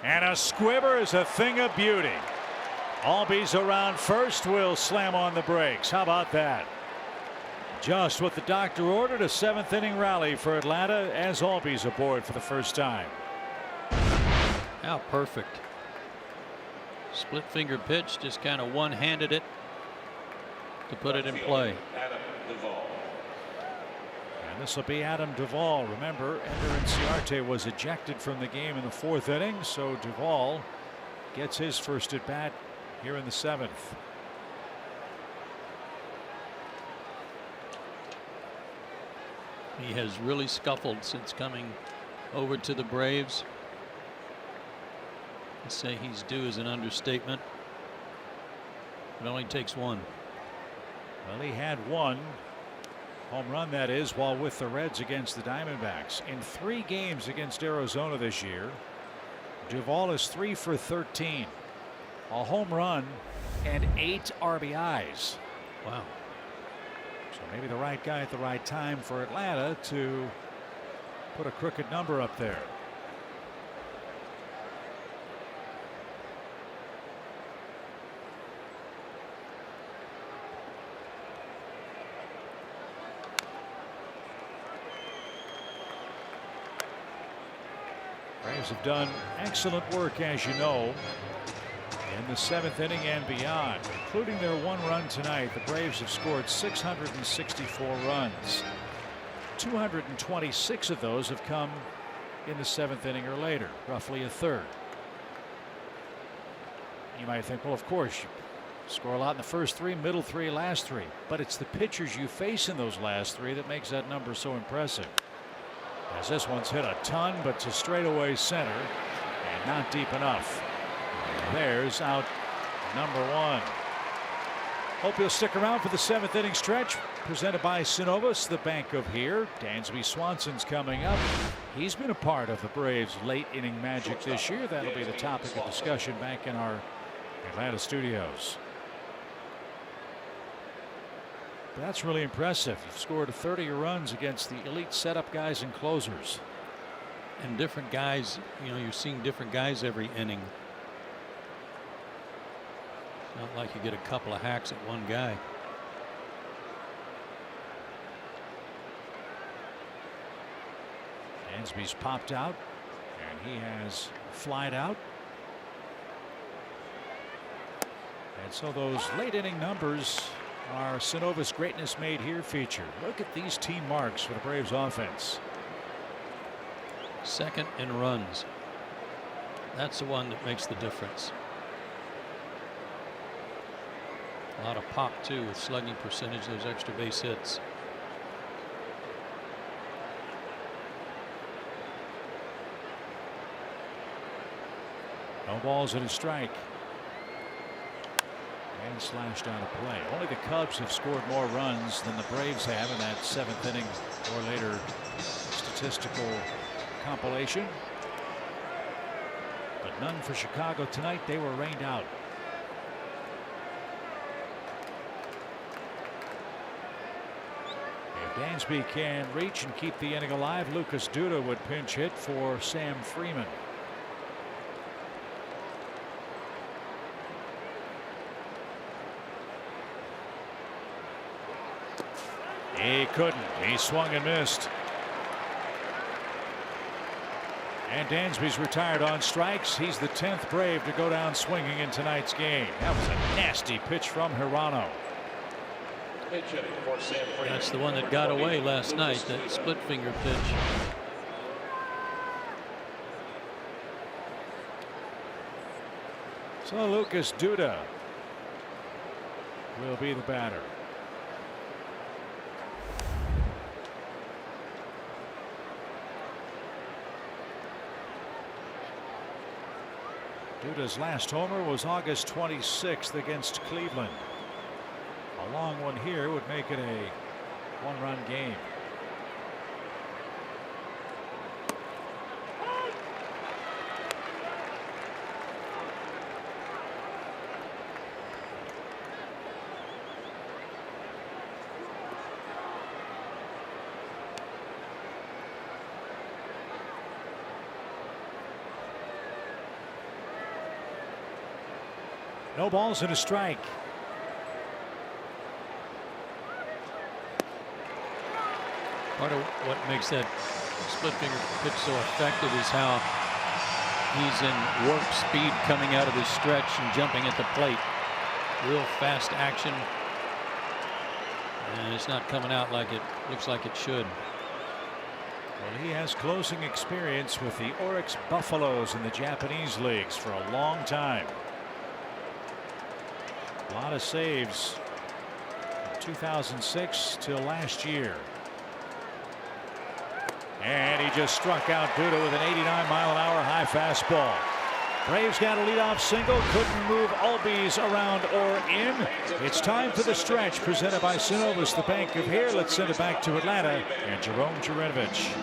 And a squibber is a thing of beauty. Albies around first will slam on the brakes. How about that? Just what the doctor ordered, a 7th inning rally for Atlanta as Albies aboard for the first time. How perfect. Split finger pitch, just kind of one-handed it to put it in play. And this will be Adam Duvall. Remember, Ender Inciarte was ejected from the game in the 4th inning, so Duvall gets his first at bat here in the 7th. He has really scuffled since coming over to the Braves. To say he's due is an understatement. It only takes 1. Well, he had 1 home run, that is, while with the Reds against the Diamondbacks. In 3 games against Arizona this year, Duvall is 3 for 13. A home run and 8 RBIs. Wow. So maybe the right guy at the right time for Atlanta to put a crooked number up there. Braves have done excellent work, as you know, in the 7th inning and beyond, including their 1 run tonight. The Braves have scored 664 runs. 226 of those have come in the 7th inning or later, roughly a third. You might think, well, of course, you score a lot in the first 3, middle 3, last 3, but it's the pitchers you face in those last 3 that makes that number so impressive. As this one's hit a ton, but to straightaway center and not deep enough. There's out number 1. Hope you'll stick around for the 7th inning stretch presented by Synovus, the bank of here. Dansby Swanson's coming up. He's been a part of the Braves' late inning magic this year. That'll be the topic of discussion back in our Atlanta studios. That's really impressive. You've scored 30 runs against the elite setup guys and closers. And different guys, you know, you're seeing different guys every inning. Not like you get a couple of hacks at one guy. Dansby's popped out, and he has flied out. And so those late inning numbers are Synova's greatness made here feature. Look at these team marks for the Braves offense. Second in runs. That's the one that makes the difference. A lot of pop too with slugging percentage, those extra base hits. No balls and a strike. And slashed out of play. Only the Cubs have scored more runs than the Braves have in that 7th inning or later statistical compilation. But none for Chicago tonight. They were rained out. If Dansby can reach and keep the inning alive, Lucas Duda would pinch hit for Sam Freeman. He couldn't. He swung and missed. And Dansby's retired on strikes. He's the 10th Brave to go down swinging in tonight's game. That was a nasty pitch from Hirano. That's the one that got away last night, that split finger pitch. So Lucas Duda will be the batter. Duda's last homer was August 26th against Cleveland. A long one here would make it a one-run game. No balls and a strike. Part of what makes that split finger pitch so effective is how he's in warp speed coming out of his stretch and jumping at the plate. Real fast action. And it's not coming out like it looks like it should. Well, he has closing experience with the Oryx Buffaloes in the Japanese leagues for a long time. A lot of saves from 2006 till last year. And he just struck out Duda with an 89-mile-an-hour high fastball. Braves got a leadoff single, couldn't move Albies around or in. It's time for the stretch presented by Synovus, the bank of here. Let's send it back to Atlanta and Jerome Jurenovich.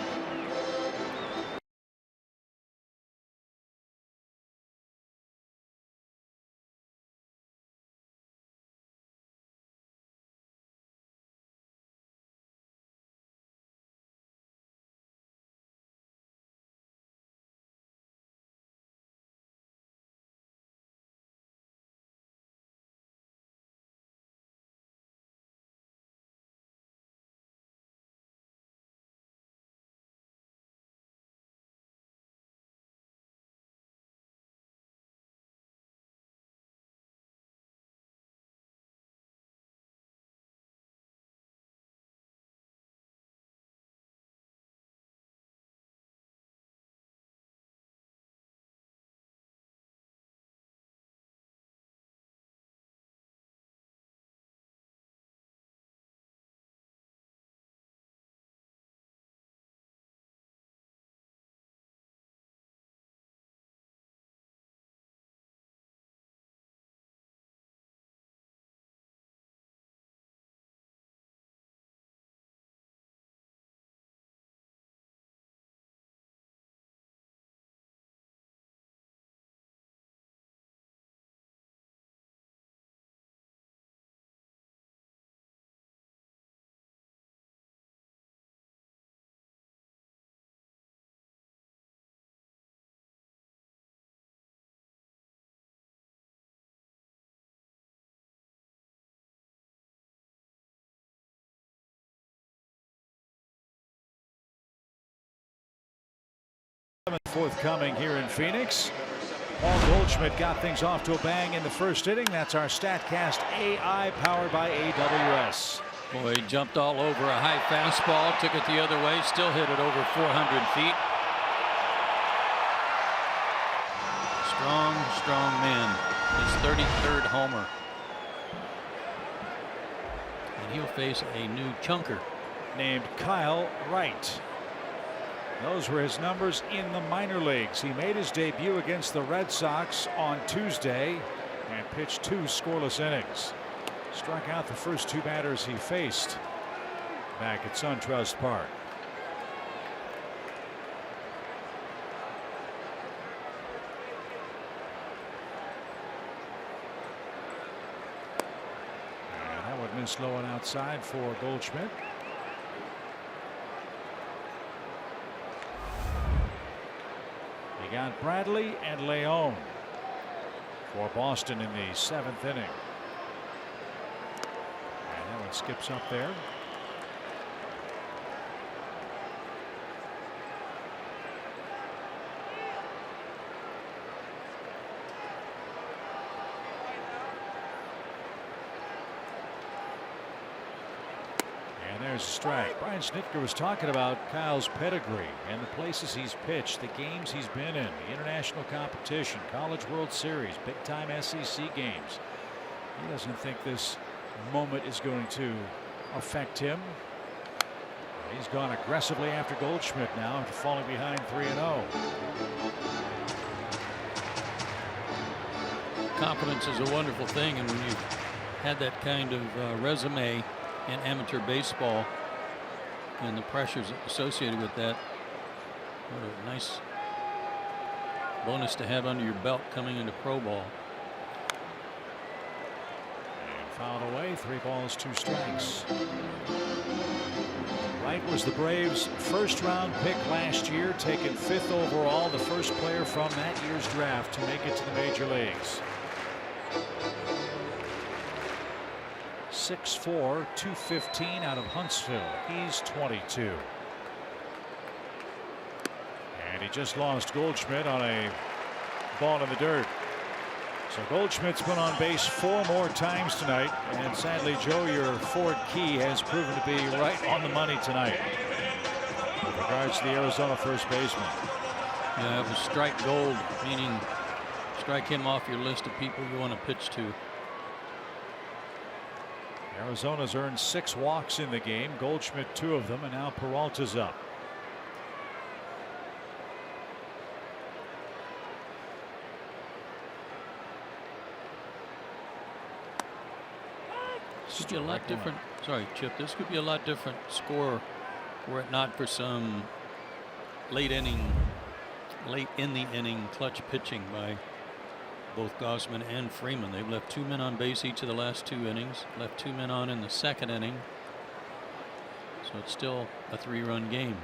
forthcoming here in Phoenix. Paul Goldschmidt got things off to a bang in the first inning. That's our StatCast AI powered by AWS. Boy, he jumped all over a high fastball, took it the other way, still hit it over 400 feet. Strong man. His 33rd homer. And he'll face a new chunker named Kyle Wright. Those were his numbers in the minor leagues. He made his debut against the Red Sox on Tuesday and pitched 2 scoreless innings. Struck out the first 2 batters he faced back at SunTrust Park. And that would miss low and outside for Goldschmidt. You got Bradley and Leone for Boston in the 7th inning. And that one skips up there. And there's a strike. Brian Snitker was talking about Kyle's pedigree and the places he's pitched, the games he's been in, the international competition, College World Series, big-time SEC games. He doesn't think this moment is going to affect him. He's gone aggressively after Goldschmidt now after falling behind 3-0. Confidence is a wonderful thing, and when you've had that kind of resume in amateur baseball and the pressures associated with that, what a nice bonus to have under your belt coming into pro ball. And fouled away, 3 balls, 2 strikes. Wright was the Braves' first-round pick last year, taken 5th overall, the first player from that year's draft to make it to the major leagues. 6'4", 215 out of Huntsville. He's 22. And he just lost Goldschmidt on a ball in the dirt. So Goldschmidt's been on base 4 more times tonight. And sadly, Joe, your Ford Key has proven to be right on the money tonight with regards to the Arizona first baseman. Yeah, it was strike gold, meaning strike him off your list of people you want to pitch to. Arizona's earned 6 walks in the game, Goldschmidt 2 of them, and now Peralta's up. This could be a lot different. Sorry, Chip. This could be a lot different score were it not for some late in the inning clutch pitching by both Gausman and Freeman. They've left 2 men on base each of the last 2 innings, left 2 men on in the 2nd inning. So it's still a 3-run game.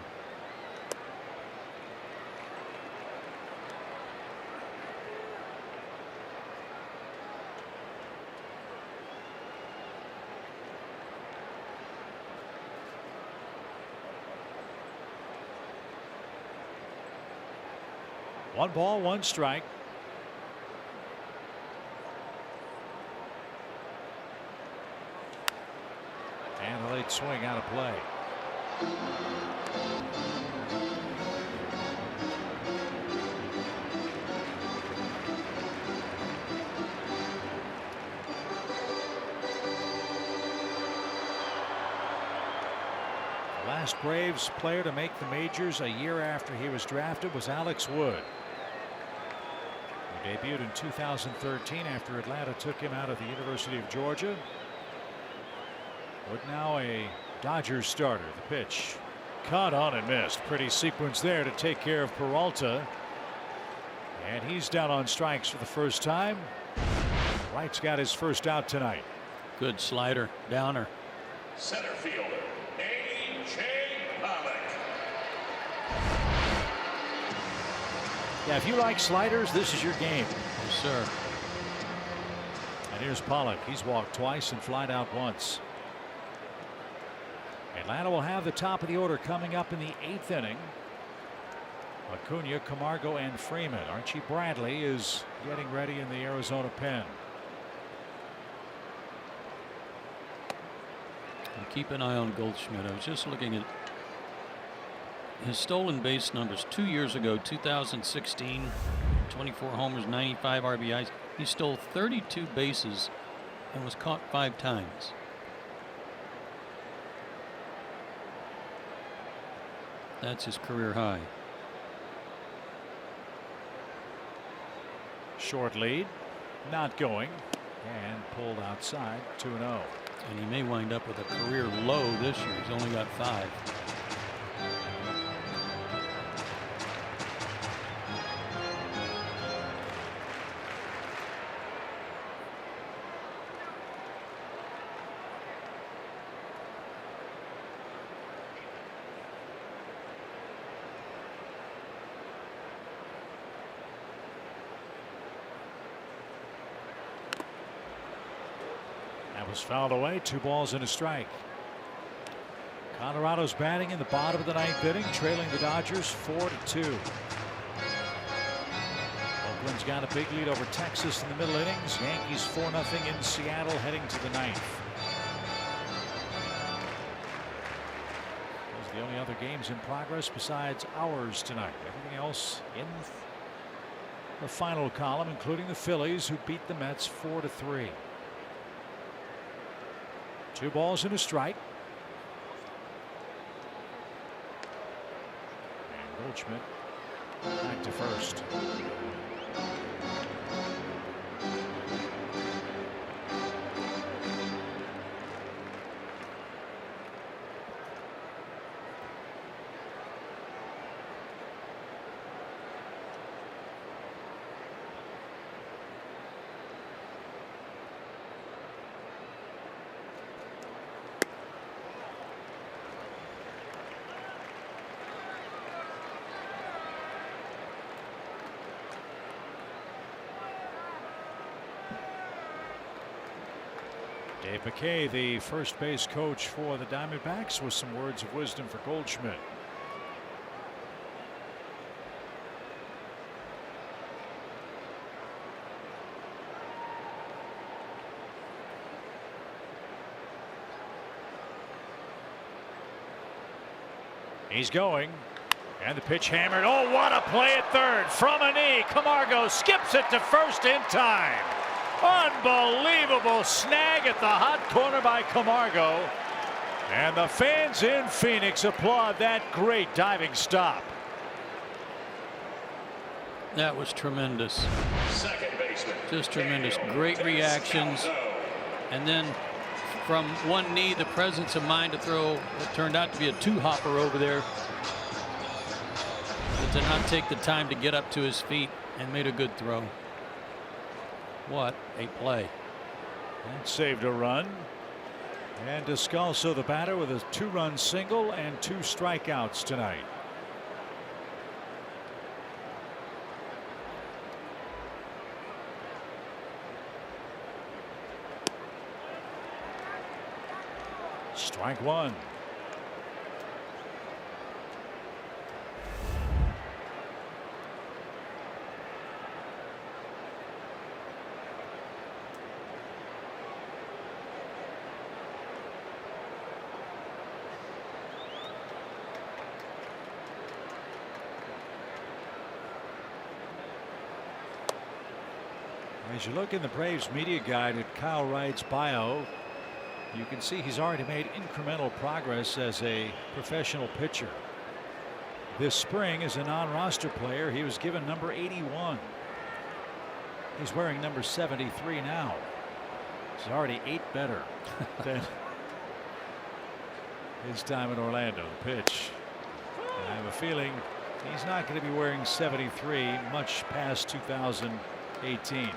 One ball, 1 strike. And a late swing out of play. The last Braves player to make the majors a year after he was drafted was Alex Wood. He debuted in 2013 after Atlanta took him out of the University of Georgia. Wood now a Dodgers starter. The pitch caught on and missed. Pretty sequence there to take care of Peralta. And he's down on strikes for the first time. Wright's got his first out tonight. Good slider, downer. Center fielder, A.J. Pollock. Yeah, if you like sliders, this is your game. Yes, sir. And here's Pollock. He's walked twice and flied out once. Atlanta will have the top of the order coming up in the 8th inning. Acuna, Camargo, and Freeman. Archie Bradley is getting ready in the Arizona pen. And keep an eye on Goldschmidt. I was just looking at his stolen base numbers 2 years ago, 2016, 24 homers, 95 RBIs. He stole 32 bases and was caught 5 times. That's his career high. Short lead, not going, and pulled outside, 2-0. And he may wind up with a career low this year. He's only got 5. Was fouled away. 2 balls and a strike. Colorado's batting in the bottom of the 9th inning, trailing the Dodgers 4-2. Oakland's got a big lead over Texas in the middle innings. Yankees 4-0 in Seattle, heading to the 9th. Those are the only other games in progress besides ours tonight. Everything else in the final column, including the Phillies, who beat the Mets 4-3. 2 balls and a strike. And Goldschmidt back to first. Dave McKay, the first base coach for the Diamondbacks, with some words of wisdom for Goldschmidt. He's going, and the pitch hammered. Oh, what a play at third from a knee. Camargo skips it to first in time. Unbelievable snag at the hot corner by Camargo. And the fans in Phoenix applaud that great diving stop. That was tremendous. Second baseman. Just tremendous. Great reactions. And then from one knee, the presence of mind to throw what turned out to be a 2-hopper over there. But to not take the time to get up to his feet and made a good throw. What a play. That saved a run. And Descalso, the batter, with a 2-run single and 2 strikeouts tonight. Strike 1. As you look in the Braves media guide at Kyle Wright's bio, you can see he's already made incremental progress as a professional pitcher. This spring, as a non-roster player, he was given number 81. He's wearing number 73 now. He's already 8 better than his time in Orlando. The pitch. And I have a feeling he's not going to be wearing 73 much past 2018.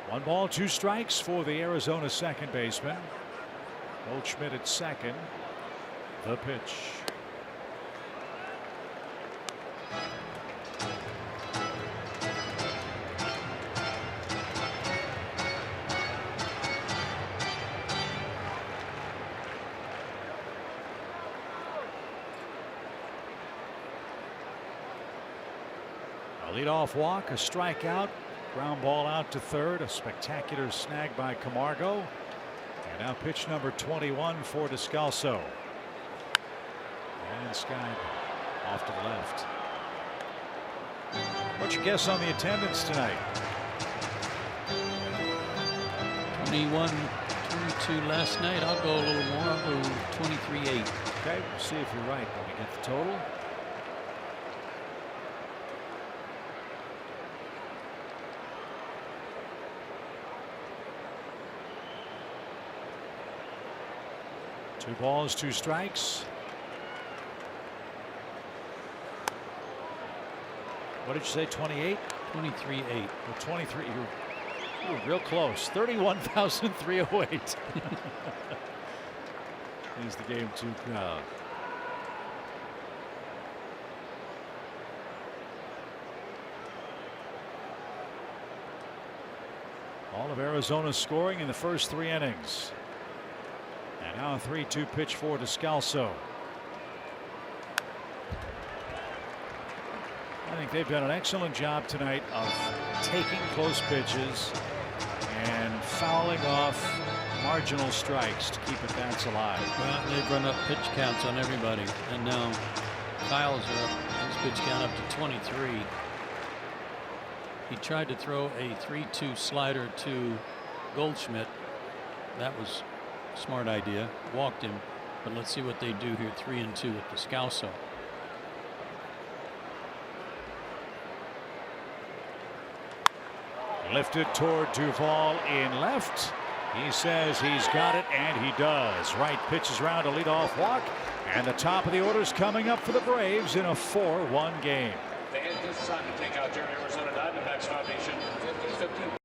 One ball, 2 strikes for the Arizona second baseman. Goldschmidt at second. The pitch. A leadoff walk, a strikeout, ground ball out to third, a spectacular snag by Camargo. And now pitch number 21 for Descalso. And Sky off to the left. What's your guess on the attendance tonight? 21, 22 last night. I'll go a little more. I'll go 23-8. Okay, we'll see if you're right when we get the total. Two balls, two strikes. What did you say, 28? 23-8. Well, 23. You're real close. 31,308. Is the game 2 crowd. All of Arizona scoring in the first 3 innings. And now a 3-2 pitch for Descalso. I think they've done an excellent job tonight of taking close pitches and fouling off marginal strikes to keep at bats alive. Well, they've run up pitch counts on everybody, and now Kyle's up his pitch count up to 23. He tried to throw a 3-2 slider to Goldschmidt. That was a smart idea. Walked him, but let's see what they do here. 3-2 with Descalso. Lifted toward Duvall in left. He says he's got it, and he does. Wright pitches around a leadoff walk, and the top of the order is coming up for the Braves in a 4-1 game. And this time to take out your Arizona Diamondbacks foundation 50-50.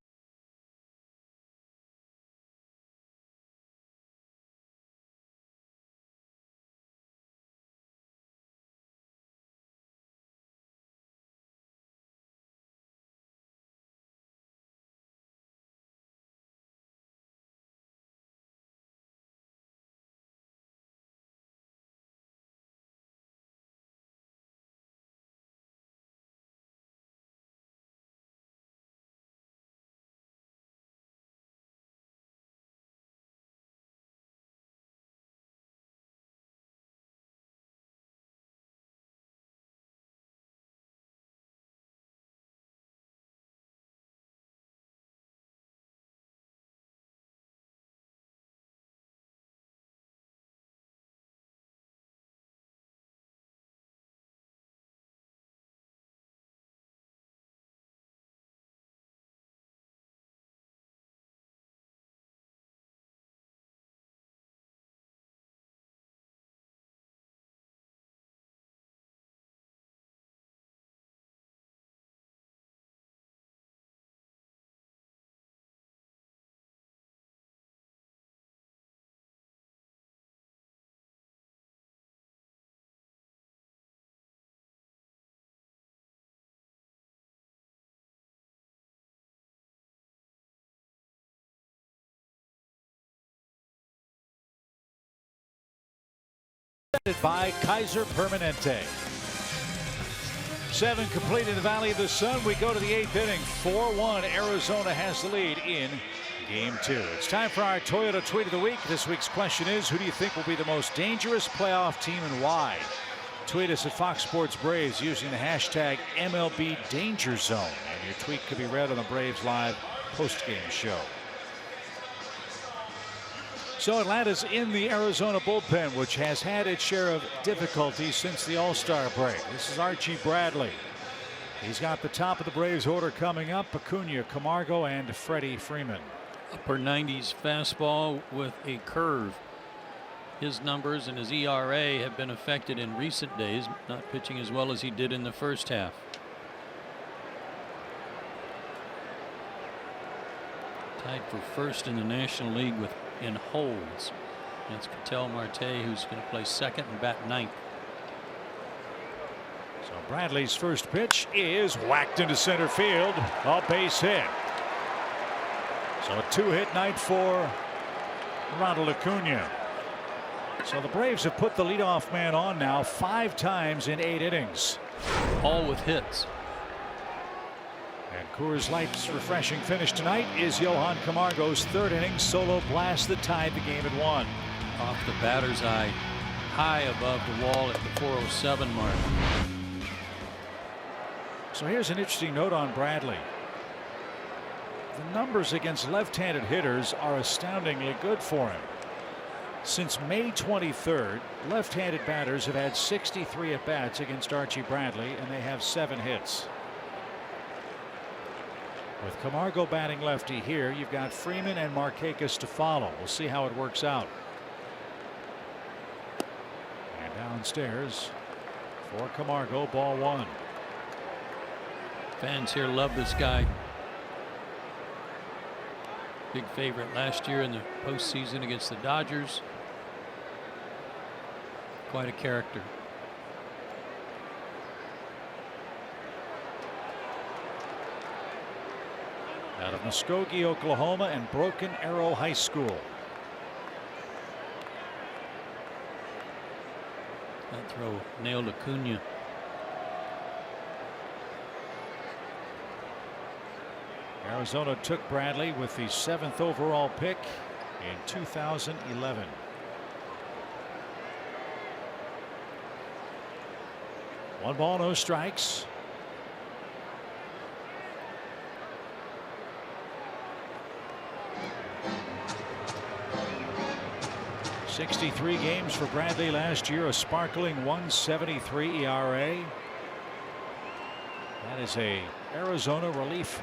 By Kaiser Permanente. 7 complete in the Valley of the Sun. We go to the 8th inning. 4-1. Arizona has the lead in Game 2. It's time for our Toyota Tweet of the Week. This week's question is, who do you think will be the most dangerous playoff team and why? Tweet us at Fox Sports Braves using the hashtag MLB Danger Zone. And your tweet could be read on the Braves Live post-game show. So Atlanta's in the Arizona bullpen, which has had its share of difficulties since the All-Star break. This is Archie Bradley. He's got the top of the Braves order coming up: Acuna, Camargo, and Freddie Freeman. Upper 90s fastball with a curve. His numbers and his ERA have been affected in recent days, not pitching as well as he did in the first half. Tied for first in the National League in holds. That's Ketel Marte, who's going to play second and bat ninth. So Bradley's first pitch is whacked into center field. A base hit. So a 2-hit night for Ronald Acuna. So the Braves have put the leadoff man on now 5 times in 8 innings. All with hits. And Coors Light's refreshing finish tonight is Johan Camargo's third inning solo blast that tied the game at 1. Off the batter's eye, high above the wall at the 407 mark. So here's an interesting note on Bradley. The numbers against left-handed hitters are astoundingly good for him. Since May 23rd, left-handed batters have had 63 at-bats against Archie Bradley, and they have 7 hits. With Camargo batting lefty here, you've got Freeman and Markakis to follow. We'll see how it works out. And downstairs for Camargo, ball 1. Fans here love this guy. Big favorite last year in the postseason against the Dodgers. Quite a character. Out of Muskogee, Oklahoma, and Broken Arrow High School. That throw nailed Acuna. Arizona took Bradley with the 7th overall pick in 2011. One ball, no strikes. .63 games for Bradley last year, a sparkling 1.73 ERA. That is a Arizona relief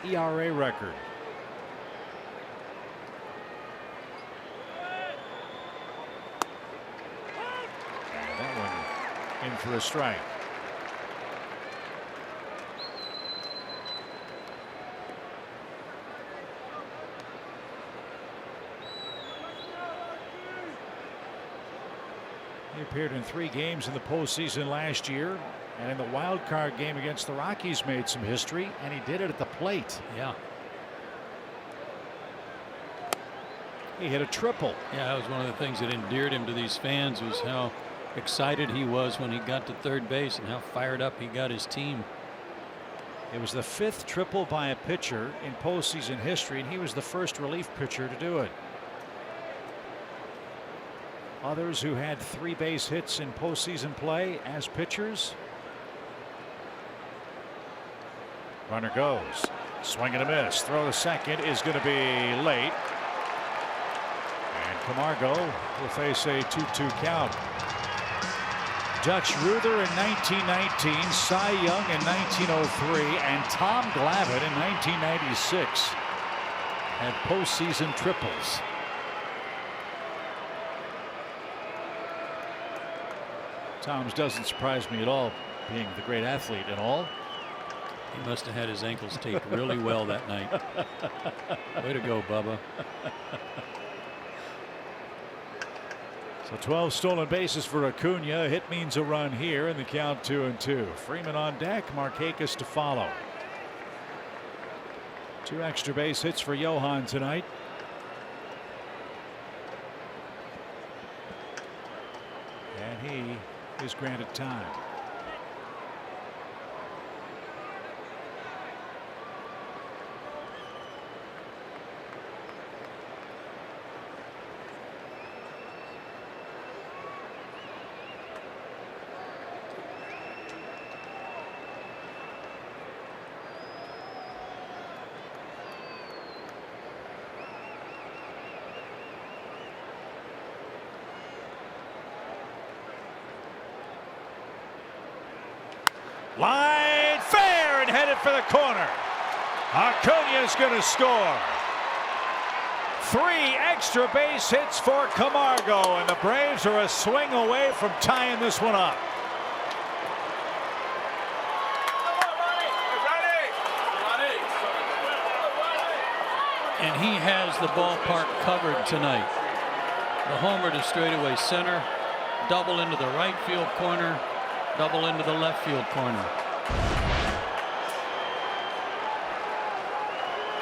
ERA record. And that one in for a strike. He appeared in 3 games in the postseason last year, and in the wild card game against the Rockies made some history, and he did it at the plate. Yeah. He hit a triple. Yeah, that was one of the things that endeared him to these fans, was how excited he was when he got to third base and how fired up he got his team. It was the 5th triple by a pitcher in postseason history, and he was the first relief pitcher to do it. Others who had 3 base hits in postseason play as pitchers. Runner goes. Swing and a miss. Throw to second is going to be late. And Camargo will face a 2-2 count. Dutch Ruther in 1919, Cy Young in 1903, and Tom Glavine in 1996 had postseason triples. Tom's doesn't surprise me at all, being the great athlete and all. He must have had his ankles taped really well that night. Way to go, Bubba. So 12 stolen bases for Acuna. A hit means a run here, and the count 2-2. Freeman on deck, Markakis to follow. 2 extra base hits for Johan tonight. And he is granted time. Line fair and headed for the corner. Acuna's going to score. 3 extra base hits for Camargo, and the Braves are a swing away from tying this one up. And he has the ballpark covered tonight. The homer to straightaway center, double into the right field corner, double into the left field corner.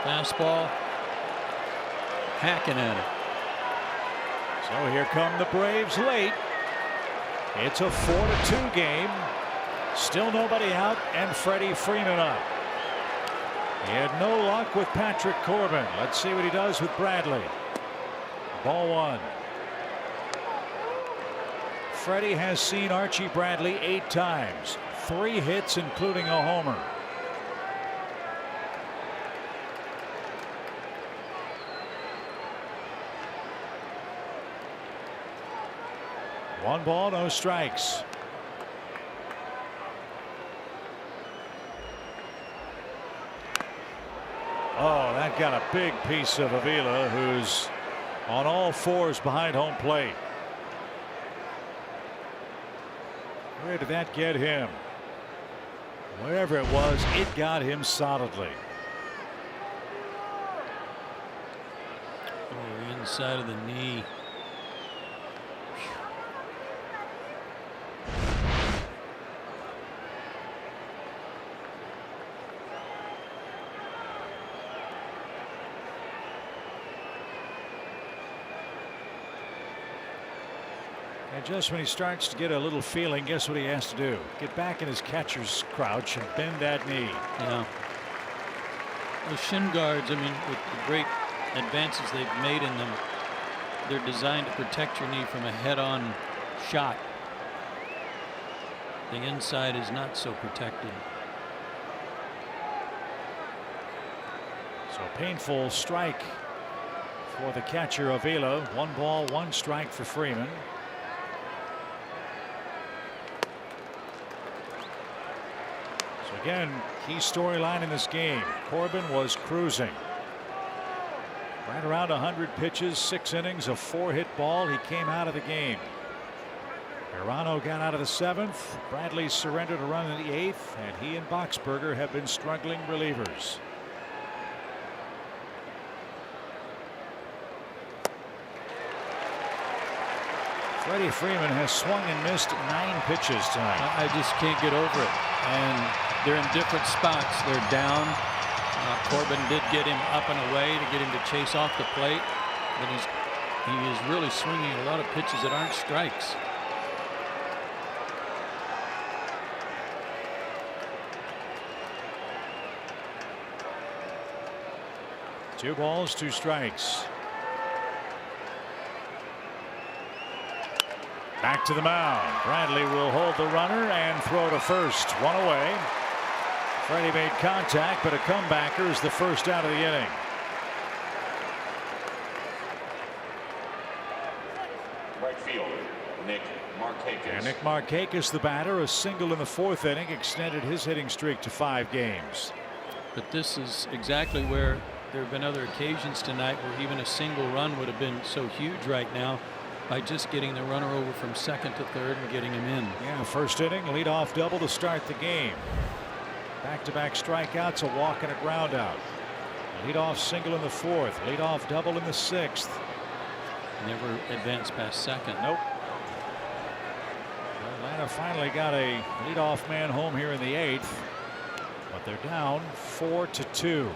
Fastball, hacking at it. So here come the Braves late. It's a 4-2 game. Still nobody out, and Freddie Freeman up. He had no luck with Patrick Corbin. Let's see what he does with Bradley. Ball one. Freddie has seen Archie Bradley 8 times. 3 hits, including a homer. One ball, no strikes. Oh, that got a big piece of Avila, who's on all 4s behind home plate. Where did that get him? Wherever it was, it got him solidly. Oh, inside of the knee. And just when he starts to get a little feeling, guess what he has to do? Get back in his catcher's crouch and bend that knee. Yeah. Those shin guards, I mean, with the great advances they've made in them, they're designed to protect your knee from a head-on shot. The inside is not so protected. So painful strike for the catcher Avila. 1 ball, 1 strike for Freeman. Again, key storyline in this game. Corbin was cruising. Right around 100 pitches, 6 innings, a 4-hit ball. He came out of the game. Hirano got out of the 7th. Bradley surrendered a run in the 8th, and he and Boxberger have been struggling relievers. Freddie Freeman has swung and missed 9 pitches tonight. I just can't get over it. And they're in different spots. They're down. Corbin did get him up and away to get him to chase off the plate. But he is really swinging a lot of pitches that aren't strikes. Two balls, 2 strikes. Back to the mound. Bradley will hold the runner and throw to first. 1 away. Freddie made contact, but a comebacker is the first out of the inning. Right fielder, Nick Markakis. And Nick Markakis, the batter, a single in the 4th inning, extended his hitting streak to 5 games. But this is exactly where there have been other occasions tonight where even a single run would have been so huge right now, by just getting the runner over from 2nd to 3rd and getting him in. Yeah, 1st inning, leadoff double to start the game. Back-to-back strikeouts, a walk and a ground out. Leadoff single in the 4th, leadoff double in the 6th. Never advanced past 2nd. Nope. Atlanta finally got a leadoff man home here in the 8th, but they're down 4-2.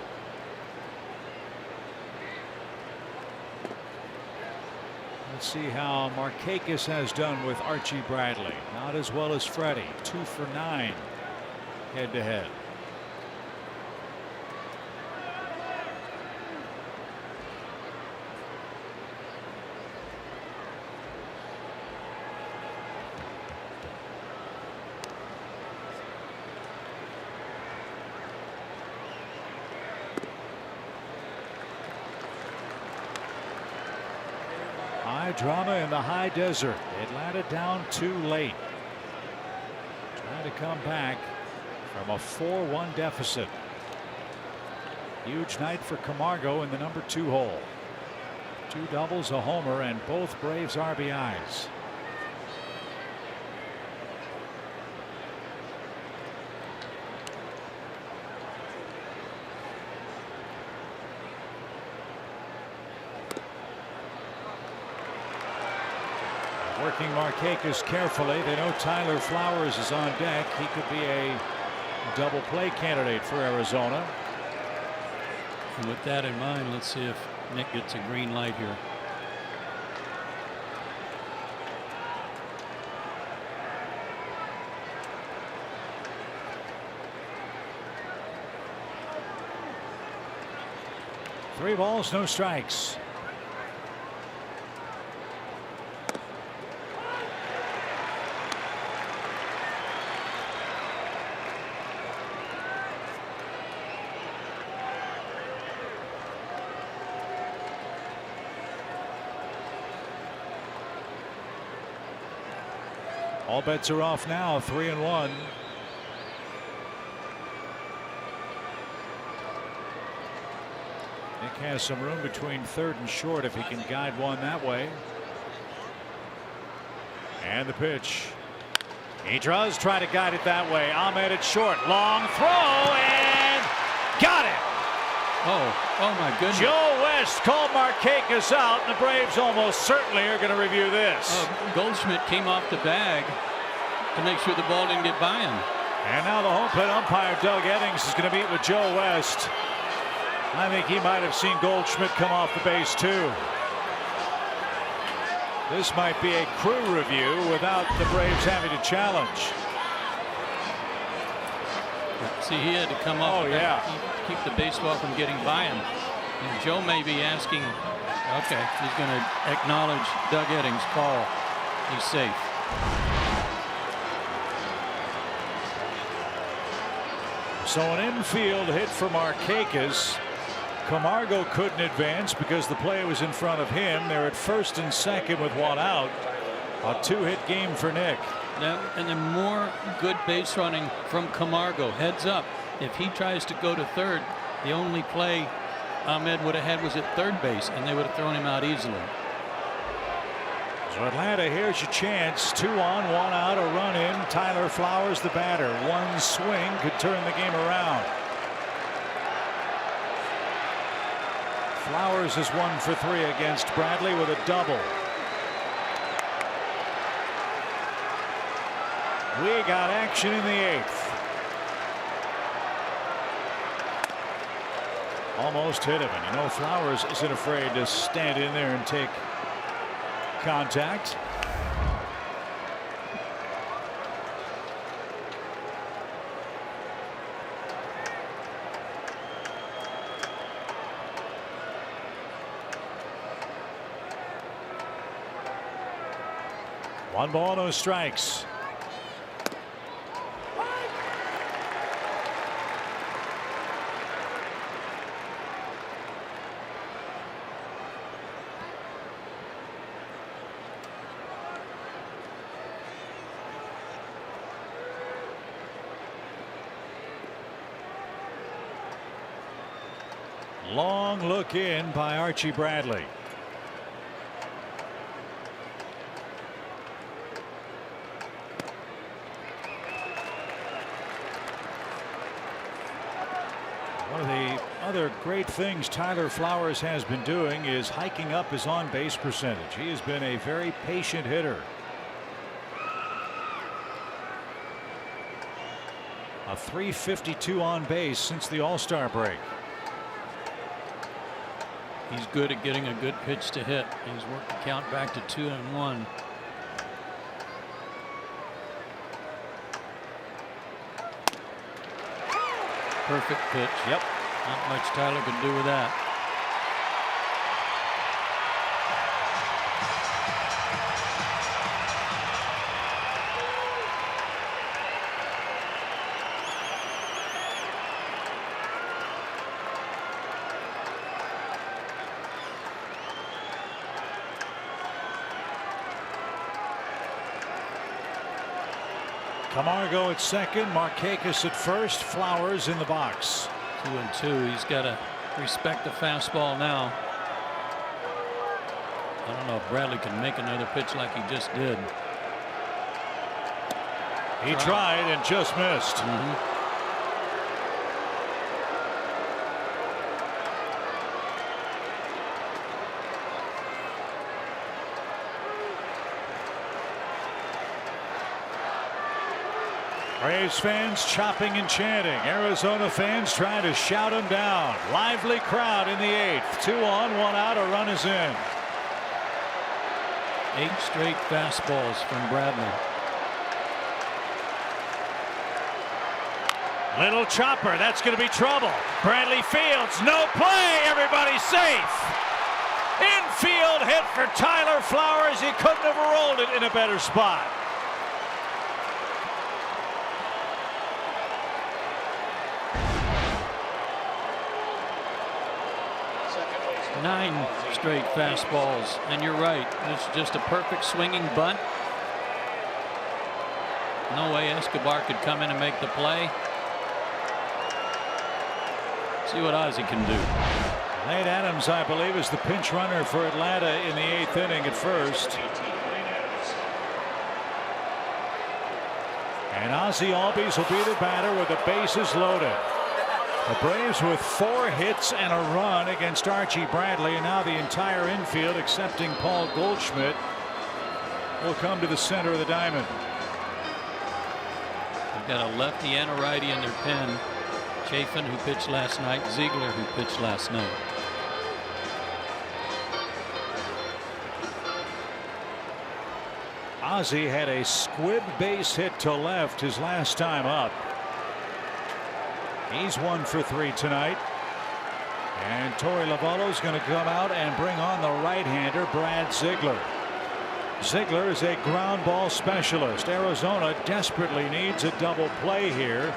Let's see how Markakis has done with Archie Bradley. Not as well as Freddie. 2 for 9 head to head. Drama in the high desert. Atlanta down 2 late. Trying to come back from a 4-1 deficit. Huge night for Camargo in the number 2 hole. 2 doubles, a homer, and both Braves RBIs. Working Markakis carefully. They know Tyler Flowers is on deck. He could be a double play candidate for Arizona. And with that in mind, let's see if Nick gets a green light here. 3 balls, no strikes. All bets are off now, 3-1. Nick has some room between third and short if he can guide one that way. And the pitch. He does try to guide it that way. Ahmed at short. Long throw and got it. Oh my goodness. Joe West called Markakis out, and the Braves almost certainly are going to review this. Goldschmidt came off the bag to make sure the ball didn't get by him. And now the home plate umpire, Doug Eddings, is going to meet with Joe West. I think he might have seen Goldschmidt come off the base too. This might be a crew review without the Braves having to challenge. See, he had to come off. Oh, yeah. Keep the baseball from getting by him. And Joe may be asking, okay, he's going to acknowledge Doug Eddings' call. He's safe. So an infield hit for Markakis. Camargo couldn't advance because the play was in front of him. They're at first and second with one out. A 2-hit game for Nick. And then more good base running from Camargo. Heads up. If he tries to go to third, the only play Ahmed would have had was at third base, and they would have thrown him out easily. So Atlanta, here's your chance. 2 on, 1 out, a run in. Tyler Flowers, the batter. One swing could turn the game around. Flowers is 1 for 3 against Bradley with a double. We got action in the 8th. Almost hit him, and you know Flowers isn't afraid to stand in there and take contact. One ball, no strikes. Long look in by Archie Bradley. One of the other great things Tyler Flowers has been doing is hiking up his on-base percentage. He has been a very patient hitter. A .352 on base since the All-Star break. He's good at getting a good pitch to hit. He's worked the count back to 2-1. Perfect pitch. Yep. Not much Tyler can do with that. Camargo at second, Markakis at first, Flowers in the box. 2-2. He's got to respect the fastball now. I don't know if Bradley can make another pitch like he just did. He tried and just missed. Braves fans chopping and chanting. Arizona fans trying to shout him down. Lively crowd in the 8th. 2 on, 1 out. A run is in. 8 straight fastballs from Bradley. Little chopper, that's going to be trouble. Bradley Fields, no play, everybody's safe. Infield hit for Tyler Flowers. He couldn't have rolled it in a better spot. Nine straight fastballs, and you're right. It's just a perfect swinging bunt. No way Escobar could come in and make the play. See what Ozzie can do. Nate Adams, I believe, is the pinch runner for Atlanta in the 8th inning at first. And Ozzie Albies will be the batter with the bases loaded. The Braves with 4 hits and a run against Archie Bradley, and now the entire infield, excepting Paul Goldschmidt, will come to the center of the diamond. They've got a lefty and a righty in their pen. Chafin, who pitched last night, Ziegler, who pitched last night. Ozzie had a squib base hit to left his last time up. He's 1 for 3 tonight. And Torey Lovullo is going to come out and bring on the right-hander Brad Ziegler. Ziegler is a ground ball specialist. Arizona desperately needs a double play here.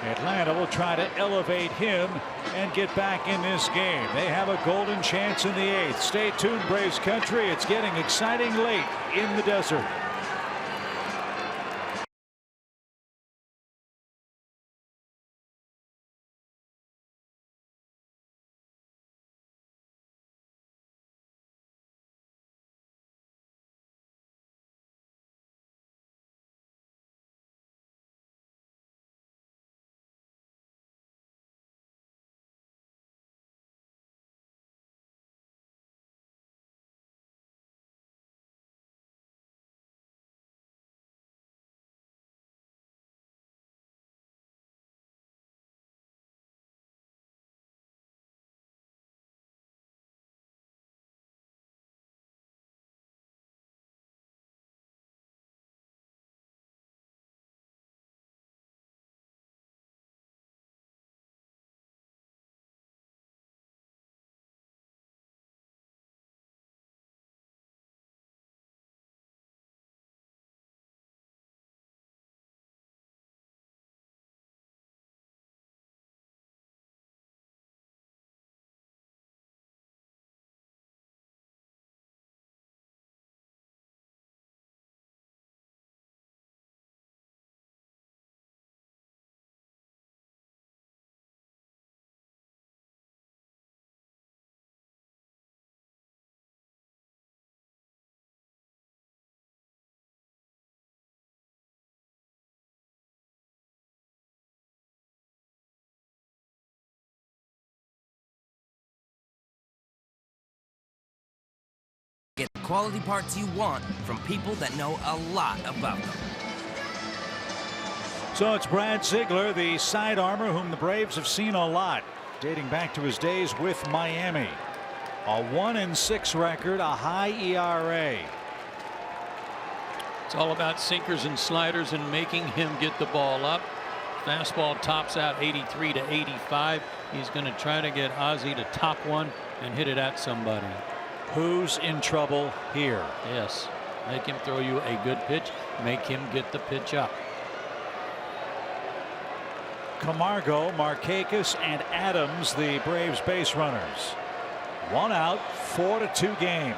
Atlanta will try to elevate him and get back in this game. They have a golden chance in the 8th. Stay tuned, Braves country. It's getting exciting late in the desert. Get the quality parts you want from people that know a lot about them. So it's Brad Ziegler, the side armor whom the Braves have seen a lot, dating back to his days with Miami. A 1-6 record, a high ERA. It's all about sinkers and sliders and making him get the ball up. Fastball tops out 83 to 85. He's going to try to get Ozzie to top one and hit it at somebody. Who's in trouble here? Yes. Make him throw you a good pitch. Make him get the pitch up. Camargo, Markakis, and Adams, the Braves base runners. 1 out, 4-2 game.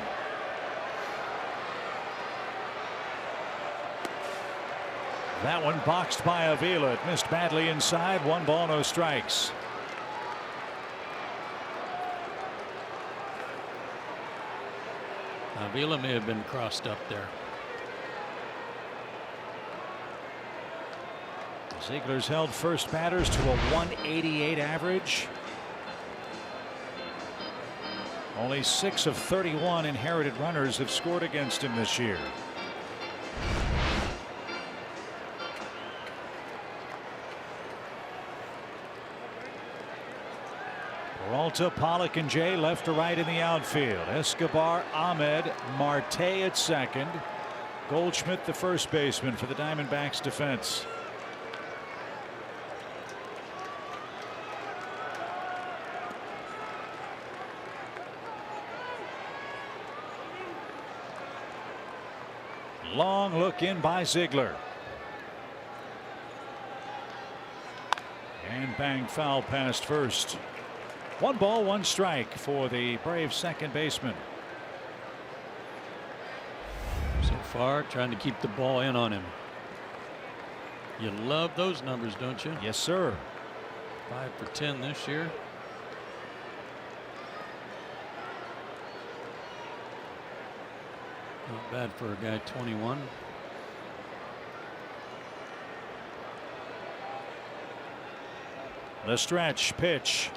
That one boxed by Avila. It missed badly inside. 1 ball, no strikes. Avila may have been crossed up there. Ziegler's held first batters to a 188 average. Only 6 of 31 inherited runners have scored against him this year. Peralta, Pollock, and Jay left to right in the outfield. Escobar, Ahmed, Marte at second. Goldschmidt, the first baseman for the Diamondbacks defense. Long look in by Ziegler. And bang, foul past first. 1 ball, 1 strike for the Braves second baseman. So far, trying to keep the ball in on him. You love those numbers, don't you? Yes, sir. 5 for 10 this year. Not bad for a guy 21. The stretch pitch.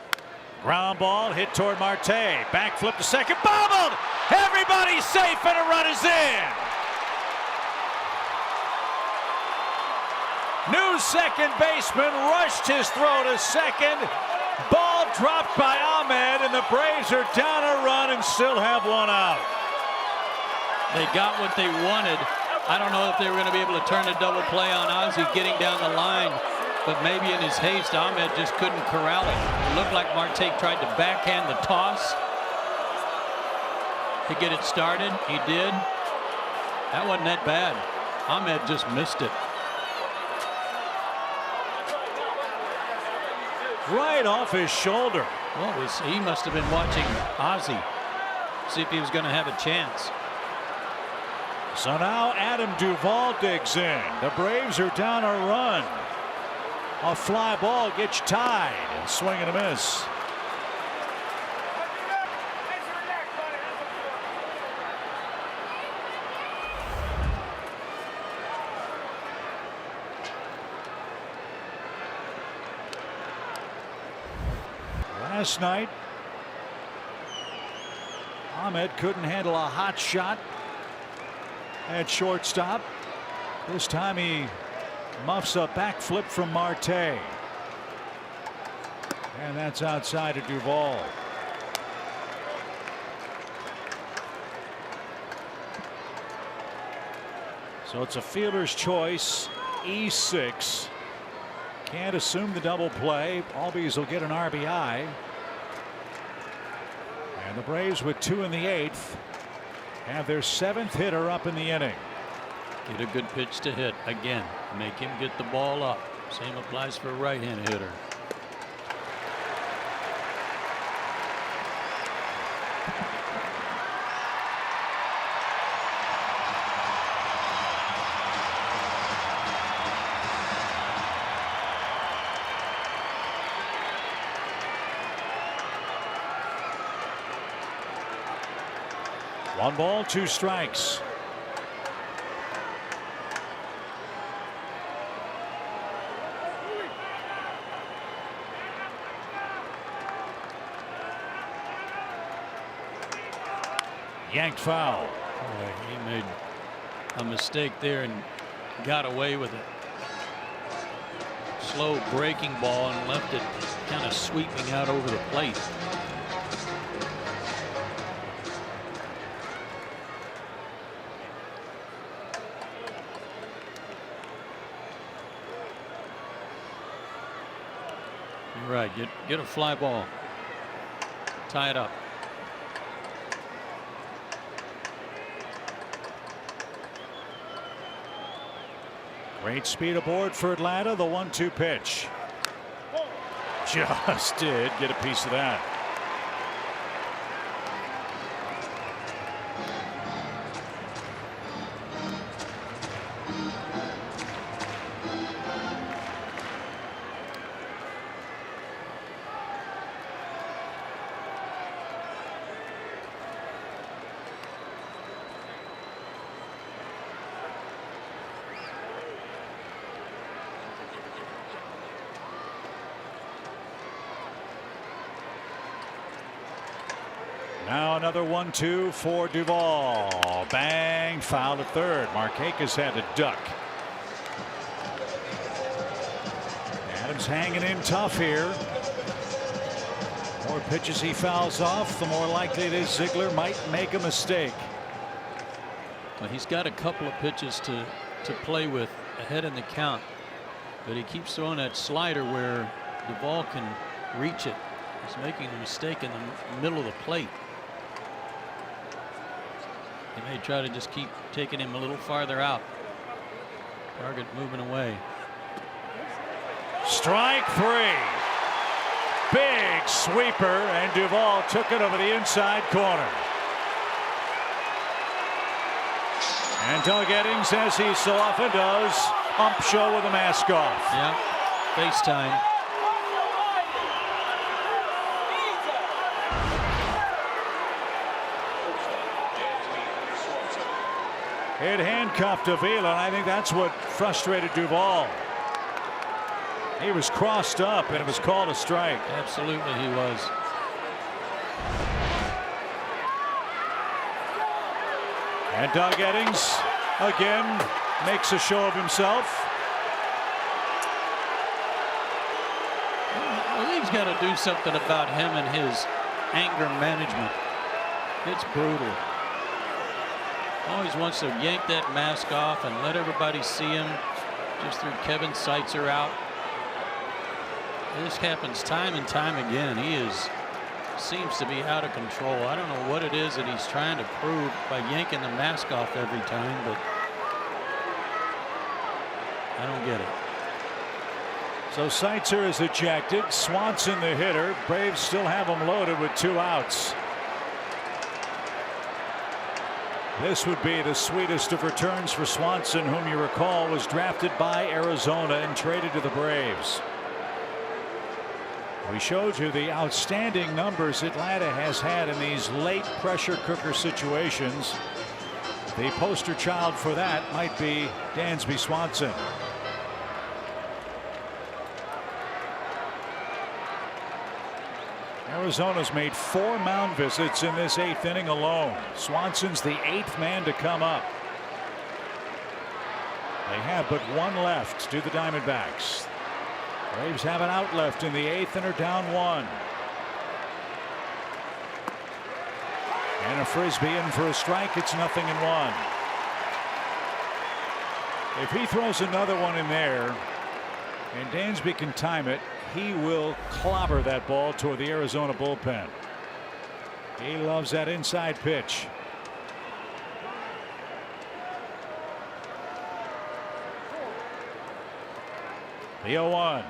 Ground ball hit toward Marte. Back flip to second. Bobbled! Everybody's safe and a run is in. New second baseman rushed his throw to second. Ball dropped by Ahmed, and the Braves are down a run and still have 1 out. They got what they wanted. I don't know if they were going to be able to turn a double play on Ozzie getting down the line, but maybe in his haste, Ahmed just couldn't corral it. It looked like Marte tried to backhand the toss to get it started. He did. That wasn't that bad. Ahmed just missed it. Right off his shoulder. Well, he must have been watching Ozzie, see if he was going to have a chance. So now Adam Duvall digs in. The Braves are down a run. A fly ball gets tied and swing and a miss. Last night, Ahmed couldn't handle a hot shot at shortstop. This time he muffs a backflip from Marte. And that's outside of Duvall. So it's a fielder's choice. E6. Can't assume the double play. Albies will get an RBI. And the Braves with 2 in the 8th have their 7th hitter up in the inning. Get a good pitch to hit again. Make him get the ball up. Same applies for a right-handed hitter. One ball, 2 strikes. Yanked foul. He made a mistake there and got away with it. Slow breaking ball and left it kind of sweeping out over the plate. You're right. Get a fly ball. Tie it up. Great speed aboard for Atlanta. The 1-2 pitch. Just did get a piece of that. Now another 1-2 for Duvall. Bang, foul to third. Markakis had to duck. Adams hanging in tough here. More pitches he fouls off, the more likely it is Ziegler might make a mistake. Well, he's got a couple of pitches to play with ahead in the count, but he keeps throwing that slider where Duvall can reach it. He's making a mistake in the middle of the plate. They may try to just keep taking him a little farther out. Target moving away. Strike 3. Big sweeper, and Duvall took it over the inside corner. And Doug Eddings, as he so often does, ump show with a mask off. Yeah, Pastime. It handcuffed Avila, and I think that's what frustrated Duvall. He was crossed up, and it was called a strike. Absolutely, he was. And Doug Eddings again makes a show of himself. The league's got to do something about him and his anger management. It's brutal. Always wants to yank that mask off and let everybody see him. Just threw Kevin Seitzer out. This happens time and time again. Seems to be out of control. I don't know what it is that he's trying to prove by yanking the mask off every time, but I don't get it. So Seitzer is ejected. Swanson the hitter. Braves still have him loaded with 2 outs. This would be the sweetest of returns for Swanson, whom you recall was drafted by Arizona and traded to the Braves. We showed you the outstanding numbers Atlanta has had in these late pressure cooker situations. The poster child for that might be Dansby Swanson. Arizona's made 4 mound visits in this 8th inning alone. Swanson's the 8th man to come up. They have but 1 left to the Diamondbacks. Braves have an out left in the 8th and are down 1. And a frisbee in for a strike. It's 0-1. If he throws another one in there and Dansby can time it, he will clobber that ball toward the Arizona bullpen. He loves that inside pitch. The 0-1.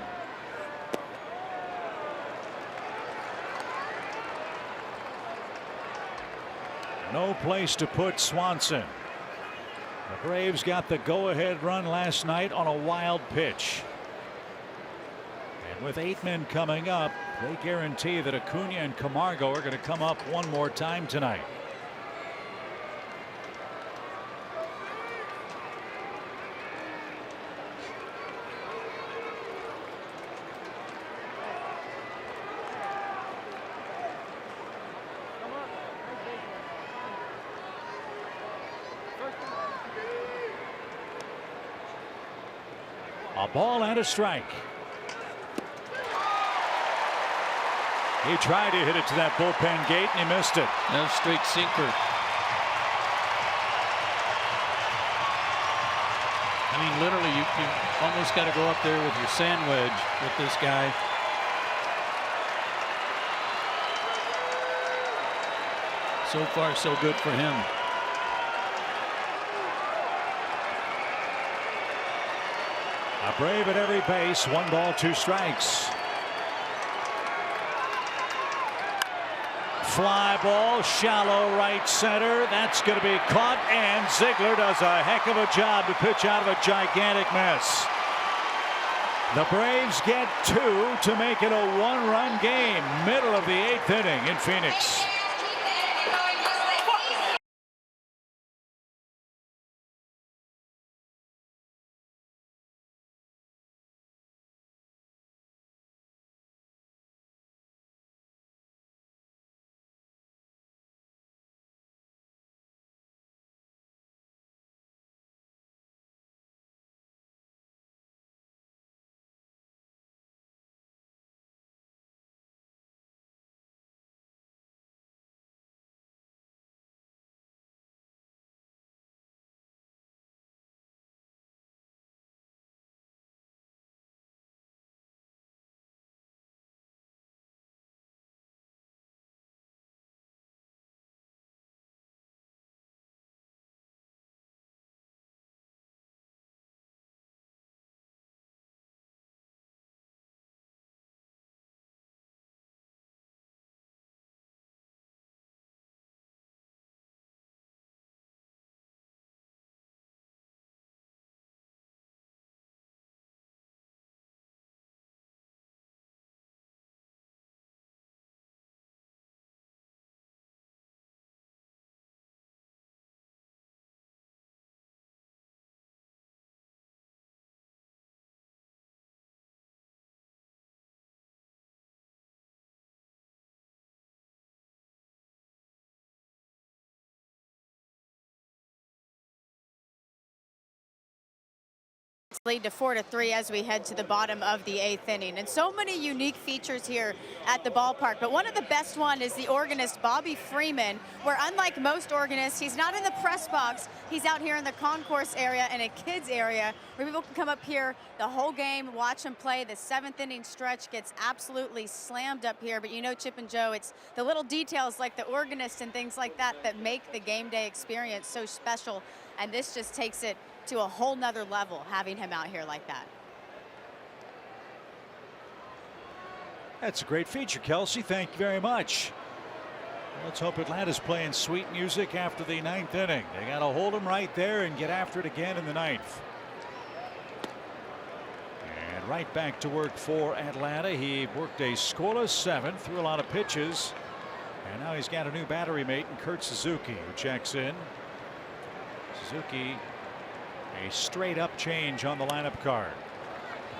No place to put Swanson. The Braves got the go-ahead run last night on a wild pitch. And with 8 men coming up, they guarantee that Acuna and Camargo are going to come up one more time tonight. A ball and a strike. He tried to hit it to that bullpen gate and he missed it. No straight sinker. I mean, literally, you almost got to go up there with your sand wedge with this guy. So far, so good for him. A Brave at every base. 1 ball, 2 strikes. Fly ball, shallow right center. That's going to be caught, and Ziegler does a heck of a job to pitch out of a gigantic mess. The Braves get 2 to make it a 1-run game. Middle of the 8th inning in Phoenix. lead to 4-3 as we head to the bottom of the 8th inning. And so many unique features here at the ballpark. But one of the best one is the organist, Bobby Freeman, where unlike most organists, he's not in the press box. He's out here in the concourse area and a kids area where people can come up here the whole game, watch him play. The 7th inning stretch gets absolutely slammed up here. But you know, Chip and Joe, it's the little details like the organist and things like that that make the game day experience so special. And this just takes it to a whole nother level, having him out here like that. That's a great feature, Kelsey. Thank you very much. Let's hope Atlanta's playing sweet music after the 9th inning. They got to hold him right there and get after it again in the 9th. And right back to work for Atlanta. He worked a scoreless 7th, threw a lot of pitches. And now he's got a new battery mate in Kurt Suzuki, who checks in. Suzuki, a straight up change on the lineup card.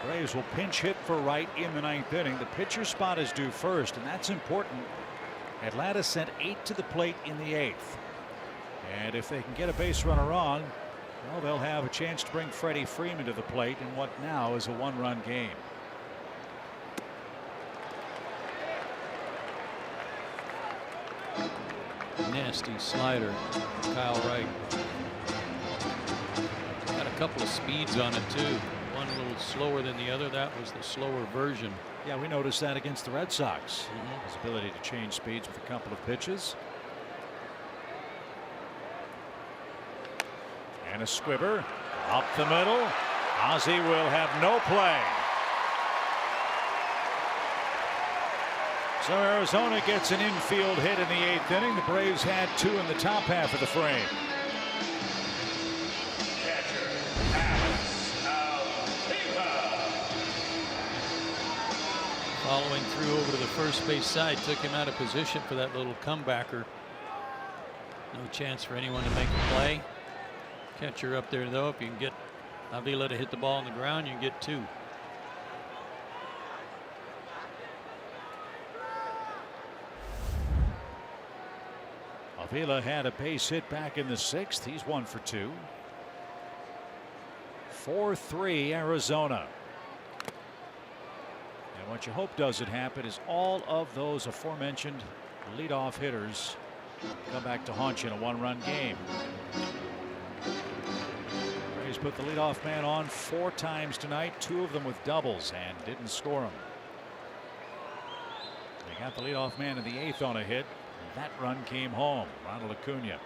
The Braves will pinch hit for right in the 9th inning. The pitcher spot is due first, and that's important. Atlanta sent 8 to the plate in the 8th. And if they can get a base runner on, well, they'll have a chance to bring Freddie Freeman to the plate in what now is a 1-run game. Nasty slider, Kyle Wright. Got a couple of speeds on it too. One a little slower than the other. That was the slower version. Yeah, we noticed that against the Red Sox. His ability to change speeds with a couple of pitches. And a squibber up the middle. Ozzie will have no play. So Arizona gets an infield hit in the 8th inning. The Braves had 2 in the top half of the frame. Following through over to the first base side, took him out of position for that little comebacker. No chance for anyone to make a play. Catcher up there though. If you can get Avila to hit the ball on the ground, you can get 2. Avila had a base hit back in the 6th. He's 1 for 2. 4-3 Arizona. And what you hope doesn't happen is all of those aforementioned leadoff hitters come back to haunt you in a 1-run game. Braves put the leadoff man on 4 times tonight, 2 of them with doubles, and didn't score him. They got the leadoff man in the 8th on a hit. That run came home. Ronald Acuna.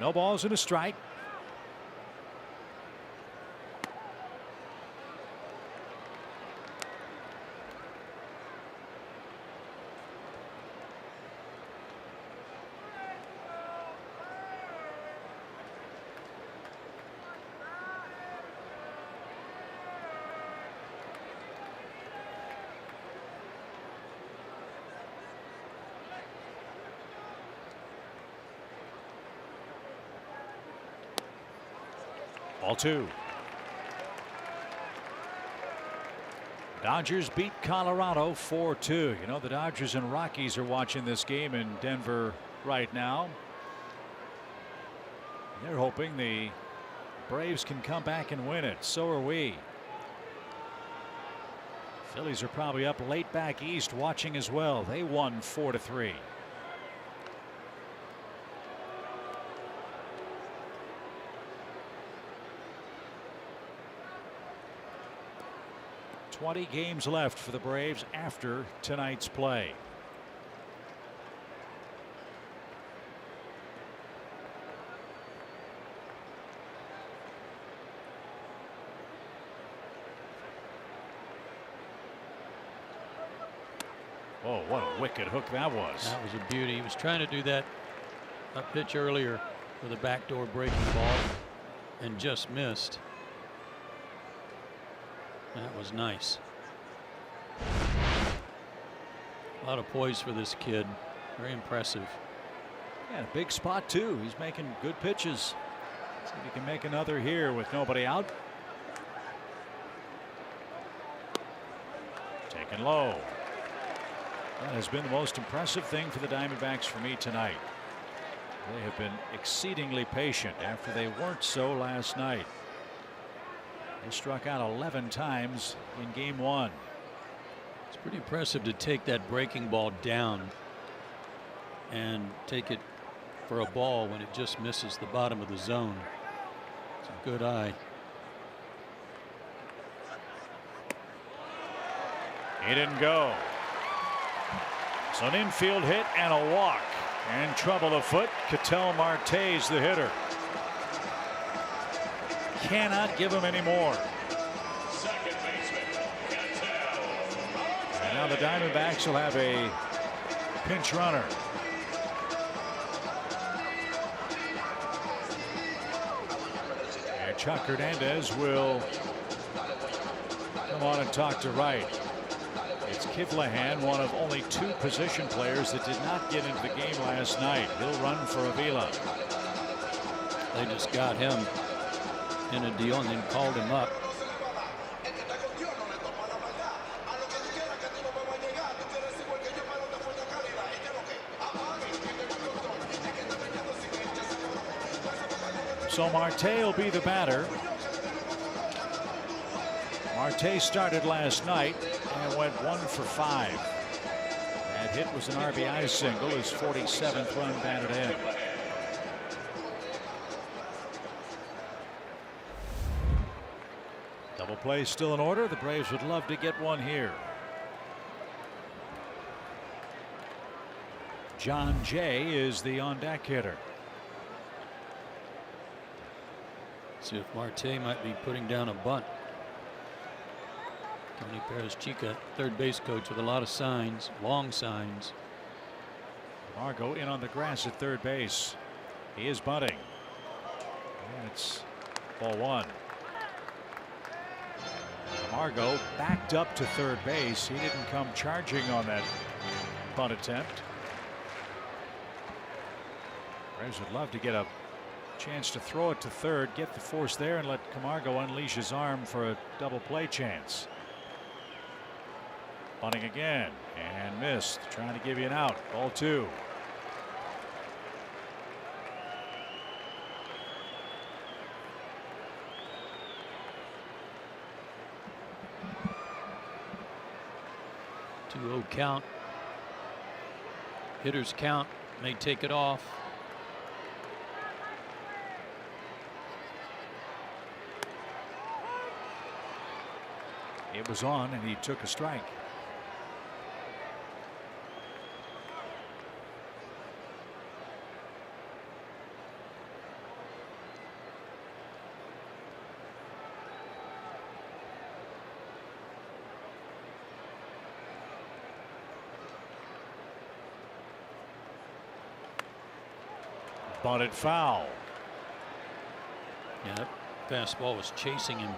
No balls and a strike. Ball 2. Dodgers beat Colorado 4-2. You know, the Dodgers and Rockies are watching this game in Denver right now. They're hoping the Braves can come back and win it. So are we. Phillies are probably up late back east watching as well. They won 4-3. $20 games left for the Braves after tonight's play. Oh, what a wicked hook that was. That was a beauty. He was trying to do that pitch earlier with a backdoor breaking ball and just missed. That was nice. A lot of poise for this kid. Very impressive. And a big spot too. He's making good pitches. See if he can make another here with nobody out. Taken low. That has been the most impressive thing for the Diamondbacks for me tonight. They have been exceedingly patient after they weren't so last night. They struck out 11 times in game 1. It's pretty impressive to take that breaking ball down and take it for a ball when it just misses the bottom of the zone. It's a good eye. He didn't go. So an infield hit and a walk. And trouble afoot. Ketel Marte's the hitter. Cannot give him any more. Second baseman, And now the Diamondbacks will have a pinch runner. And Chuck Hernandez will come on and talk to right. It's Kivlahan, one of only 2 position players that did not get into the game last night. He'll run for Avila. They just got him in a deal and then called him up. So Marte will be the batter. Marte started last night and went 1 for 5. That hit was an RBI single, his 47th run batted in. Double play still in order. The Braves would love to get one here. John Jay is the on deck hitter. See if Marte might be putting down a bunt. Tony Perez Chica, third base coach, with a lot of signs, long signs. Margot in on the grass at third base. He is bunting. It's ball 1. Margot backed up to third base. He didn't come charging on that bunt attempt. Braves would love to get a chance to throw it to third, get the force there, and let Camargo unleash his arm for a double play chance. Bunting again and missed, trying to give you an out. Ball 2. Two-0 count. Hitters count, may take it off. It was on and he took a strike. Bunted foul. Yeah, that fastball was chasing him.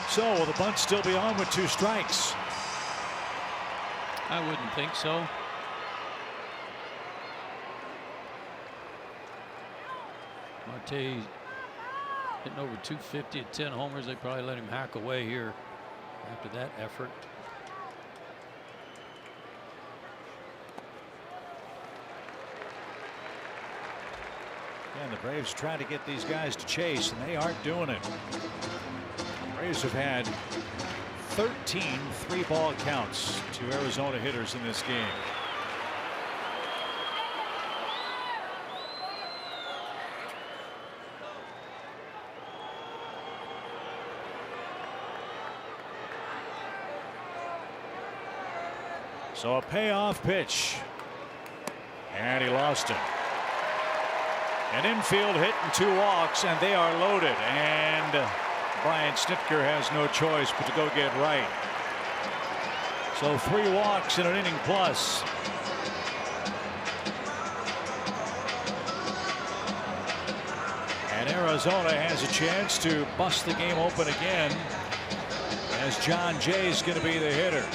So will the bunt still be on with 2 strikes? I wouldn't think so. Marte hitting over 250 at 10 homers. They probably let him hack away here after that effort. And the Braves trying to get these guys to chase, and they aren't doing it. Braves have had 13 3-ball counts to Arizona hitters in this game. So a payoff pitch, and he lost it. An infield hit and 2 walks, and they are loaded, and Brian Snitker has no choice but to go get right. So 3 walks in an inning plus. And Arizona has a chance to bust the game open again, as John Jay is going to be the hitter.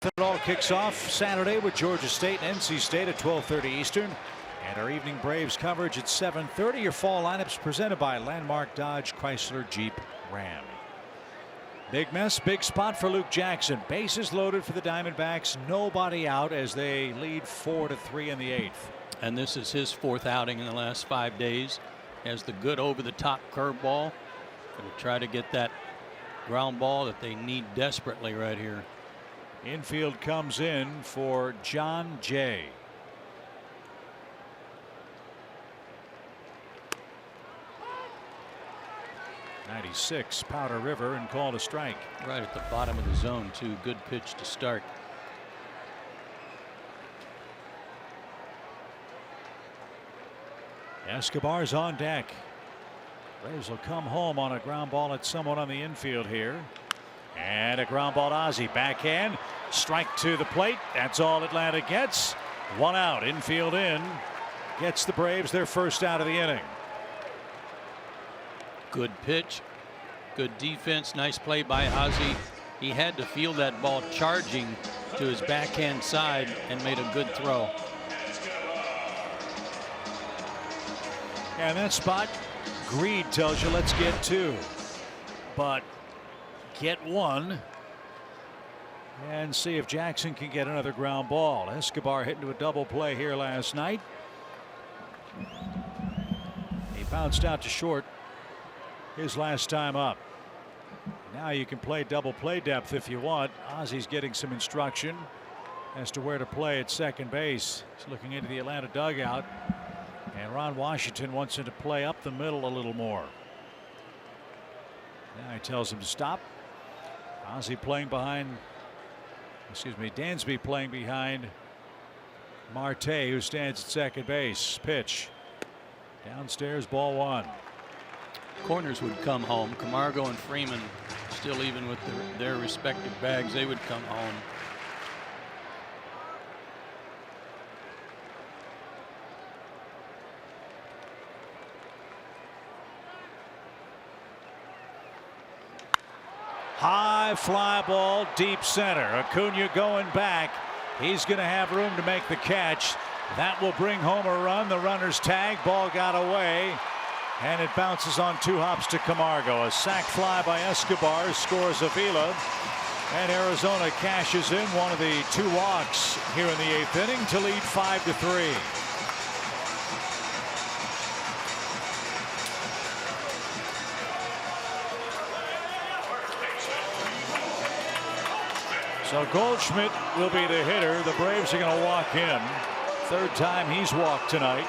It all kicks off Saturday with Georgia State and NC State at 12:30 Eastern. And our evening Braves coverage at 7:30. Your fall lineups presented by Landmark Dodge Chrysler Jeep Ram. Big mess, big spot for Luke Jackson. Bases loaded for the Diamondbacks. Nobody out as they lead 4-3 in the 8th. And this is his 4th outing in the last 5 days. Has the good over-the-top curveball. Going to try to get that ground ball that they need desperately right here. Infield comes in for John Jay. .96 Powder River and called a strike. Right at the bottom of the zone too. Good pitch to start. Escobar's on deck. Braves will come home on a ground ball at someone on the infield here. And a ground ball to Ozzie. Backhand. Strike to the plate. That's all Atlanta gets. 1 out. Infield in. Gets the Braves their first out of the inning. Good pitch. Good defense. Nice play by Ozzie. He had to feel that ball charging to his backhand side and made a good throw. And that spot, greed tells you let's get 2. But get 1 and see if Jackson can get another ground ball. Escobar hit into a double play here last night. He bounced out to short his last time up. Now you can play double play depth if you want. Ozzie's getting some instruction as to where to play at second base. He's looking into the Atlanta dugout, and Ron Washington wants him to play up the middle a little more. Now he tells him to stop. Ozzie playing behind, Dansby playing behind Marte, who stands at second base. Pitch downstairs, ball 1. Corners would come home. Camargo and Freeman still even with their respective bags. They would come home. High fly ball deep center. Acuna going back. He's going to have room to make the catch. That will bring home a run. The runner's tag. Ball got away. And it bounces on 2 hops to Camargo. A sac fly by Escobar scores Avila. And Arizona cashes in one of the 2 walks here in the 8th inning to lead 5-3. So Goldschmidt will be the hitter. The Braves are going to walk him. 3rd time he's walked tonight.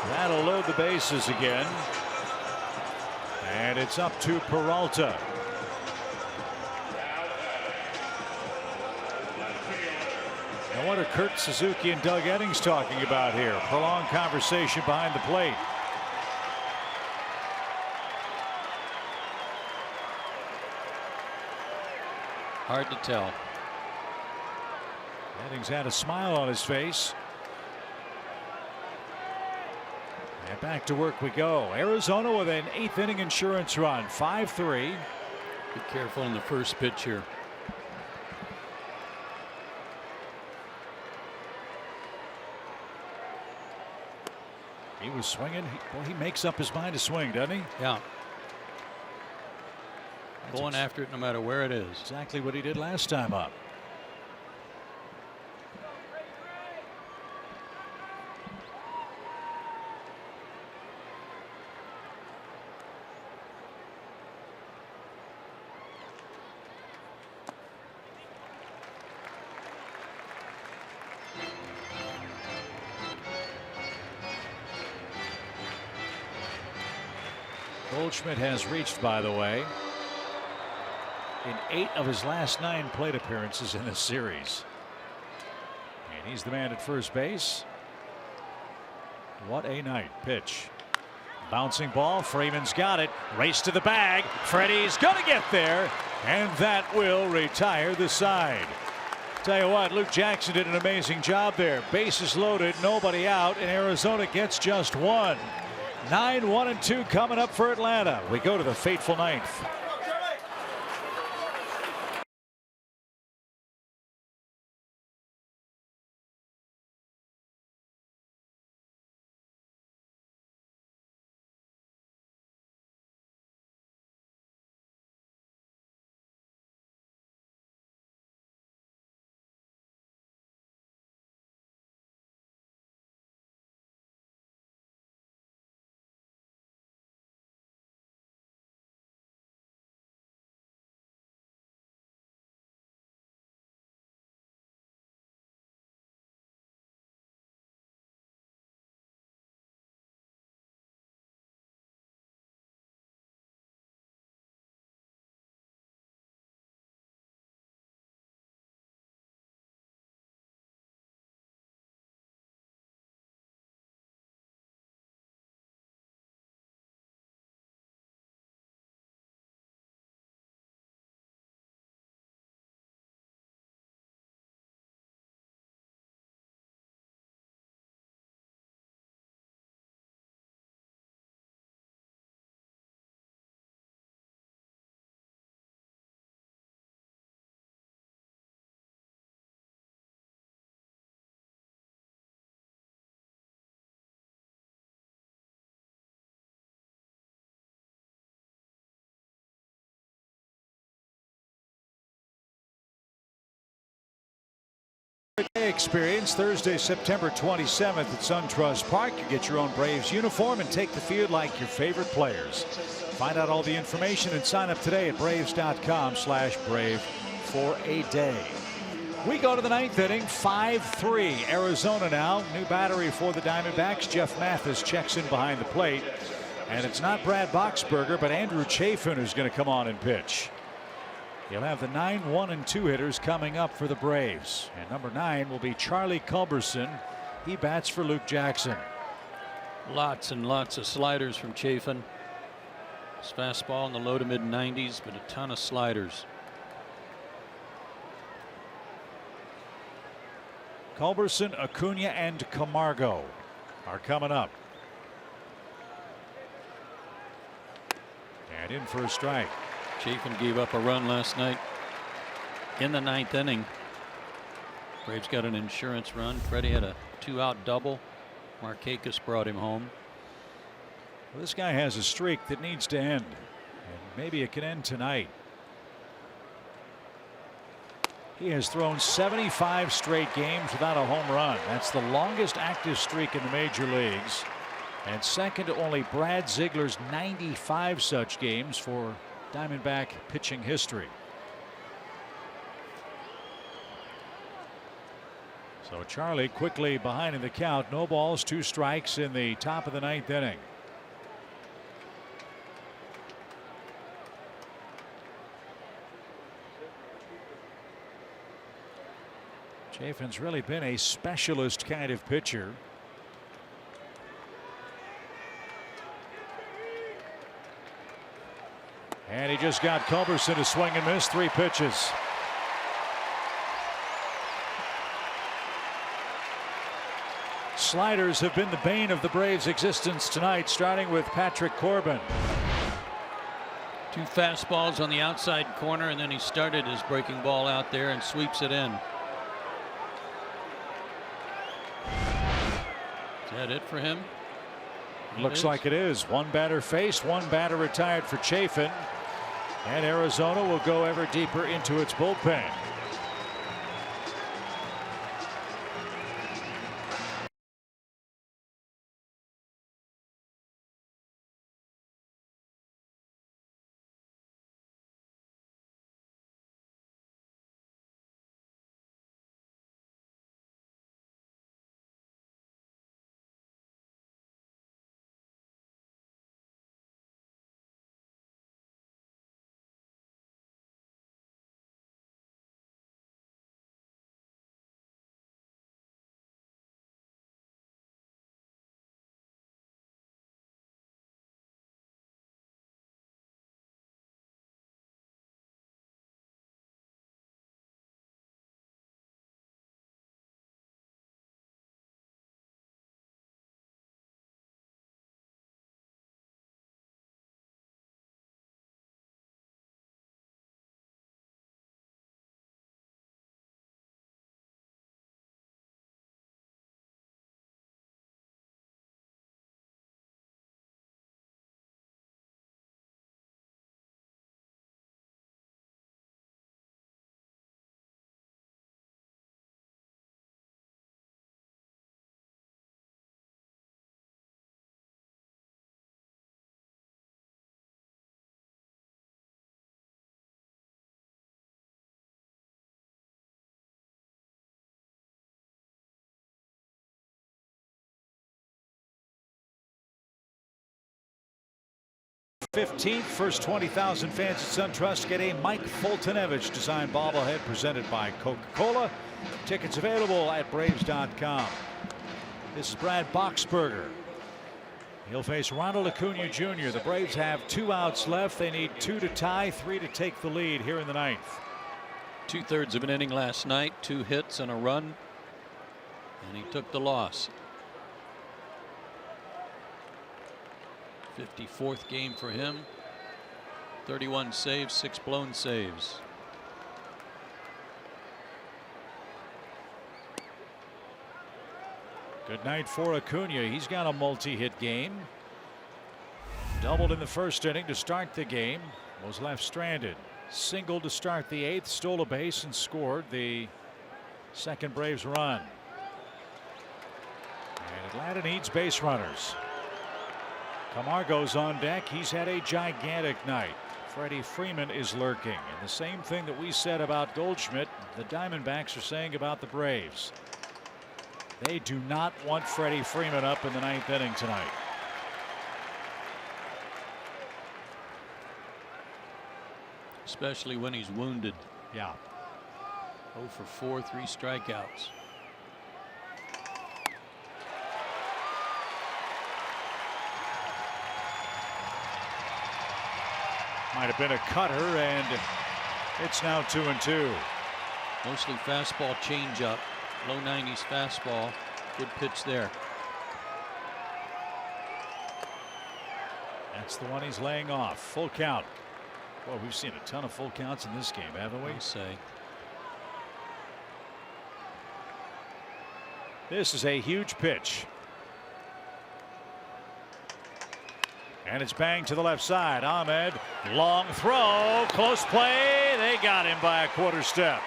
That'll load the bases again. And it's up to Peralta. Now what are Kurt Suzuki and Doug Eddings talking about here? Prolonged conversation behind the plate. Hard to tell. Eddings had a smile on his face. And back to work we go. Arizona with an 8th inning insurance run. 5-3. Be careful in the first pitch here. He was swinging. He makes up his mind to swing, doesn't he? Yeah. Going after it no matter where it is. Exactly what he did last time up. Goldschmidt has reached, by the way, in 8 of his last 9 plate appearances in this series. And he's the man at first base. What a night. Pitch. Bouncing ball. Freeman's got it. Race to the bag. Freddie's going to get there. And that will retire the side. Tell you what, Luke Jackson did an amazing job there. Bases loaded, nobody out, and Arizona gets just 1. 9-1-2 coming up for Atlanta. We go to the fateful 9th. Perfect day experience Thursday, September 27th at SunTrust Park. You get your own Braves uniform and take the field like your favorite players. Find out all the information and sign up today at braves.com/brave for a day. We go to the ninth inning, 5-3 Arizona now. New battery for the Diamondbacks. Jeff Mathis checks in behind the plate. And it's not Brad Boxberger, but Andrew Chafin who's going to come on and pitch. You'll have the 9, 1, and 2 hitters coming up for the Braves. And number 9 will be Charlie Culberson. He bats for Luke Jackson. Lots and lots of sliders from Chafin. His fastball in the low to mid 90s, but a ton of sliders. Culberson, Acuna, and Camargo are coming up. And in for a strike. Chafin gave up a run last night in the ninth inning. Braves got an insurance run. Freddie had a 2-out double. Markakis brought him home. Well, this guy has a streak that needs to end, and maybe it can end tonight. He has thrown 75 straight games without a home run. That's the longest active streak in the major leagues, and second to only Brad Ziegler's 95 such games for Diamondback pitching history. So Charlie quickly behind in the count. No balls, 2 strikes in the top of the ninth inning. Chafin's really been a specialist kind of pitcher. And he just got Culberson to swing and miss. 3 pitches. Sliders have been the bane of the Braves' existence tonight, starting with Patrick Corbin. 2 fastballs on the outside corner, and then he started his breaking ball out there and sweeps it in. Is that it for him? Looks like it is. 1 batter faced, 1 batter retired for Chafin. And Arizona will go ever deeper into its bullpen. First 20,000 fans at SunTrust get a Mike Fultonevich designed bobblehead presented by Coca-Cola. Tickets available at Braves.com. This is Brad Boxberger. He'll face Ronald Acuna Jr. The Braves have 2 outs left. They need 2 to tie, 3 to take the lead here in the ninth. 2/3 of an inning last night, 2 hits and a run, and he took the loss. 54th game for him. 31 saves, 6 blown saves. Good night for Acuna. He's got a multi-hit game. Doubled in the first inning to start the game. Was left stranded. Singled to start the 8th. Stole a base and scored the Second Braves run. And Atlanta needs base runners. Camargo's on deck. He's had a gigantic night. Freddie Freeman is lurking. And the same thing that we said about Goldschmidt, the Diamondbacks are saying about the Braves. They do not want Freddie Freeman up in the ninth inning tonight. Especially when he's wounded. Yeah. 0 for 4, 3 strikeouts. Might have been a cutter, and it's now 2-2. Mostly fastball changeup. Low 90s fastball. Good pitch there. That's the one he's laying off. Full count. Well, we've seen a ton of full counts in this game, haven't we? I'll say. This is a huge pitch. And it's banged to the left side. Ahmed, long throw, close play. They got him by a quarter step.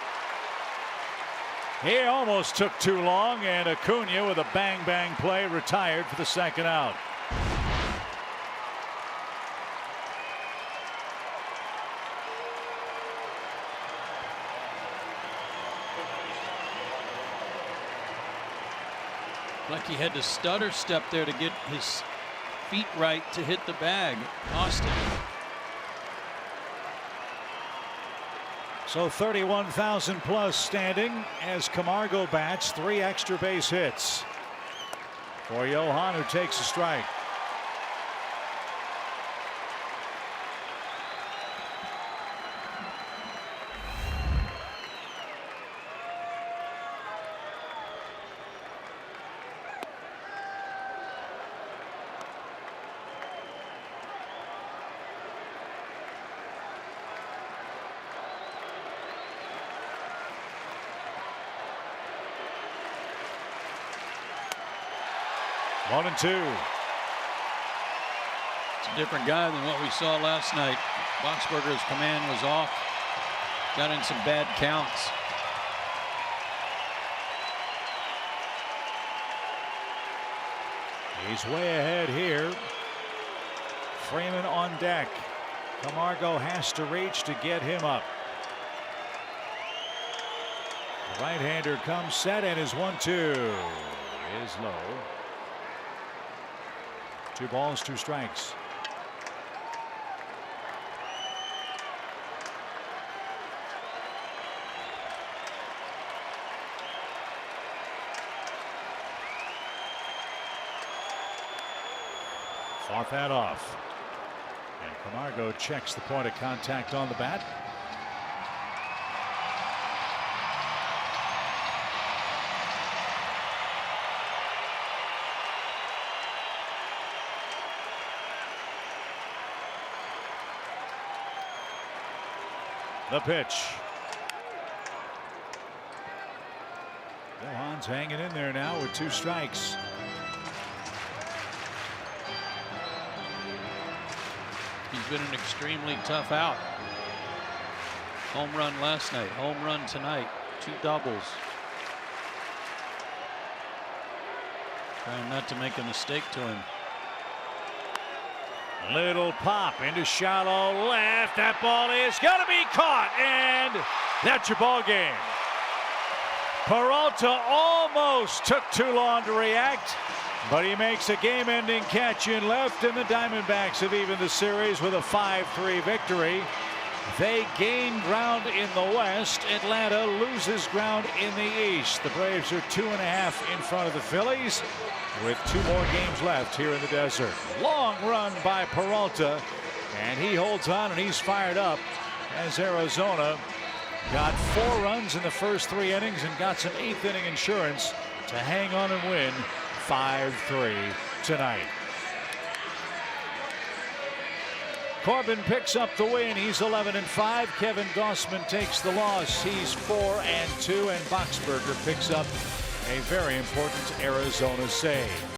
He almost took too long, and Acuna with a bang play retired for the second out. Like he had to stutter step there to get his feet right to hit the bag. Austin. So 31,000 plus standing as Camargo bats 3 extra base hits for Johan, who takes a strike. One and two. It's a different guy than what we saw last night. Boxberger's command was off. Got in some bad counts. He's way ahead here. Freeman on deck. Camargo has to reach to get him up. The right-hander comes set and is 1-2. Is low. 2 balls, 2 strikes. Fought that off. And Camargo checks the point of contact on the bat. The pitch. Johan's hanging in there now with 2 strikes. He's been an extremely tough out. Home run last night, home run tonight, 2 doubles. Trying not to make a mistake to him. Little pop into shallow left. That ball is going to be caught, and that's your ball game. Peralta almost took too long to react, but he makes a game-ending catch in left, and the Diamondbacks have evened the series with a 5-3 victory. They gain ground in the West. Atlanta loses ground in the East. The Braves are 2.5 in front of the Phillies, with 2 more games left here in the desert. Long run by Peralta, and he holds on, and he's fired up as Arizona got 4 runs in the first 3 innings and got some 8th inning insurance to hang on and win 5-3 tonight. Corbin picks up the win. He's 11-5. Kevin Gossman takes the loss. He's 4-2, and Boxberger picks up a very important Arizona save.